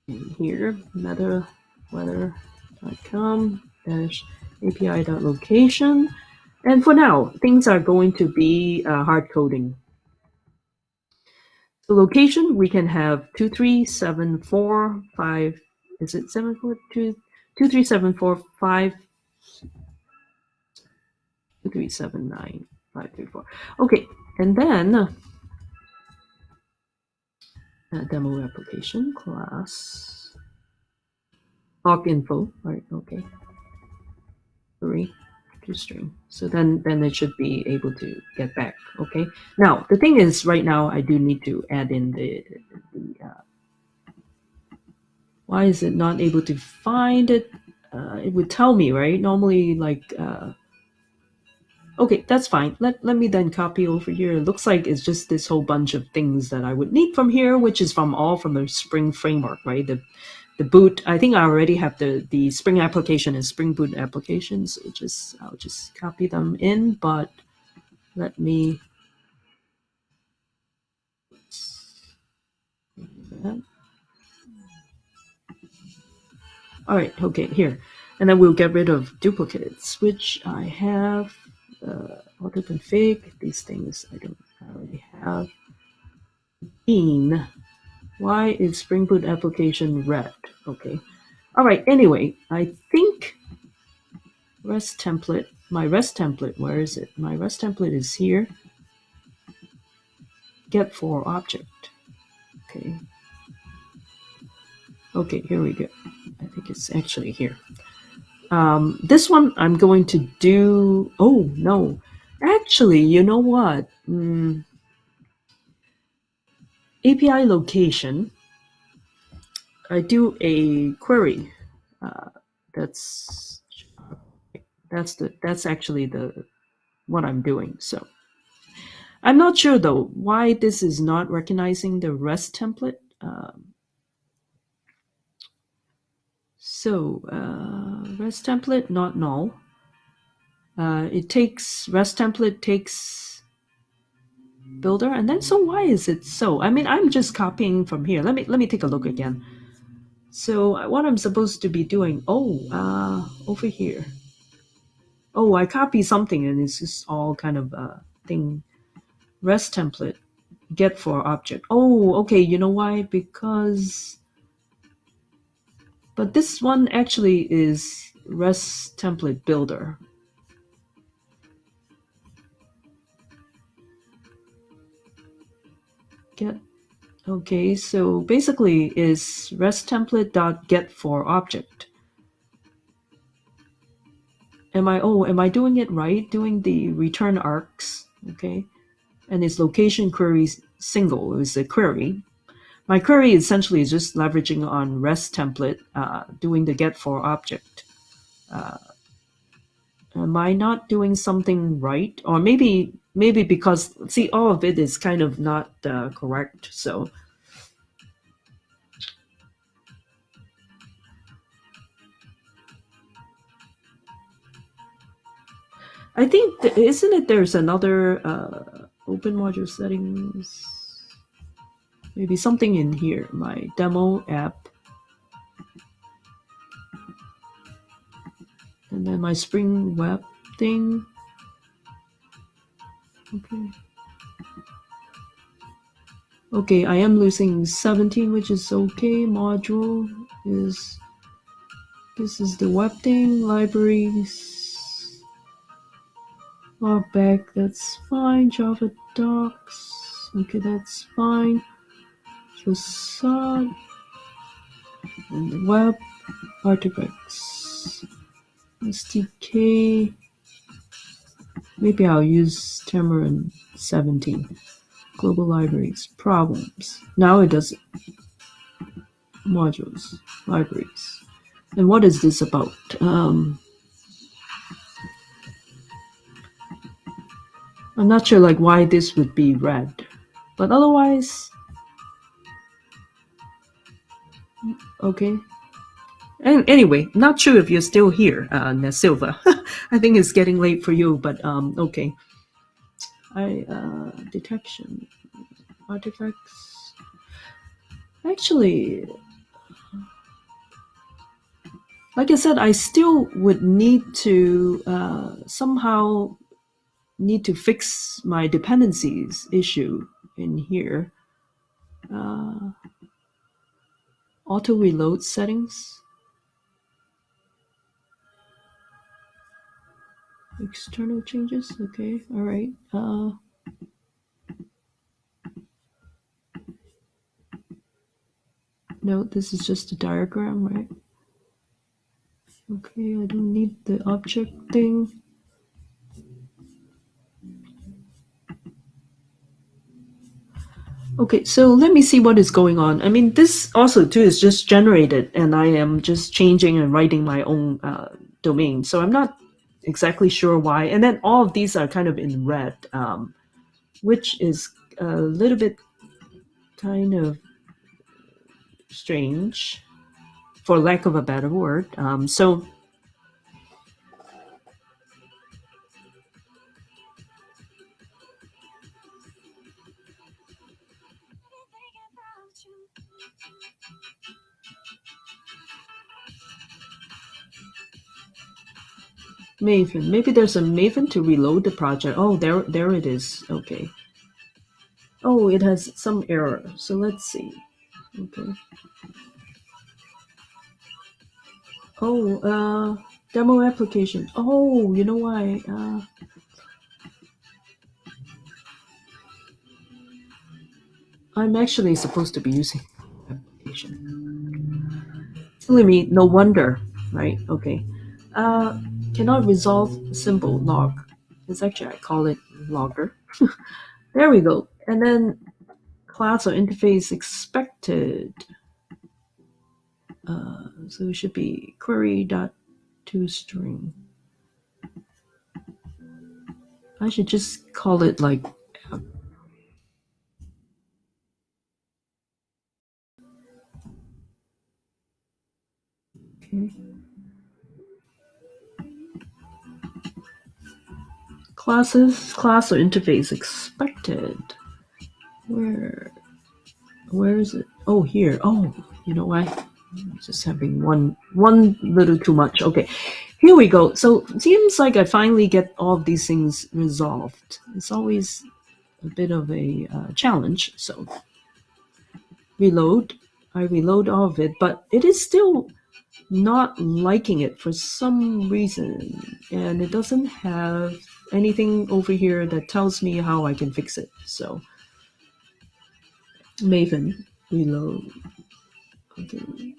in here meta weather.com dash api.location. And for now, things are going to be hard coding. So location, we can have 23745. Is it 742? 23745 2379534. Okay, and then demo application class log info. Right? Okay, three to string. So then it should be able to get back. Okay. Now the thing is, right now I do need to add in the why is it not able to find it? It would tell me, right? Normally, like, okay, that's fine. Let me then copy over here. It looks like it's just this whole bunch of things that I would need from here, which is from the Spring framework, right? The boot. I think I already have the Spring application and Spring Boot applications. So I'll just copy them in, but let me. All right, okay, here. And then we'll get rid of duplicates, which I have. Auto config, these things I already have. Bean. Why is Spring Boot application red? Okay. All right, anyway, I think REST template, my REST template, where is it? My REST template is here. Get for object. Okay. Okay, here we go. I think it's actually here. This one I'm going to do. Oh no, actually, you know what? API location. I do a query. That's actually what I'm doing. So I'm not sure though why this is not recognizing the REST template. REST template not null. REST template takes builder, and then so why is it so? I mean, I'm just copying from here. Let me take a look again. So what I'm supposed to be doing? Over here. Oh, I copy something, and it's just all kind of thing. REST template get for object. Oh, okay. You know why? Because, but this one actually is REST template builder. Get. Okay, so basically is REST template dot get for object. Am I doing it right? Doing the return arcs, okay? And its location query single is a query. My query essentially is just leveraging on REST template, doing the get for object. Am I not doing something right? Or maybe because, see, all of it is kind of not correct. So I think, isn't it there's another open module settings? Maybe something in here, my demo app. And then my Spring Web thing. Okay. Okay, I am losing 17, which is okay. Module is, this is the web thing, libraries. Logback, that's fine. Java docs, okay, that's fine. Facade, and the web, artifacts, SDK. Maybe I'll use Tamarin 17. Global libraries, problems. Now it does modules, libraries. And what is this about? I'm not sure like why this would be red, but otherwise, Okay. And anyway, not sure if you're still here, Silva. I think it's getting late for you, but okay. I detection artifacts. Actually, like I said, I still would need to somehow need to fix my dependencies issue in here. Uh, Auto reload settings, external changes. Okay, all right. No, this is just a diagram, right? Okay, I don't need the object thing. Okay, so let me see what is going on. I mean, this also too is just generated, and I am just changing and writing my own domain. So I'm not exactly sure why. And then all of these are kind of in red, which is a little bit kind of strange, for lack of a better word. So Maven, maybe there's a Maven to reload the project. Oh, there it is. Okay. Oh, it has some error. So let's see. Okay. Oh, demo application. Oh, you know why? I'm actually supposed to be using application. Silly me, no wonder, right? Okay. Uh, Cannot resolve symbol log. It's actually, I call it logger. There we go. And then class or interface expected. So it should be query dot toString. I should just call it like okay. Class or interface expected. Where where is it? Oh, here. Oh, you know why? I'm just having one little too much. Okay, here we go. So it seems like I finally get all of these things resolved. It's always a bit of a challenge. So reload. I reload all of it, but it is still not liking it for some reason, and it doesn't have anything over here that tells me how I can fix it. So Maven reload. Okay.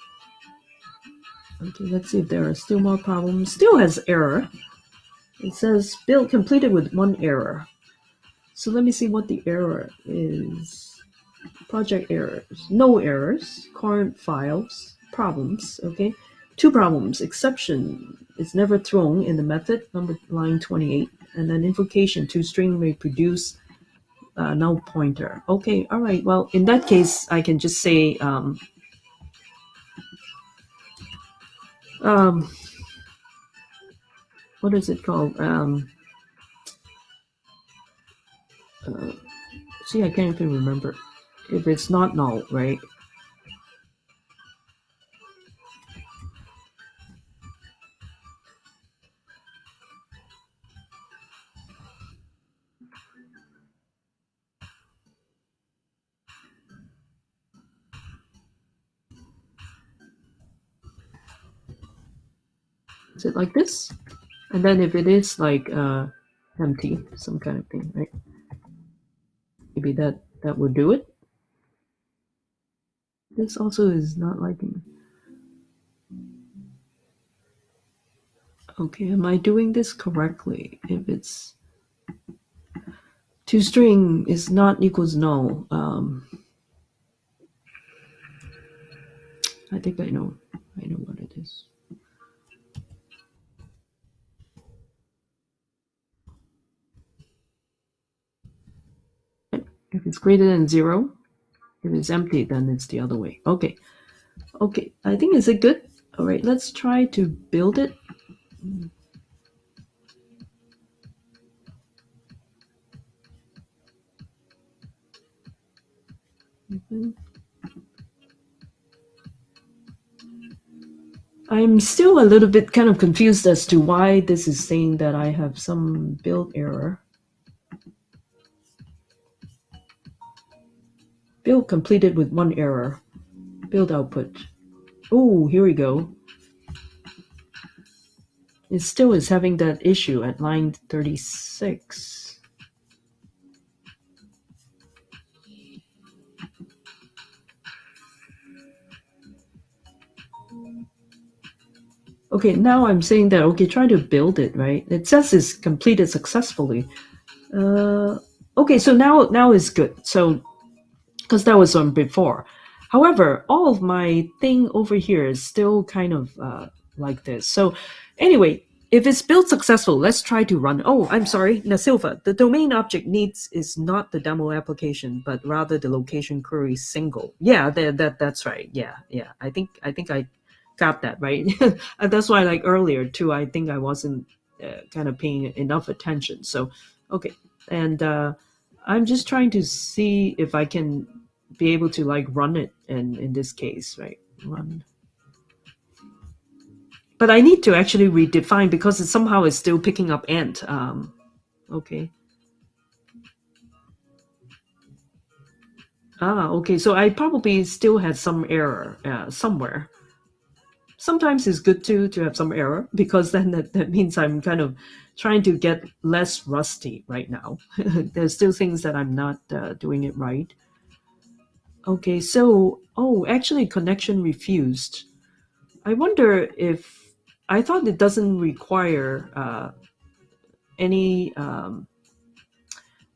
Okay, let's see if there are still more problems. Still has error. It says build completed with one error. So let me see what the error is. Project errors. No errors. Current files. Problems. Okay. Two problems. Exception is never thrown in the method, number line 28. And then invocation to string may produce null pointer. Okay, all right. Well, in that case, I can just say um, what is it called? Uh, See, I can't even remember. If it's not null, right? Is it like this? And then if it is like empty, some kind of thing, right? Maybe that would do it. This also is not liking. Okay, am I doing this correctly? If it's toString is not equals null, I think I know what it is. If it's greater than 0, if it's empty, then it's the other way. Okay. Okay, I think is it good? All right, let's try to build it. Mhm. I'm still a little bit kind of confused as to why this is saying that I have some build error. Build completed with one error. Build output. Oh, here we go. It still is having that issue at line 36. Okay, now I'm saying that, okay, try to build it, right? It says it's completed successfully. Uh, okay, so now it's good. So because that was on before. However, all of my thing over here is still kind of like this. So anyway, if it's built successful, let's try to run. Oh, I'm sorry, Nasilva. The domain object needs is not the demo application, but rather the location query single. Yeah, that's right. Yeah. I think I got that right. And that's why, like earlier too, I think I wasn't kind of paying enough attention. So okay, and I'm just trying to see if I can be able to like run it in this case, right? Run. But I need to actually redefine because it somehow is still picking up ant. Okay. Okay. So I probably still had some error somewhere. Sometimes it's good to have some error because then that means I'm kind of trying to get less rusty right now. There's still things that I'm not doing it right. Okay. So actually connection refused. I wonder if I thought it doesn't require any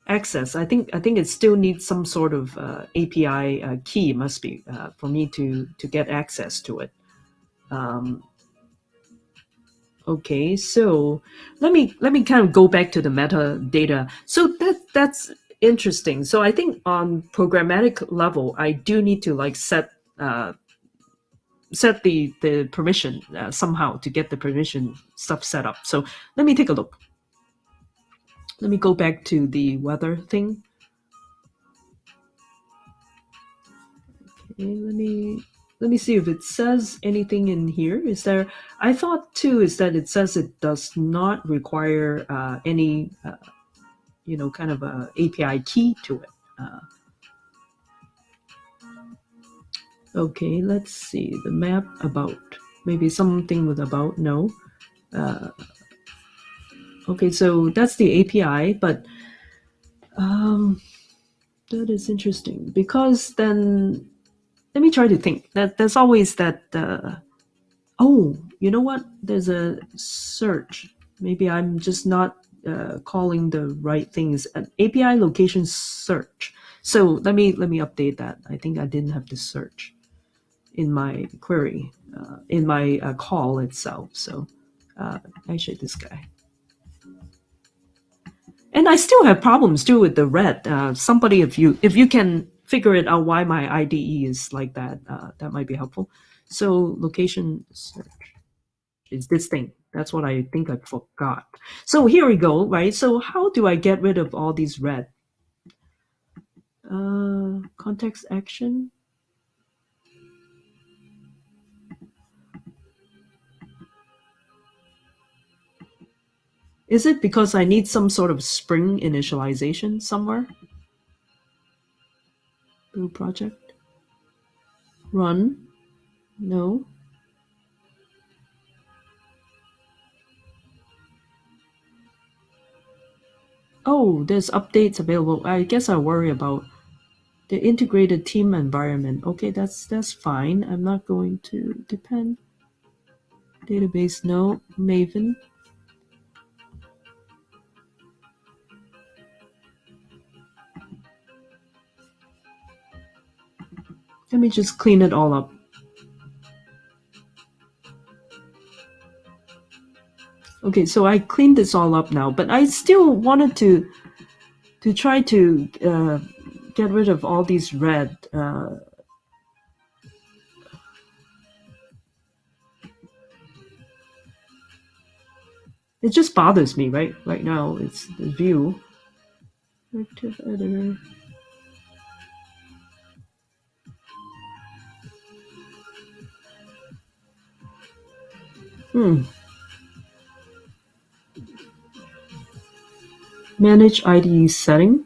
access. I think it still needs some sort of API key must be for me to get access to it. Um, okay, so let me kind of go back to the metadata. So that's interesting. So I think on programmatic level, I do need to like set the permission somehow to get the permission stuff set up. So let me take a look. Let me go back to the weather thing. Okay, let me see if it says anything in here. Is there? I thought too is that it says it does not require any kind of a API key to it. Uh, okay, let's see the map about maybe something with about no. Uh, okay, so that's the API, but um, that is interesting because then let me try to think. That there's always that. Oh, you know what? There's a search. Maybe I'm just not calling the right things. An API location search. So let me update that. I think I didn't have the search in my query, in my call itself. So actually, this guy. And I still have problems too with the red. Somebody, if you can figure it out why my IDE is like that, that might be helpful. So location search is this thing. That's what I think I forgot. So here we go, right? So how do I get rid of all these red? Context action. Is it because I need some sort of Spring initialization somewhere? Build project. Run. No. Oh, there's updates available. I guess I worry about the integrated team environment. Okay, that's fine. I'm not going to depend. Database, no. Maven. Let me just clean it all up. Okay, so I cleaned this all up now, but I still wanted to try to get rid of all these red. It just bothers me right now. It's the view. Active editor. Hmm. Manage IDE setting.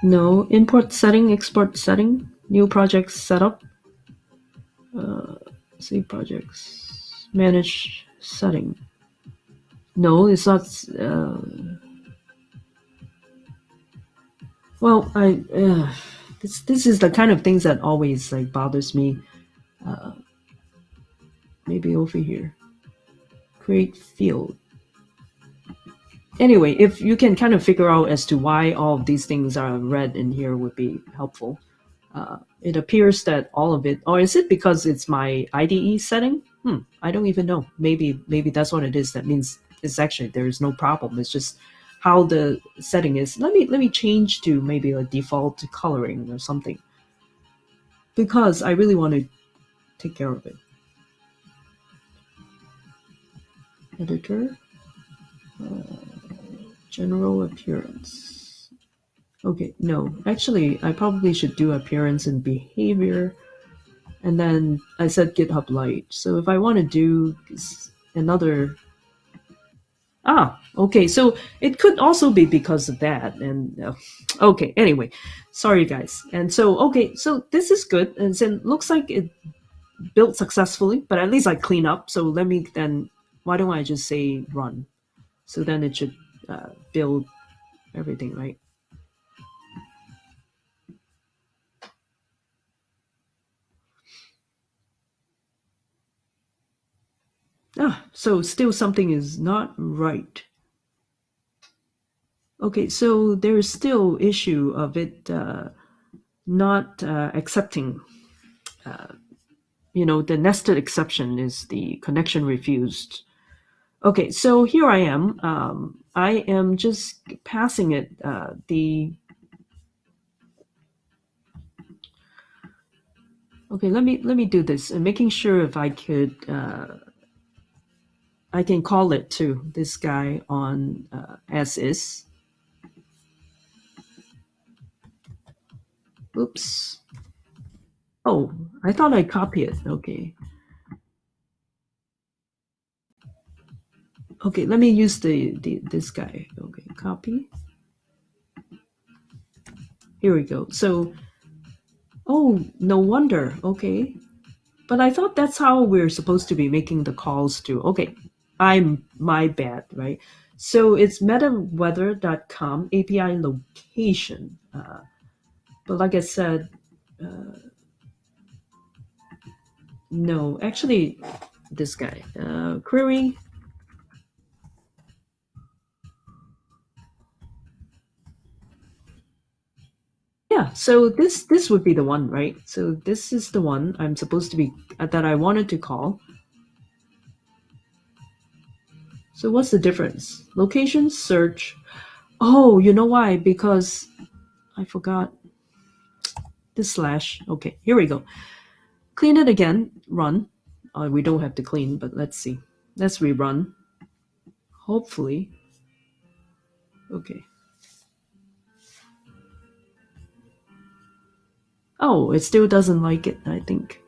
No. Import setting, export setting, new projects setup. Save projects. Manage setting. No, it's not. Well, this is the kind of things that always like bothers me. Maybe over here. Create field. Anyway, if you can kind of figure out as to why all of these things are red in here would be helpful. It appears that all of it, or is it because it's my IDE setting? I don't even know. Maybe that's what it is. That means it's actually there is no problem. It's just how the setting is. Let me change to maybe a default coloring or something because I really want to take care of it. Editor, general appearance. Okay, no, actually, I probably should do appearance and behavior. And then I said GitHub Lite. So if I want to do another, okay. So it could also be because of that. And okay, anyway, sorry guys. And so okay, so this is good, and it looks like it built successfully. But at least I clean up. So let me then. Why don't I just say run? So then it should build everything, right? So still something is not right. Okay, so there's still issue of it not accepting. The nested exception is the connection refused. Okay, so here I am. I am just passing it the. Okay, let me do this and making sure if I could. I can call it to this guy on as is. Oops. Oh, I thought I copied it. Okay. Okay, let me use the this guy. Okay, copy. Here we go. So, oh, no wonder. Okay. But I thought that's how we're supposed to be making the calls to. Okay, I'm my bad, right? So it's metaweather.com API location. But like I said, no, actually, this guy query. Yeah, so this would be the one, right? So this is the one I'm supposed to be that I wanted to call. So what's the difference? Location search. Oh, you know why? Because I forgot this slash. Okay, here we go. Clean it again. Run. We don't have to clean, but let's see. Let's rerun. Hopefully. Okay. Oh, it still doesn't like it, I think.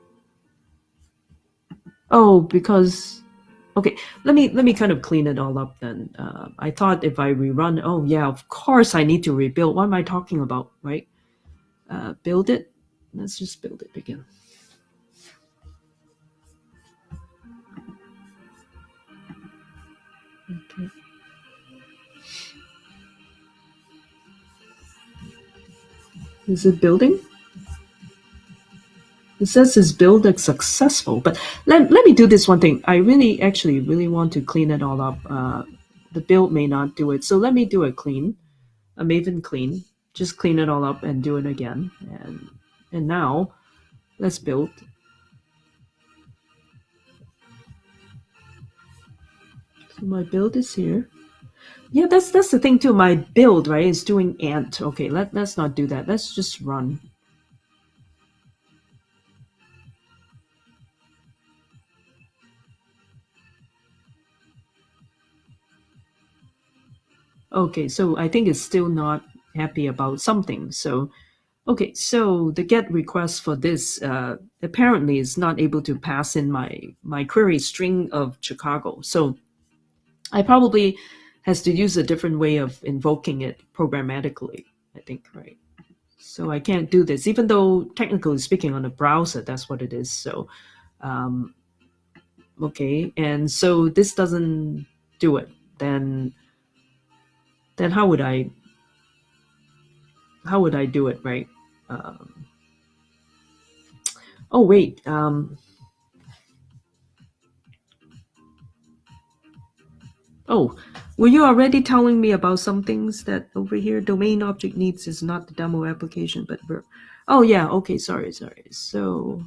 Oh, because okay, let me kind of clean it all up then. I thought if I rerun, oh yeah, of course I need to rebuild. What am I talking about, right? Build it. Let's just build it again. Okay. Is it building? It says his build is successful, but let me do this one thing. I really want to clean it all up. The build may not do it, so let me do a clean, a Maven clean. Just clean it all up and do it again. And now, let's build. So my build is here. Yeah, that's the thing too. My build, right, is doing ant. Okay, let's not do that. Let's just run. Okay, so I think it's still not happy about something. So okay, so the GET request for this apparently is not able to pass in my query string of Chicago. So I probably has to use a different way of invoking it programmatically, I think, right? So I can't do this, even though technically speaking on a browser, that's what it is. So, um, okay. And so this doesn't do it. Then how would I do it, right? Um, oh, wait. Oh, were you already telling me about some things that over here domain object needs is not the demo application, but oh yeah, okay, sorry. So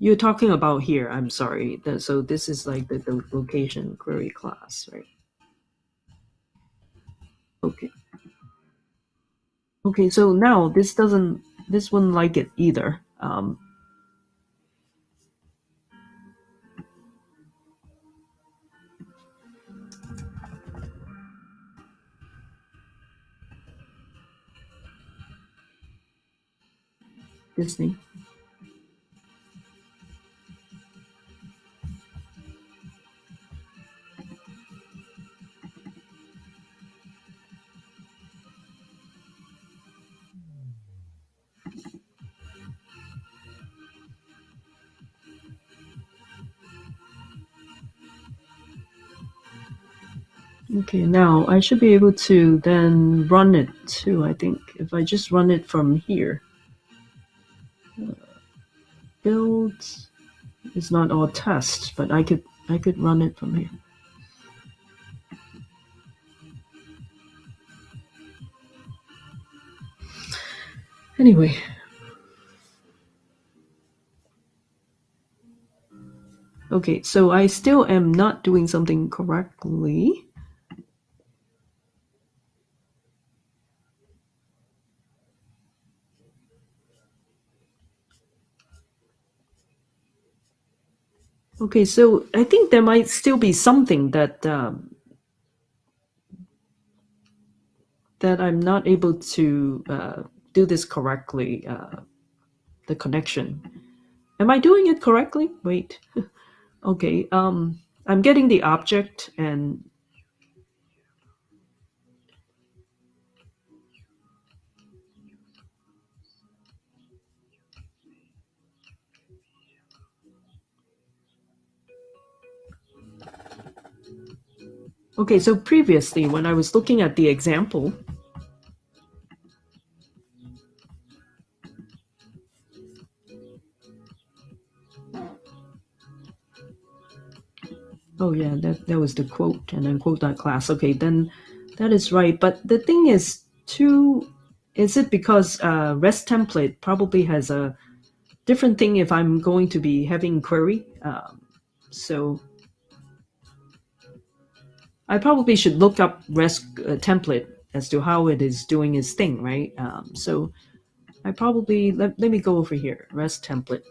you're talking about here. I'm sorry. So this is like the location query class, right? Okay. Okay. So now this wouldn't like it either. Disney. Okay. Now I should be able to then run it too. I think if I just run it from here, build is not all test, but I could run it from here. Anyway, okay, so I still am not doing something correctly. Okay, so I think there might still be something that I'm not able to do this correctly. The connection. Am I doing it correctly? Wait. Okay. I'm getting the object and okay. So previously, when I was looking at the example, oh yeah, that was the quote and then quote that class. Okay, then that is right. But the thing is, too, is it because REST template probably has a different thing if I'm going to be having query? So I probably should look up REST template as to how it is doing its thing, right? So I probably let me go over here. REST template.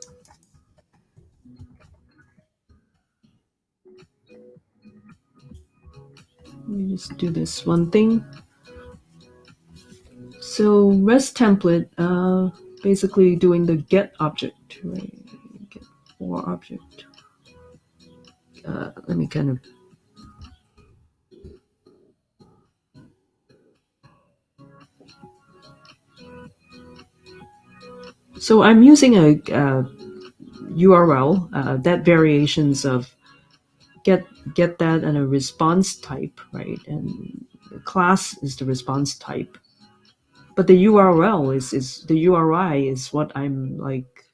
Let me just do this one thing. So REST template, basically doing the get object, right? Get for object. Let me kind of. So I'm using a URL that variations of get that and a response type, right? And the class is the response type, but the URL is the URI is what I'm like.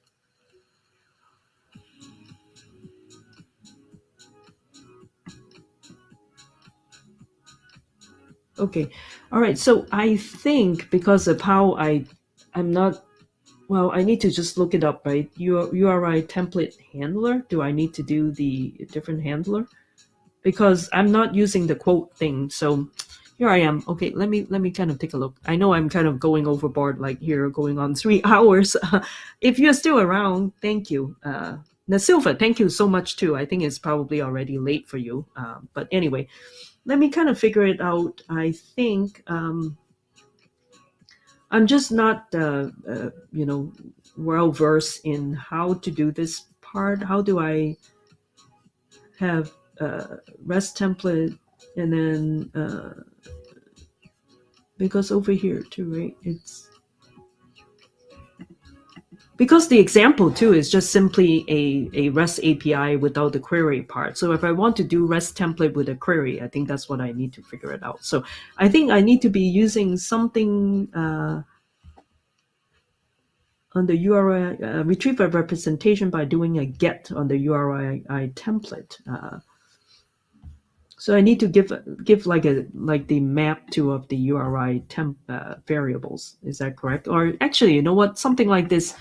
Okay, all right. So I think because of how I'm not. Well, I need to just look it up, right? URI template handler. Do I need to do the different handler? Because I'm not using the quote thing. So here I am. Okay, let me kind of take a look. I know I'm kind of going overboard, like here going on 3 hours. If you're still around, thank you. Nasilva, thank you so much too. I think it's probably already late for you. But anyway, let me kind of figure it out. I think I'm just not, well versed in how to do this part. How do I have REST template and then because over here too, right? It's because the example too is just simply a REST API without the query part. So if I want to do REST template with a query, I think that's what I need to figure it out. So I think I need to be using something on the URI, retrieve a representation by doing a get on the URI template. So I need to give like the map to of the URI temp variables. Is that correct? Or actually, you know what? Something like this.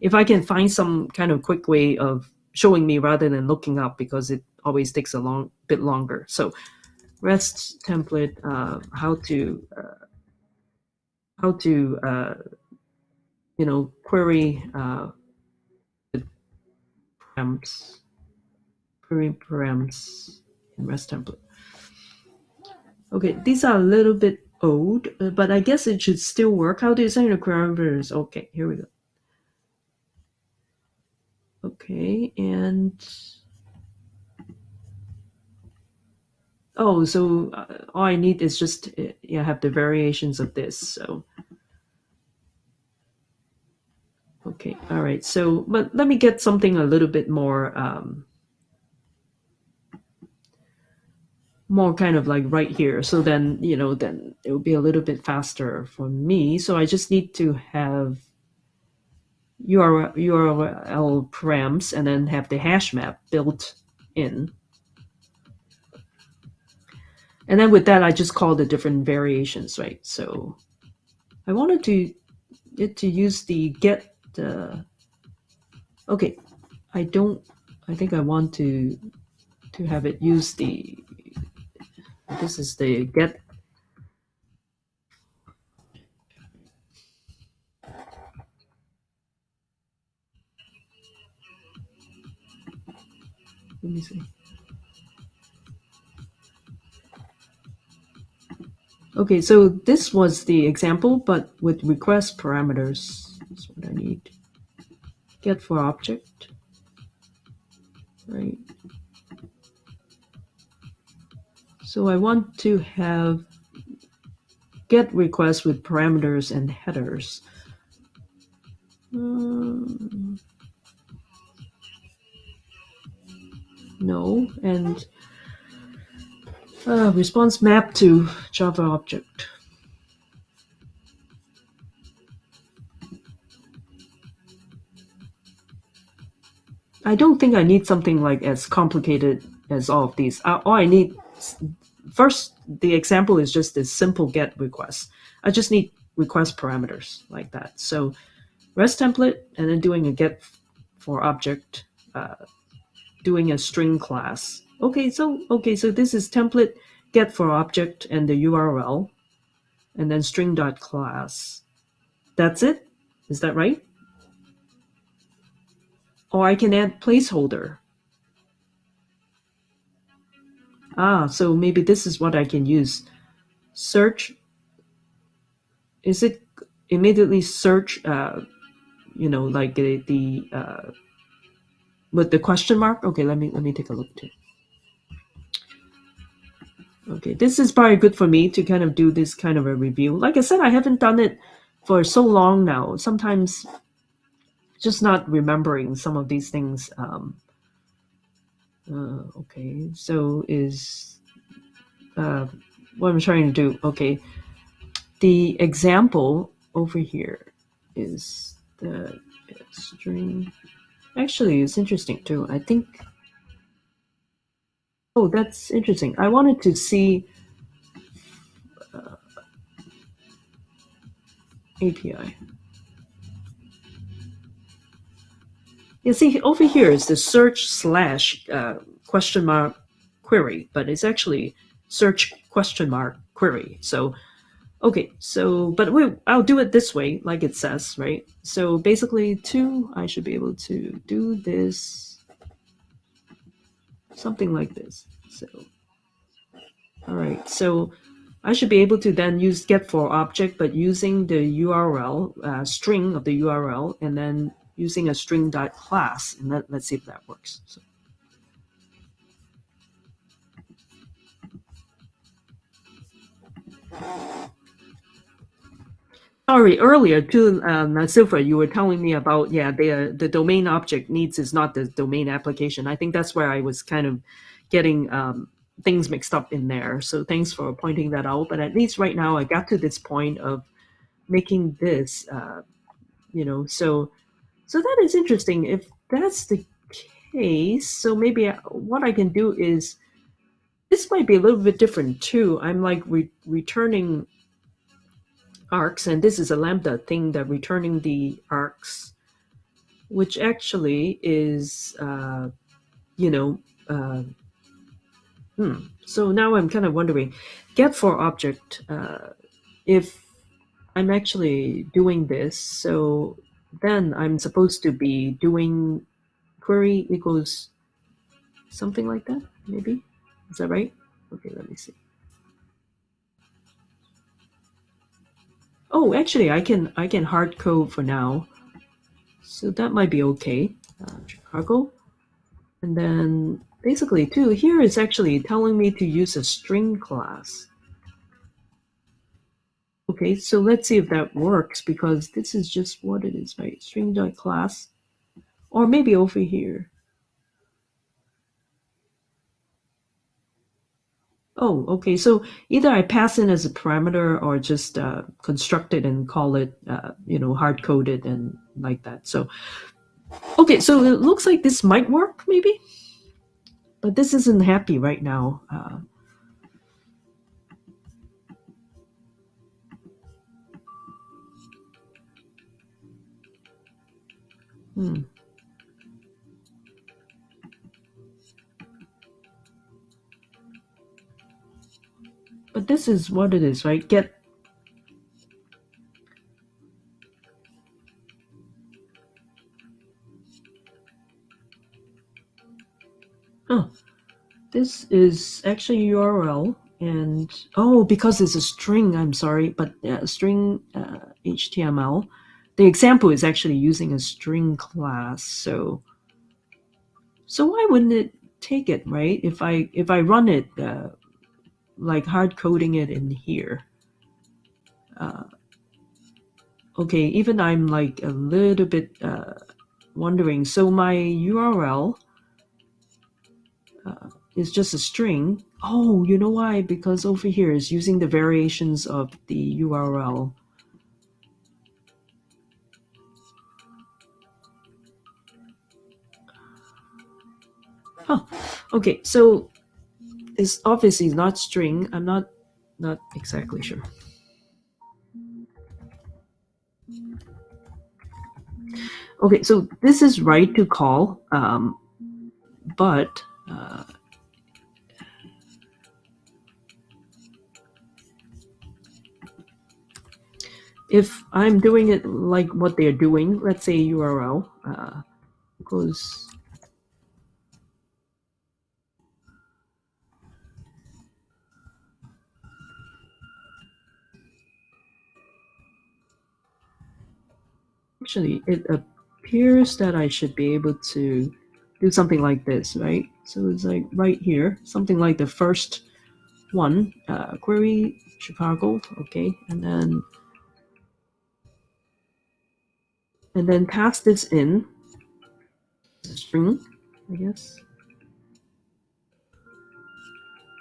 If I can find some kind of quick way of showing me rather than looking up, because it always takes a bit longer. So REST template, how to query params, query params in REST template. Okay, these are a little bit old, but I guess it should still work. How do you send the parameters? Okay, here we go. Okay, and oh, so all I need is just have the variations of this. So okay, all right. So, but let me get something a little bit more kind of like right here. So then then it will be a little bit faster for me. So I just need to have URL params and then have the hash map built in. And then with that, I just call the different variations, right? So I wanted to use the get. Okay, I think I want to have it use the. This is the get. Let me see. Okay, so this was the example, but with request parameters. That's what I need. Get for object, right? So I want to have get requests with parameters and headers. No, and response map to Java object. I don't think I need something like as complicated as all of these. All I need first, the example is just this simple get request. I just need request parameters like that. So REST template and then doing a get for object, doing a string class. Okay, so this is template get for object and the URL, and then string.class. That's it? Is that right? Or I can add placeholder. So maybe this is what I can use. Search. Is it immediately search? Like the with the question mark. Okay, let me take a look too. Okay, this is probably good for me to kind of do this kind of a review. Like I said, I haven't done it for so long now. Sometimes just not remembering some of these things. Okay, so is what I'm trying to do. Okay, the example over here is the string. Actually, it's interesting too. I think. Oh, that's interesting. I wanted to see API. You see, over here is the search slash question mark query, but it's actually search question mark query. So, okay, so, but I'll do it this way, like it says, right? So basically, I should be able to do this. something like this. So, all right. So I should be able to then use get for object, but using the URL string of the URL, and then using a string dot class, and let's see if that works. So, sorry, earlier too, Silva, you were telling me about the domain object needs is not the domain application. I think that's where I was kind of getting things mixed up in there. So thanks for pointing that out. But at least right now, I got to this point of making this, so that is interesting. If that's the case, so maybe what I can do is this might be a little bit different too. I'm like returning arcs, and this is a lambda thing that returning the arcs, which actually is, you know, uh, so now I'm kind of wondering, get for object, if I'm actually doing this, so then I'm supposed to be doing query equals something like that, maybe? Is that right? Okay, let me see. Oh, actually, I can hard code for now, so that might be okay. Chicago, and then basically too here it's actually telling me to use a string class. Okay, so let's see if that works because this is just what it is, right? String.class, or maybe over here. Oh, okay. So either I pass in as a parameter or just construct it and call it, hard coded and like that. So, okay. So it looks like this might work maybe, but this isn't happy right now. Hmm. But this is what it is, right? Get. Oh, this is actually URL, and because it's a string, I'm sorry, but string HTML. The example is actually using a string class, so why wouldn't it take it, right? If I run it like hard coding it in here, uh, okay, even I'm like a little bit wondering. So my URL is just a string. Oh, you know why? Because over here is using the variations of the URL. Huh. Okay, so it's obviously not string. I'm not exactly sure. Okay, so this is right to call, but if I'm doing it like what they're doing, let's say URL goes. Actually, it appears that I should be able to do something like this, right? So it's like right here, something like the first one, query Chicago, okay, and then pass this in a string, I guess,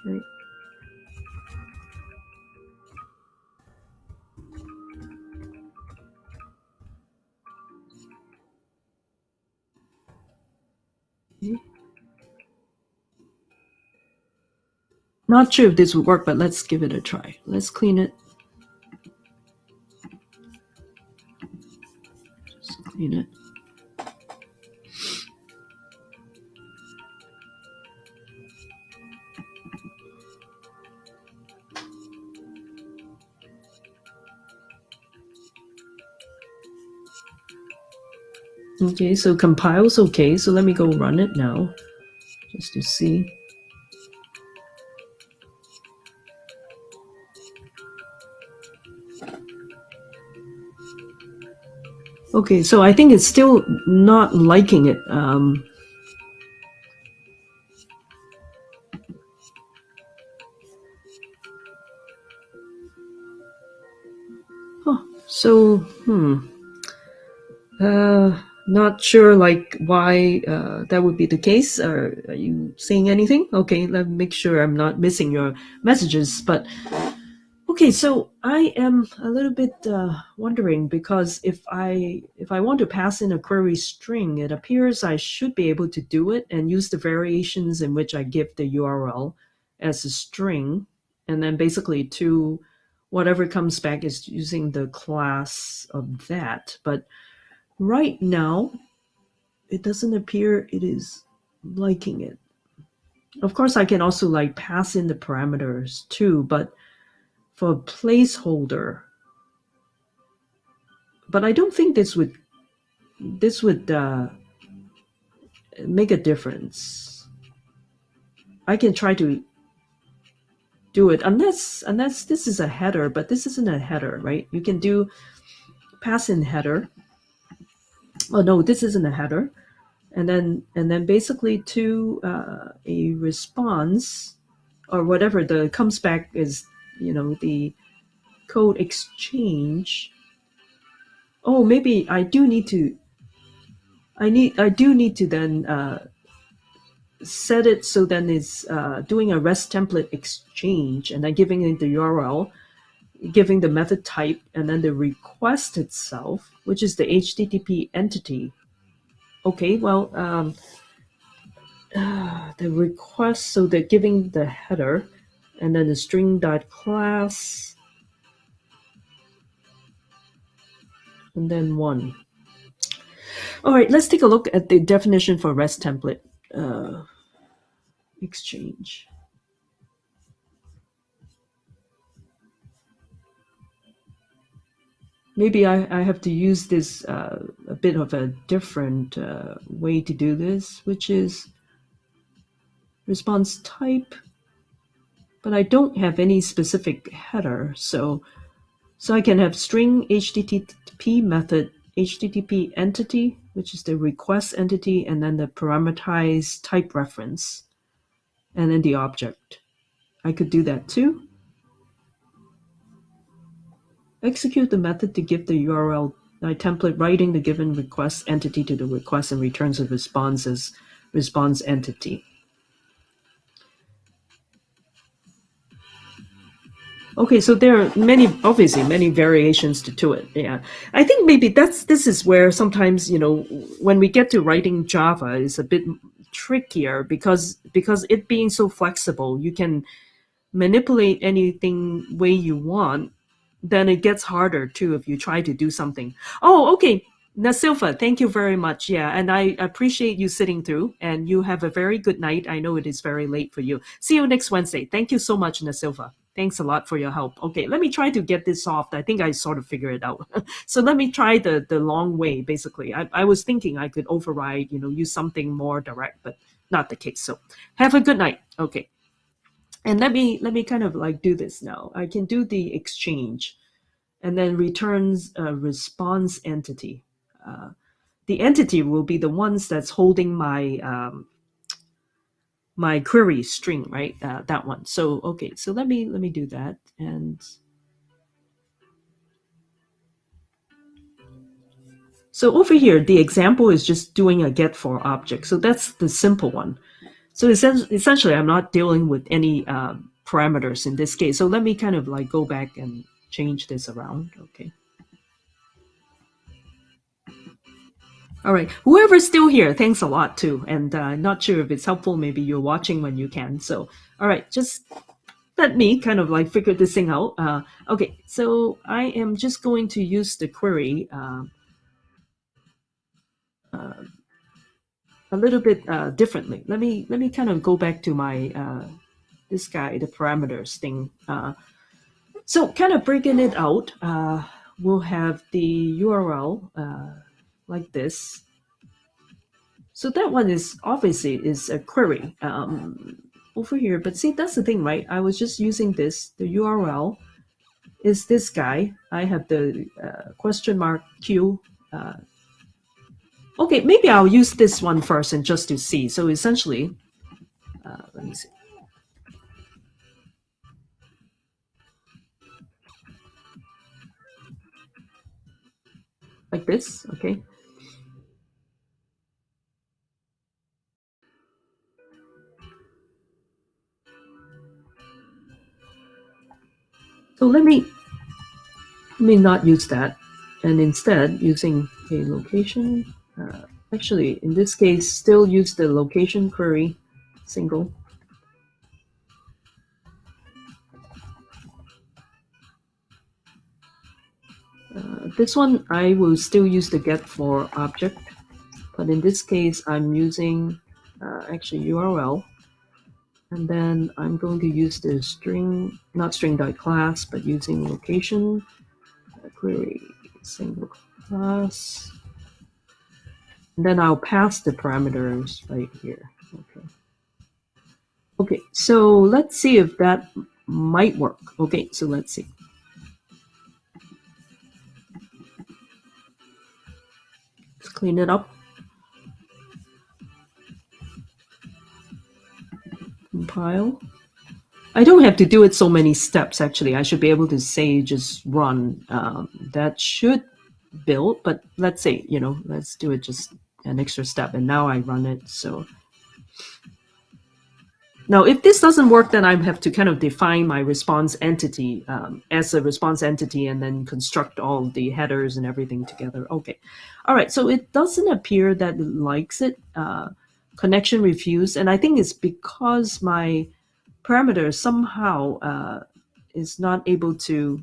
right? Okay. Not sure if this would work, but let's give it a try. Let's clean it. Just clean it. Okay, so compile's okay. So let me go run it now. just to see. Okay, so I think it's still not liking it. So, not sure like why that would be the case. Are you saying anything? Okay, let me make sure I'm not missing your messages. But okay, so I am a little bit wondering because if I want to pass in a query string, it appears I should be able to do it and use the variations in which I give the URL as a string, and then basically to whatever comes back is using the class of that. But right now, it doesn't appear it is liking it. Of course, I can also like pass in the parameters too, but for a placeholder, but I don't think this would make a difference. I can try to do it unless this is a header, but this isn't a header, right? You can do pass in header. Oh no, this isn't a header, and then basically to a response or whatever the comes back is, the code exchange. Oh, maybe I do need to. I do need to then set it so then it's doing a REST template exchange and then giving it the URL, giving the method type, and then the request itself, which is the HTTP entity. Okay, well, the request, so they're giving the header, and then the string.class, and then one. All right, let's take a look at the definition for REST template exchange. Maybe I have to use this a bit of a different way to do this, which is response type, but I don't have any specific header. So I can have string HTTP method, HTTP entity, which is the request entity, and then the parameterized type reference, and then the object. I could do that too. Execute the method to give the URL template, writing the given request entity to the request and returns a response as response entity. Okay, so there are obviously many variations to it. Yeah, I think maybe this is where sometimes when we get to writing Java is a bit trickier because it being so flexible, you can manipulate anything way you want. Then it gets harder too if you try to do something. Oh, okay. Nasilfa, thank you very much. Yeah, and I appreciate you sitting through, and you have a very good night. I know it is very late for you. See you next Wednesday. Thank you so much, Nasilfa. Thanks a lot for your help. Okay, let me try to get this solved. I think I sort of figured it out. So let me try the long way, basically. I was thinking I could override, use something more direct, but not the case. So have a good night. Okay. And let me kind of like do this now. I can do the exchange and then returns a response entity. The entity will be the ones that's holding my query string, right? That one. So okay, so let me do that. And so over here, the example is just doing a get for object. So that's the simple one. So essentially, I'm not dealing with any parameters in this case. So let me kind of like go back and change this around. Okay. All right. Whoever's still here, thanks a lot too. And not sure if it's helpful. Maybe you're watching when you can. So, all right, just let me kind of like figure this thing out. Okay, so I am just going to use the query a little bit differently. Let me kind of go back to my this guy, the parameters thing. So kind of breaking it out, we'll have the URL like this. So that one is obviously is a query over here. But see, that's the thing, right? I was just using this. The URL is this guy. I have the question mark Q. Okay, maybe I'll use this one first and just to see. So essentially, let me see, like this. Okay. So let me not use that, and instead using a location. Actually, in this case, still use the location query single. This one I will still use the get for object, but in this case I'm using actually URL, and then I'm going to use the string, not string.class, but using location query single class. And then I'll pass the parameters right here. Okay. Okay, so let's see if that might work. Okay, so let's see. Let's clean it up. Compile. I don't have to do it so many steps, actually. I should be able to say just run. That should build, but let's say, let's do it just an extra step. And now I run it, so. Now, if this doesn't work, then I have to kind of define my response entity as a response entity and then construct all the headers and everything together. Okay. All right. So it doesn't appear that it likes it. Connection refused. And I think it's because my parameter somehow is not able to,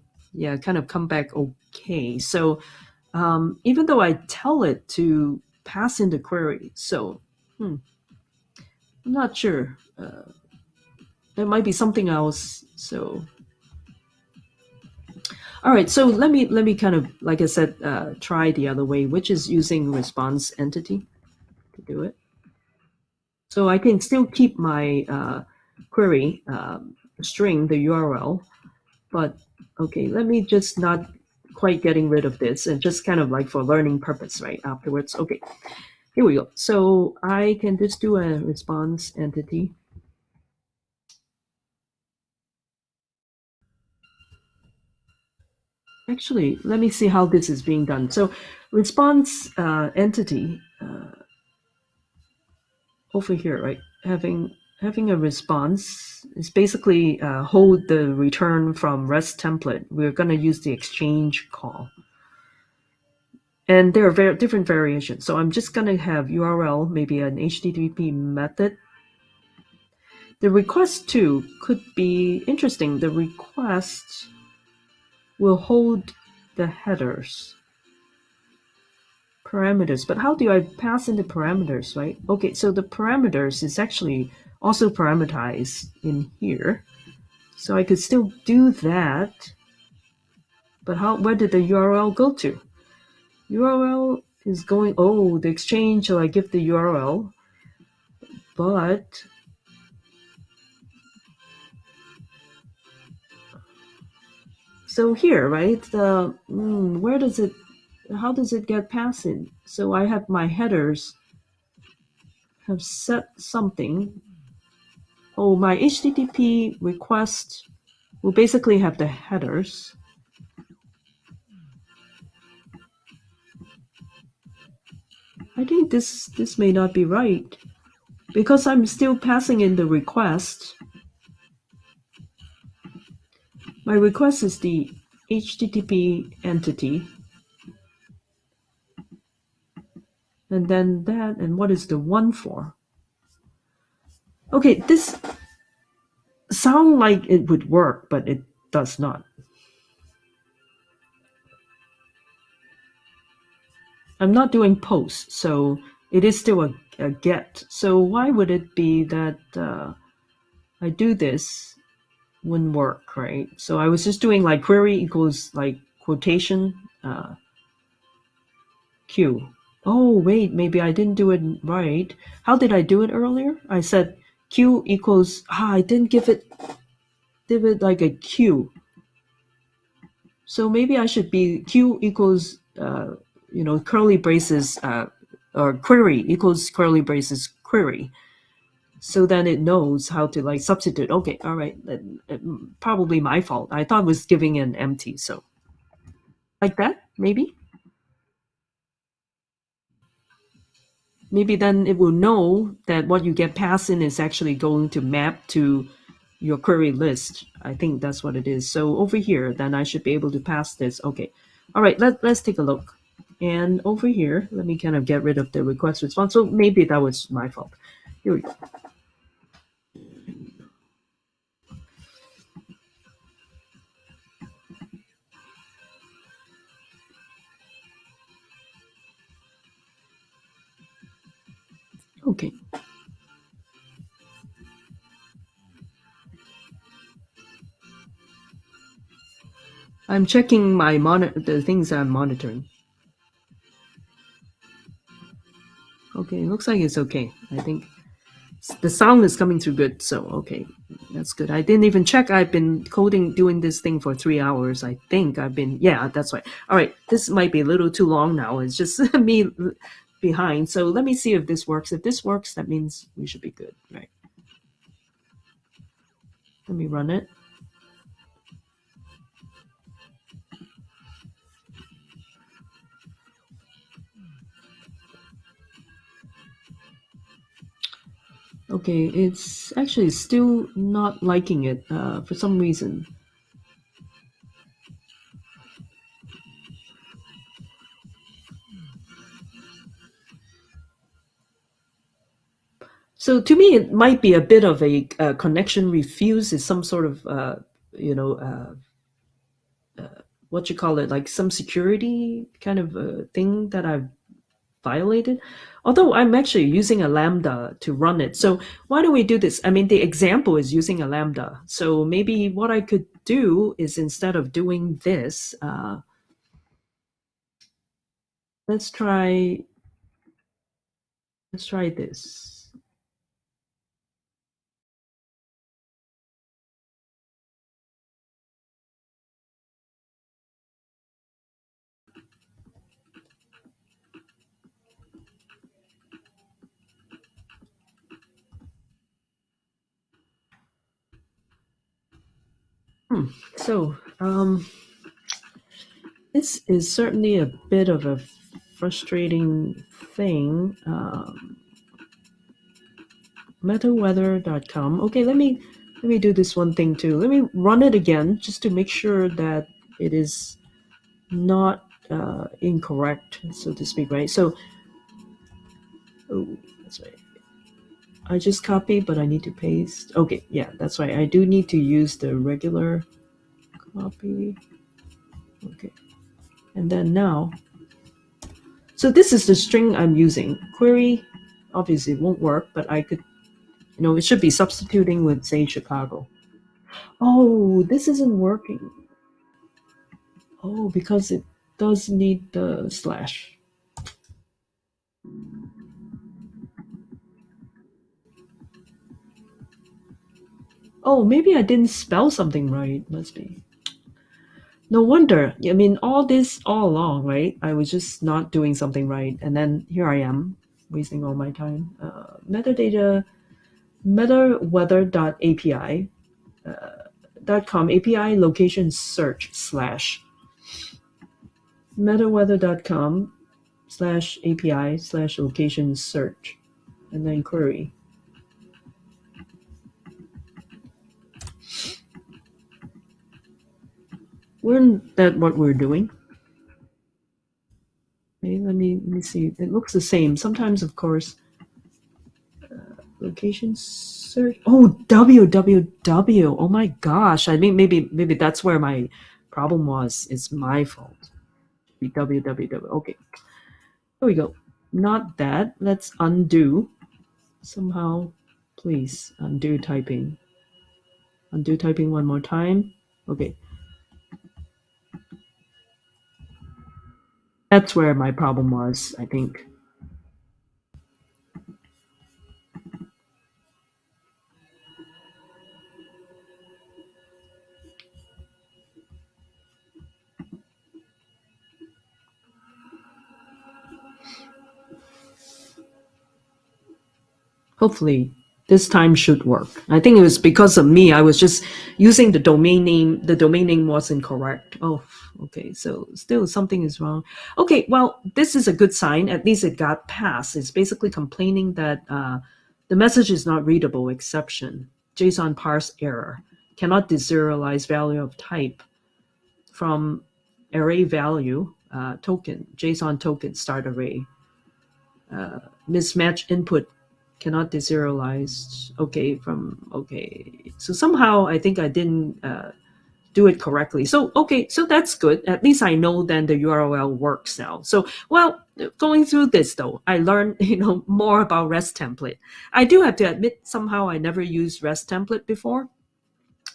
kind of come back okay. So even though I tell it to pass in the query, so I'm not sure. There might be something else. So, all right. So let me kind of, like I said, try the other way, which is using response entity to do it. So I can still keep my query string, the URL, but okay, let me just not quite getting rid of this and just kind of like for learning purpose, right? Afterwards. Okay, here we go. So I can just do a response entity. Actually, let me see how this is being done. So response entity over here, right? Having a response is basically hold the return from REST template. We're going to use the exchange call. And there are different variations. So I'm just going to have URL, maybe an HTTP method. The request too could be interesting. The request will hold the headers parameters, but how do I pass in the parameters, right? Okay, so the parameters is actually also parameterized in here. So I could still do that, but where did the URL go to? URL is going, the exchange, so I give the URL, but so here, right, where does it, how does it get passed in? So I have my headers have set something. Oh, my HTTP request will basically have the headers. I think this may not be right because I'm still passing in the request. My request is the HTTP entity. And then that, and what is the one for? Okay, this sounds like it would work, but it does not. I'm not doing post, so it is still a get. So why would it be that I do this wouldn't work, right? So I was just doing like query equals like quotation Q. Oh, wait, maybe I didn't do it right. How did I do it earlier? I said Q equals, I didn't give it like a Q. So maybe I should be Q equals, curly braces, or query equals curly braces query. So then it knows how to like substitute. Okay, all right. Probably my fault. I thought it was giving an empty. So like that, maybe. Maybe then it will know that what you get passed in is actually going to map to your query list. I think that's what it is. So over here, then I should be able to pass this. Okay. All right, let's take a look. And over here, let me kind of get rid of the request response. So maybe that was my fault. Here we go. Okay. I'm checking my the things I'm monitoring. Okay, it looks like it's okay. I think the sound is coming through good. So, okay, that's good. I didn't even check. I've been doing this thing for 3 hours. I think yeah, that's right. All right, this might be a little too long now. It's just me behind. So let me see if this works. If this works, that means we should be good, right? Let me run it. Okay, it's actually still not liking it for some reason. So to me, it might be a bit of a connection refuse. Is some sort of you know what you call it, like some security kind of thing that I've violated. Although I'm actually using a Lambda to run it. So why do we do this? I mean, the example is using a Lambda. So maybe what I could do is instead of doing this, let's try let's try this. So this is certainly a bit of a frustrating thing. Metaweather.com. Okay, let me do this one thing too. Let me run it again just to make sure that it is not incorrect, so to speak, right? So, oh, that's right. I just copy, but I need to paste. Okay, yeah, that's right. I do need to use the regular copy. Okay, and then now, so this is the string I'm using. Query, obviously it won't work, but I could, it should be substituting with, say, Chicago. Oh, this isn't working. Oh, because it does need the slash. Oh, maybe I didn't spell something right. Must be. No wonder. I mean, all this all along, right? I was just not doing something right, and then here I am, wasting all my time. Metadata, metaweather.api, .com API location search slash metaweather.com slash API slash location search, and then query. Weren't that what we're doing? Okay, let me see. It looks the same. Sometimes, of course, location search. Oh, www. Oh my gosh. I mean, maybe that's where my problem was. It's my fault. Be www. Okay, here we go. Not that. Let's undo. Somehow, please undo typing. Undo typing one more time. Okay, that's where my problem was, I think. Hopefully, this time should work. I think it was because of me. I was just using the domain name. The domain name wasn't correct. Oh, okay. So still something is wrong. Okay, well, this is a good sign. At least it got passed. It's basically complaining that the message is not readable. Exception: JSON parse error. Cannot deserialize value of type from array value token JSON token start array. Mismatch input cannot deserialize. Okay, from okay. So somehow I think I didn't do it correctly. So okay, so that's good. At least I know then the URL works now. So well, going through this though, I learned more about REST template. I do have to admit somehow I never used REST template before.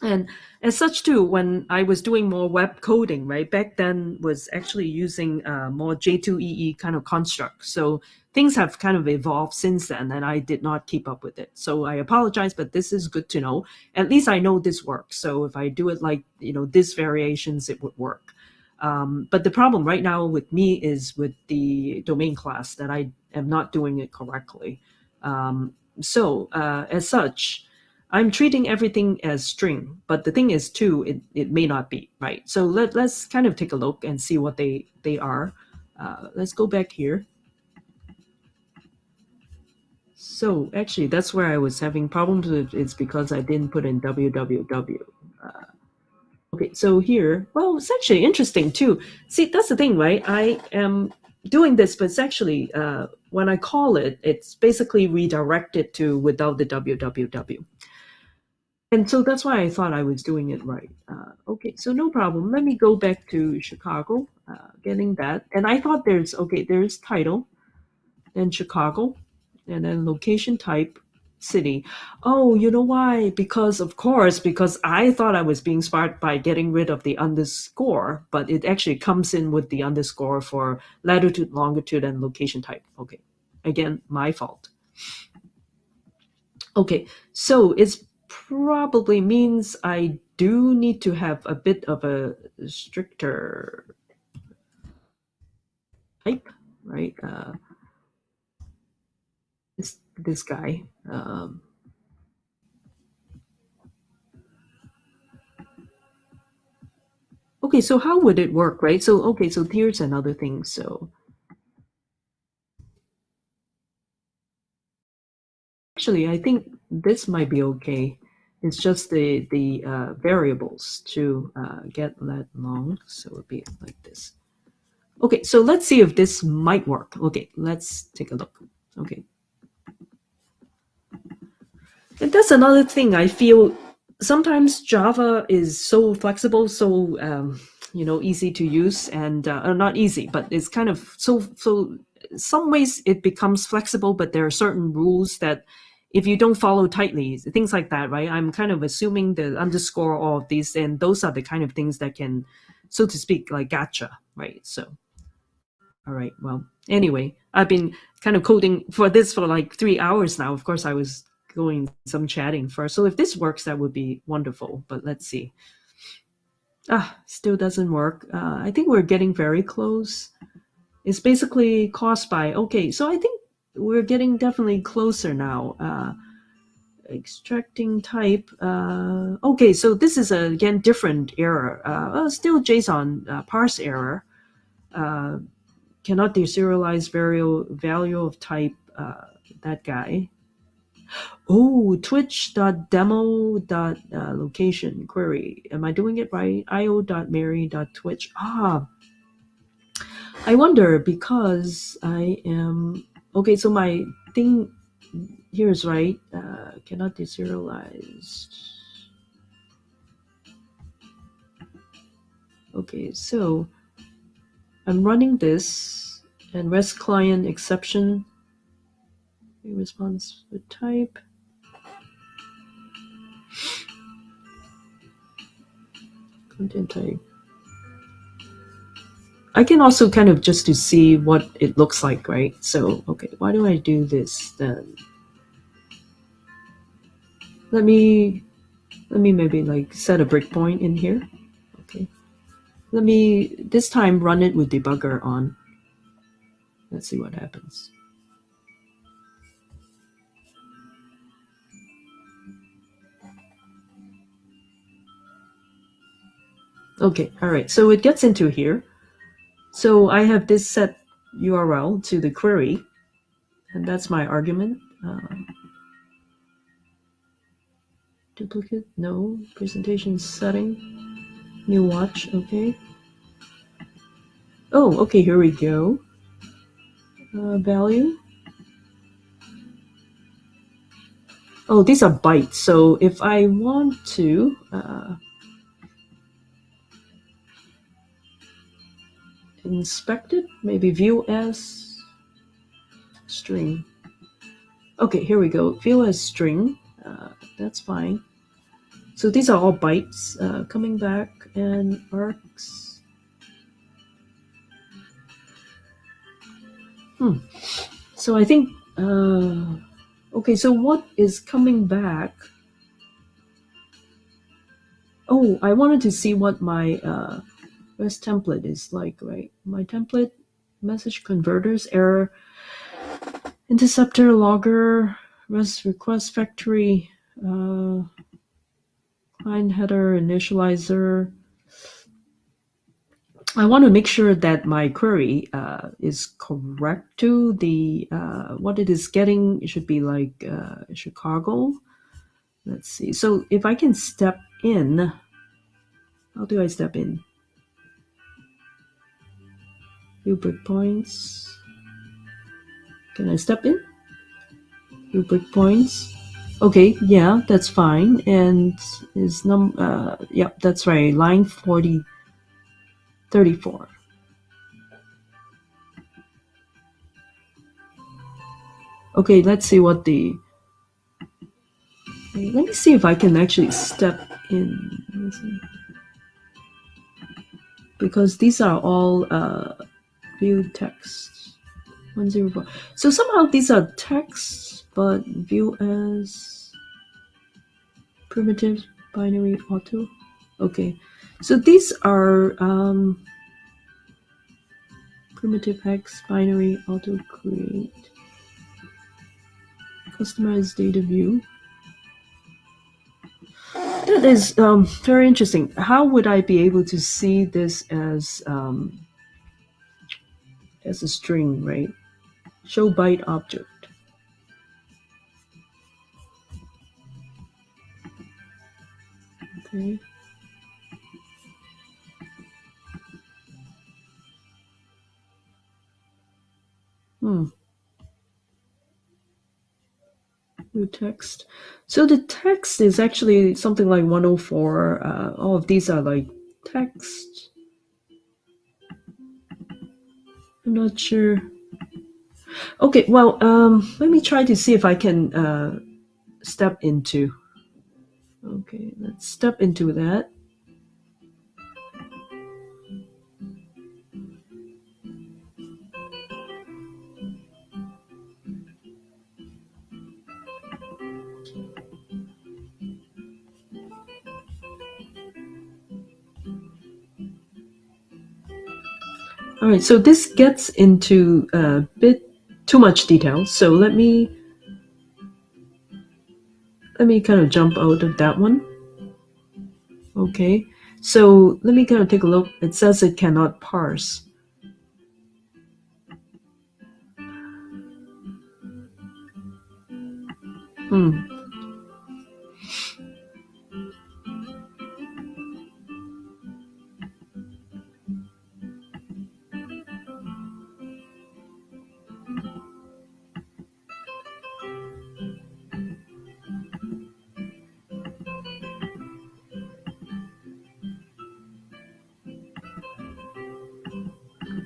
And as such too, when I was doing more web coding, right, back then was actually using more J2EE kind of construct. So things have kind of evolved since then, and I did not keep up with it. So I apologize, but this is good to know. At least I know this works. So if I do it like, these variations, it would work. But the problem right now with me is with the domain class that I am not doing it correctly. So as such, I'm treating everything as string, but the thing is too, it may not be, right? So let's kind of take a look and see what they are. Let's go back here. So actually, that's where I was having problems with. It's because I didn't put in www. Okay, so here, well, it's actually interesting too. See, that's the thing, right? I am doing this, but it's actually, when I call it, it's basically redirected to without the www. And so that's why I thought I was doing it right. Okay, so no problem. Let me go back to Chicago, getting that. And I thought there's title, then Chicago, and then location type, city. Oh, you know why? Because, of course, because I thought I was being smart by getting rid of the underscore, but it actually comes in with the underscore for latitude, longitude, and location type. Okay, again, my fault. Okay, so it's probably means I do need to have a bit of a stricter type, right? This guy. Okay, so how would it work, right? So okay, so here's another thing. So actually, I think this might be okay. It's just the variables to get that long. So it'd be like this. Okay, so let's see if this might work. Okay, let's take a look. Okay. And that's another thing I feel sometimes Java is so flexible, so easy to use, and not easy, but it's kind of so. Some ways it becomes flexible, but there are certain rules that if you don't follow tightly, things like that, right? I'm kind of assuming the underscore all of these, and those are the kind of things that can, so to speak, like gotcha, right? So all right. Well, anyway, I've been kind of coding for this for like 3 hours now. Of course, I was going some chatting first. So if this works, that would be wonderful. But let's see. Still doesn't work. I think we're getting very close. It's basically caused by, okay, so I think we're getting definitely closer now. Extracting type. Okay, so this is again different error. Still JSON parse error. Cannot deserialize value of type, that guy. Oh, twitch.demo.location query. Am I doing it right? io.mary.twitch. I wonder because I am okay. So my thing here is right. Cannot deserialize. Okay, so I'm running this and REST client exception response with type. Content type. I can also kind of just to see what it looks like, right? So, okay, why do I do this then? Let me maybe like set a breakpoint in here. Okay. Let me this time run it with debugger on. Let's see what happens. Okay, all right. So it gets into here. So I have this set URL to the query, and that's my argument. Duplicate, no. Presentation setting, new watch, okay. Oh, okay, here we go. Value. Oh, these are bytes. So if I want to inspect it, maybe view as string. Okay, here we go. View as string. That's fine. So these are all bytes coming back and arcs. So I think, okay, so what is coming back? Oh, I wanted to see what my REST template is like, right? My template, message converters, error, interceptor, logger, REST request factory, client header, initializer. I want to make sure that my query is correct to the what it is getting. It should be like Chicago. Let's see. So if I can step in, how do I step in? View breakpoints. Can I step in? View breakpoints. Okay, yeah, that's fine. And is yeah, that's right. Line 34. Okay, let's see what the. Let me see if I can actually step in. Because these are all view text 104. So somehow these are texts, but view as primitive binary auto. Okay, so these are primitive X binary auto create customized data view. That is very interesting. How would I be able to see this as a string, right? Show byte object. Okay. New text. So the text is actually something like 104. All of these are like text. I'm not sure. Okay, well, let me try to see if I can step into. Okay, let's step into that. All right, so this gets into a bit too much detail. So let me kind of jump out of that one. Okay, so let me kind of take a look. It says it cannot parse.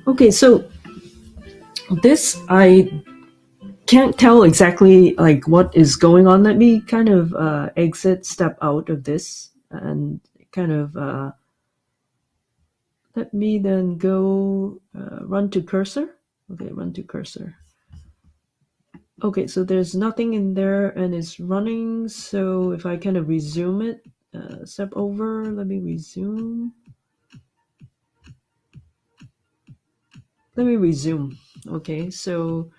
Okay, so this I can't tell exactly like what is going on. Let me kind of step out of this and kind of let me then go run to cursor. Okay, run to cursor. Okay, so there's nothing in there and it's running. So if I kind of resume it, step over, let me resume. Let me resume. Okay, so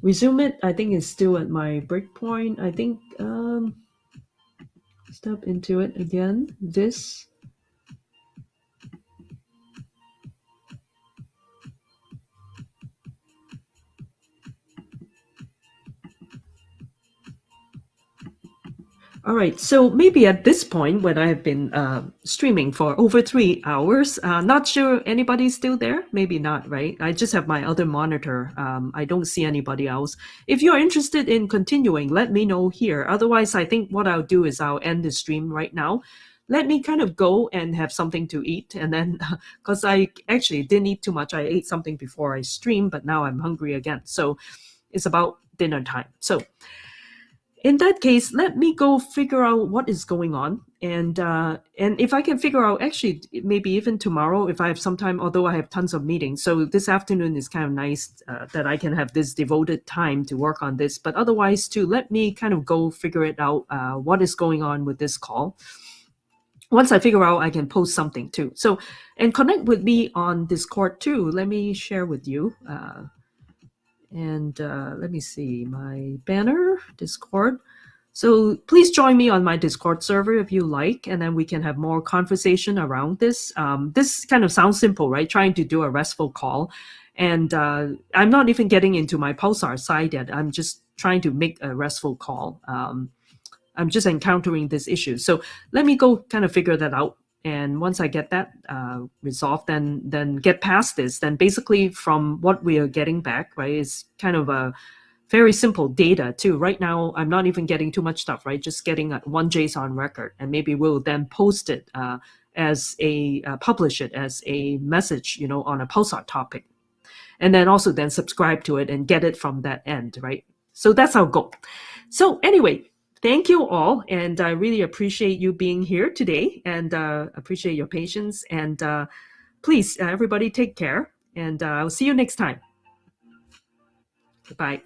resume it. I think it's still at my breakpoint. I think step into it again. This. All right, so maybe at this point, when I have been streaming for over 3 hours, not sure anybody's still there. Maybe not, right? I just have my other monitor. I don't see anybody else. If you're interested in continuing, let me know here. Otherwise, I think what I'll do is I'll end the stream right now. Let me kind of go and have something to eat. And then, because I actually didn't eat too much, I ate something before I streamed, but now I'm hungry again. So it's about dinner time. So in that case, let me go figure out what is going on, and if I can figure out, actually, maybe even tomorrow if I have some time. Although I have tons of meetings, so this afternoon is kind of nice that I can have this devoted time to work on this. But otherwise, too, let me kind of go figure it out. What is going on with this call? Once I figure out, I can post something too. So, and connect with me on Discord too. Let me share with you. And let me see my banner, Discord. So please join me on my Discord server if you like, and then we can have more conversation around this. This kind of sounds simple, right? Trying to do a RESTful call. And I'm not even getting into my Pulsar side yet. I'm just trying to make a RESTful call. I'm just encountering this issue. So let me go kind of figure that out. And once I get that resolved, then get past this. Then basically from what we are getting back, right, is kind of a very simple data too. Right now, I'm not even getting too much stuff, right? Just getting one JSON record, and maybe we'll then post it publish it as a message, on a Pulsar topic, and then also then subscribe to it and get it from that end, right? So that's our goal. So anyway, thank you all, and I really appreciate you being here today, and appreciate your patience. And please, everybody, take care, and I'll see you next time. Bye.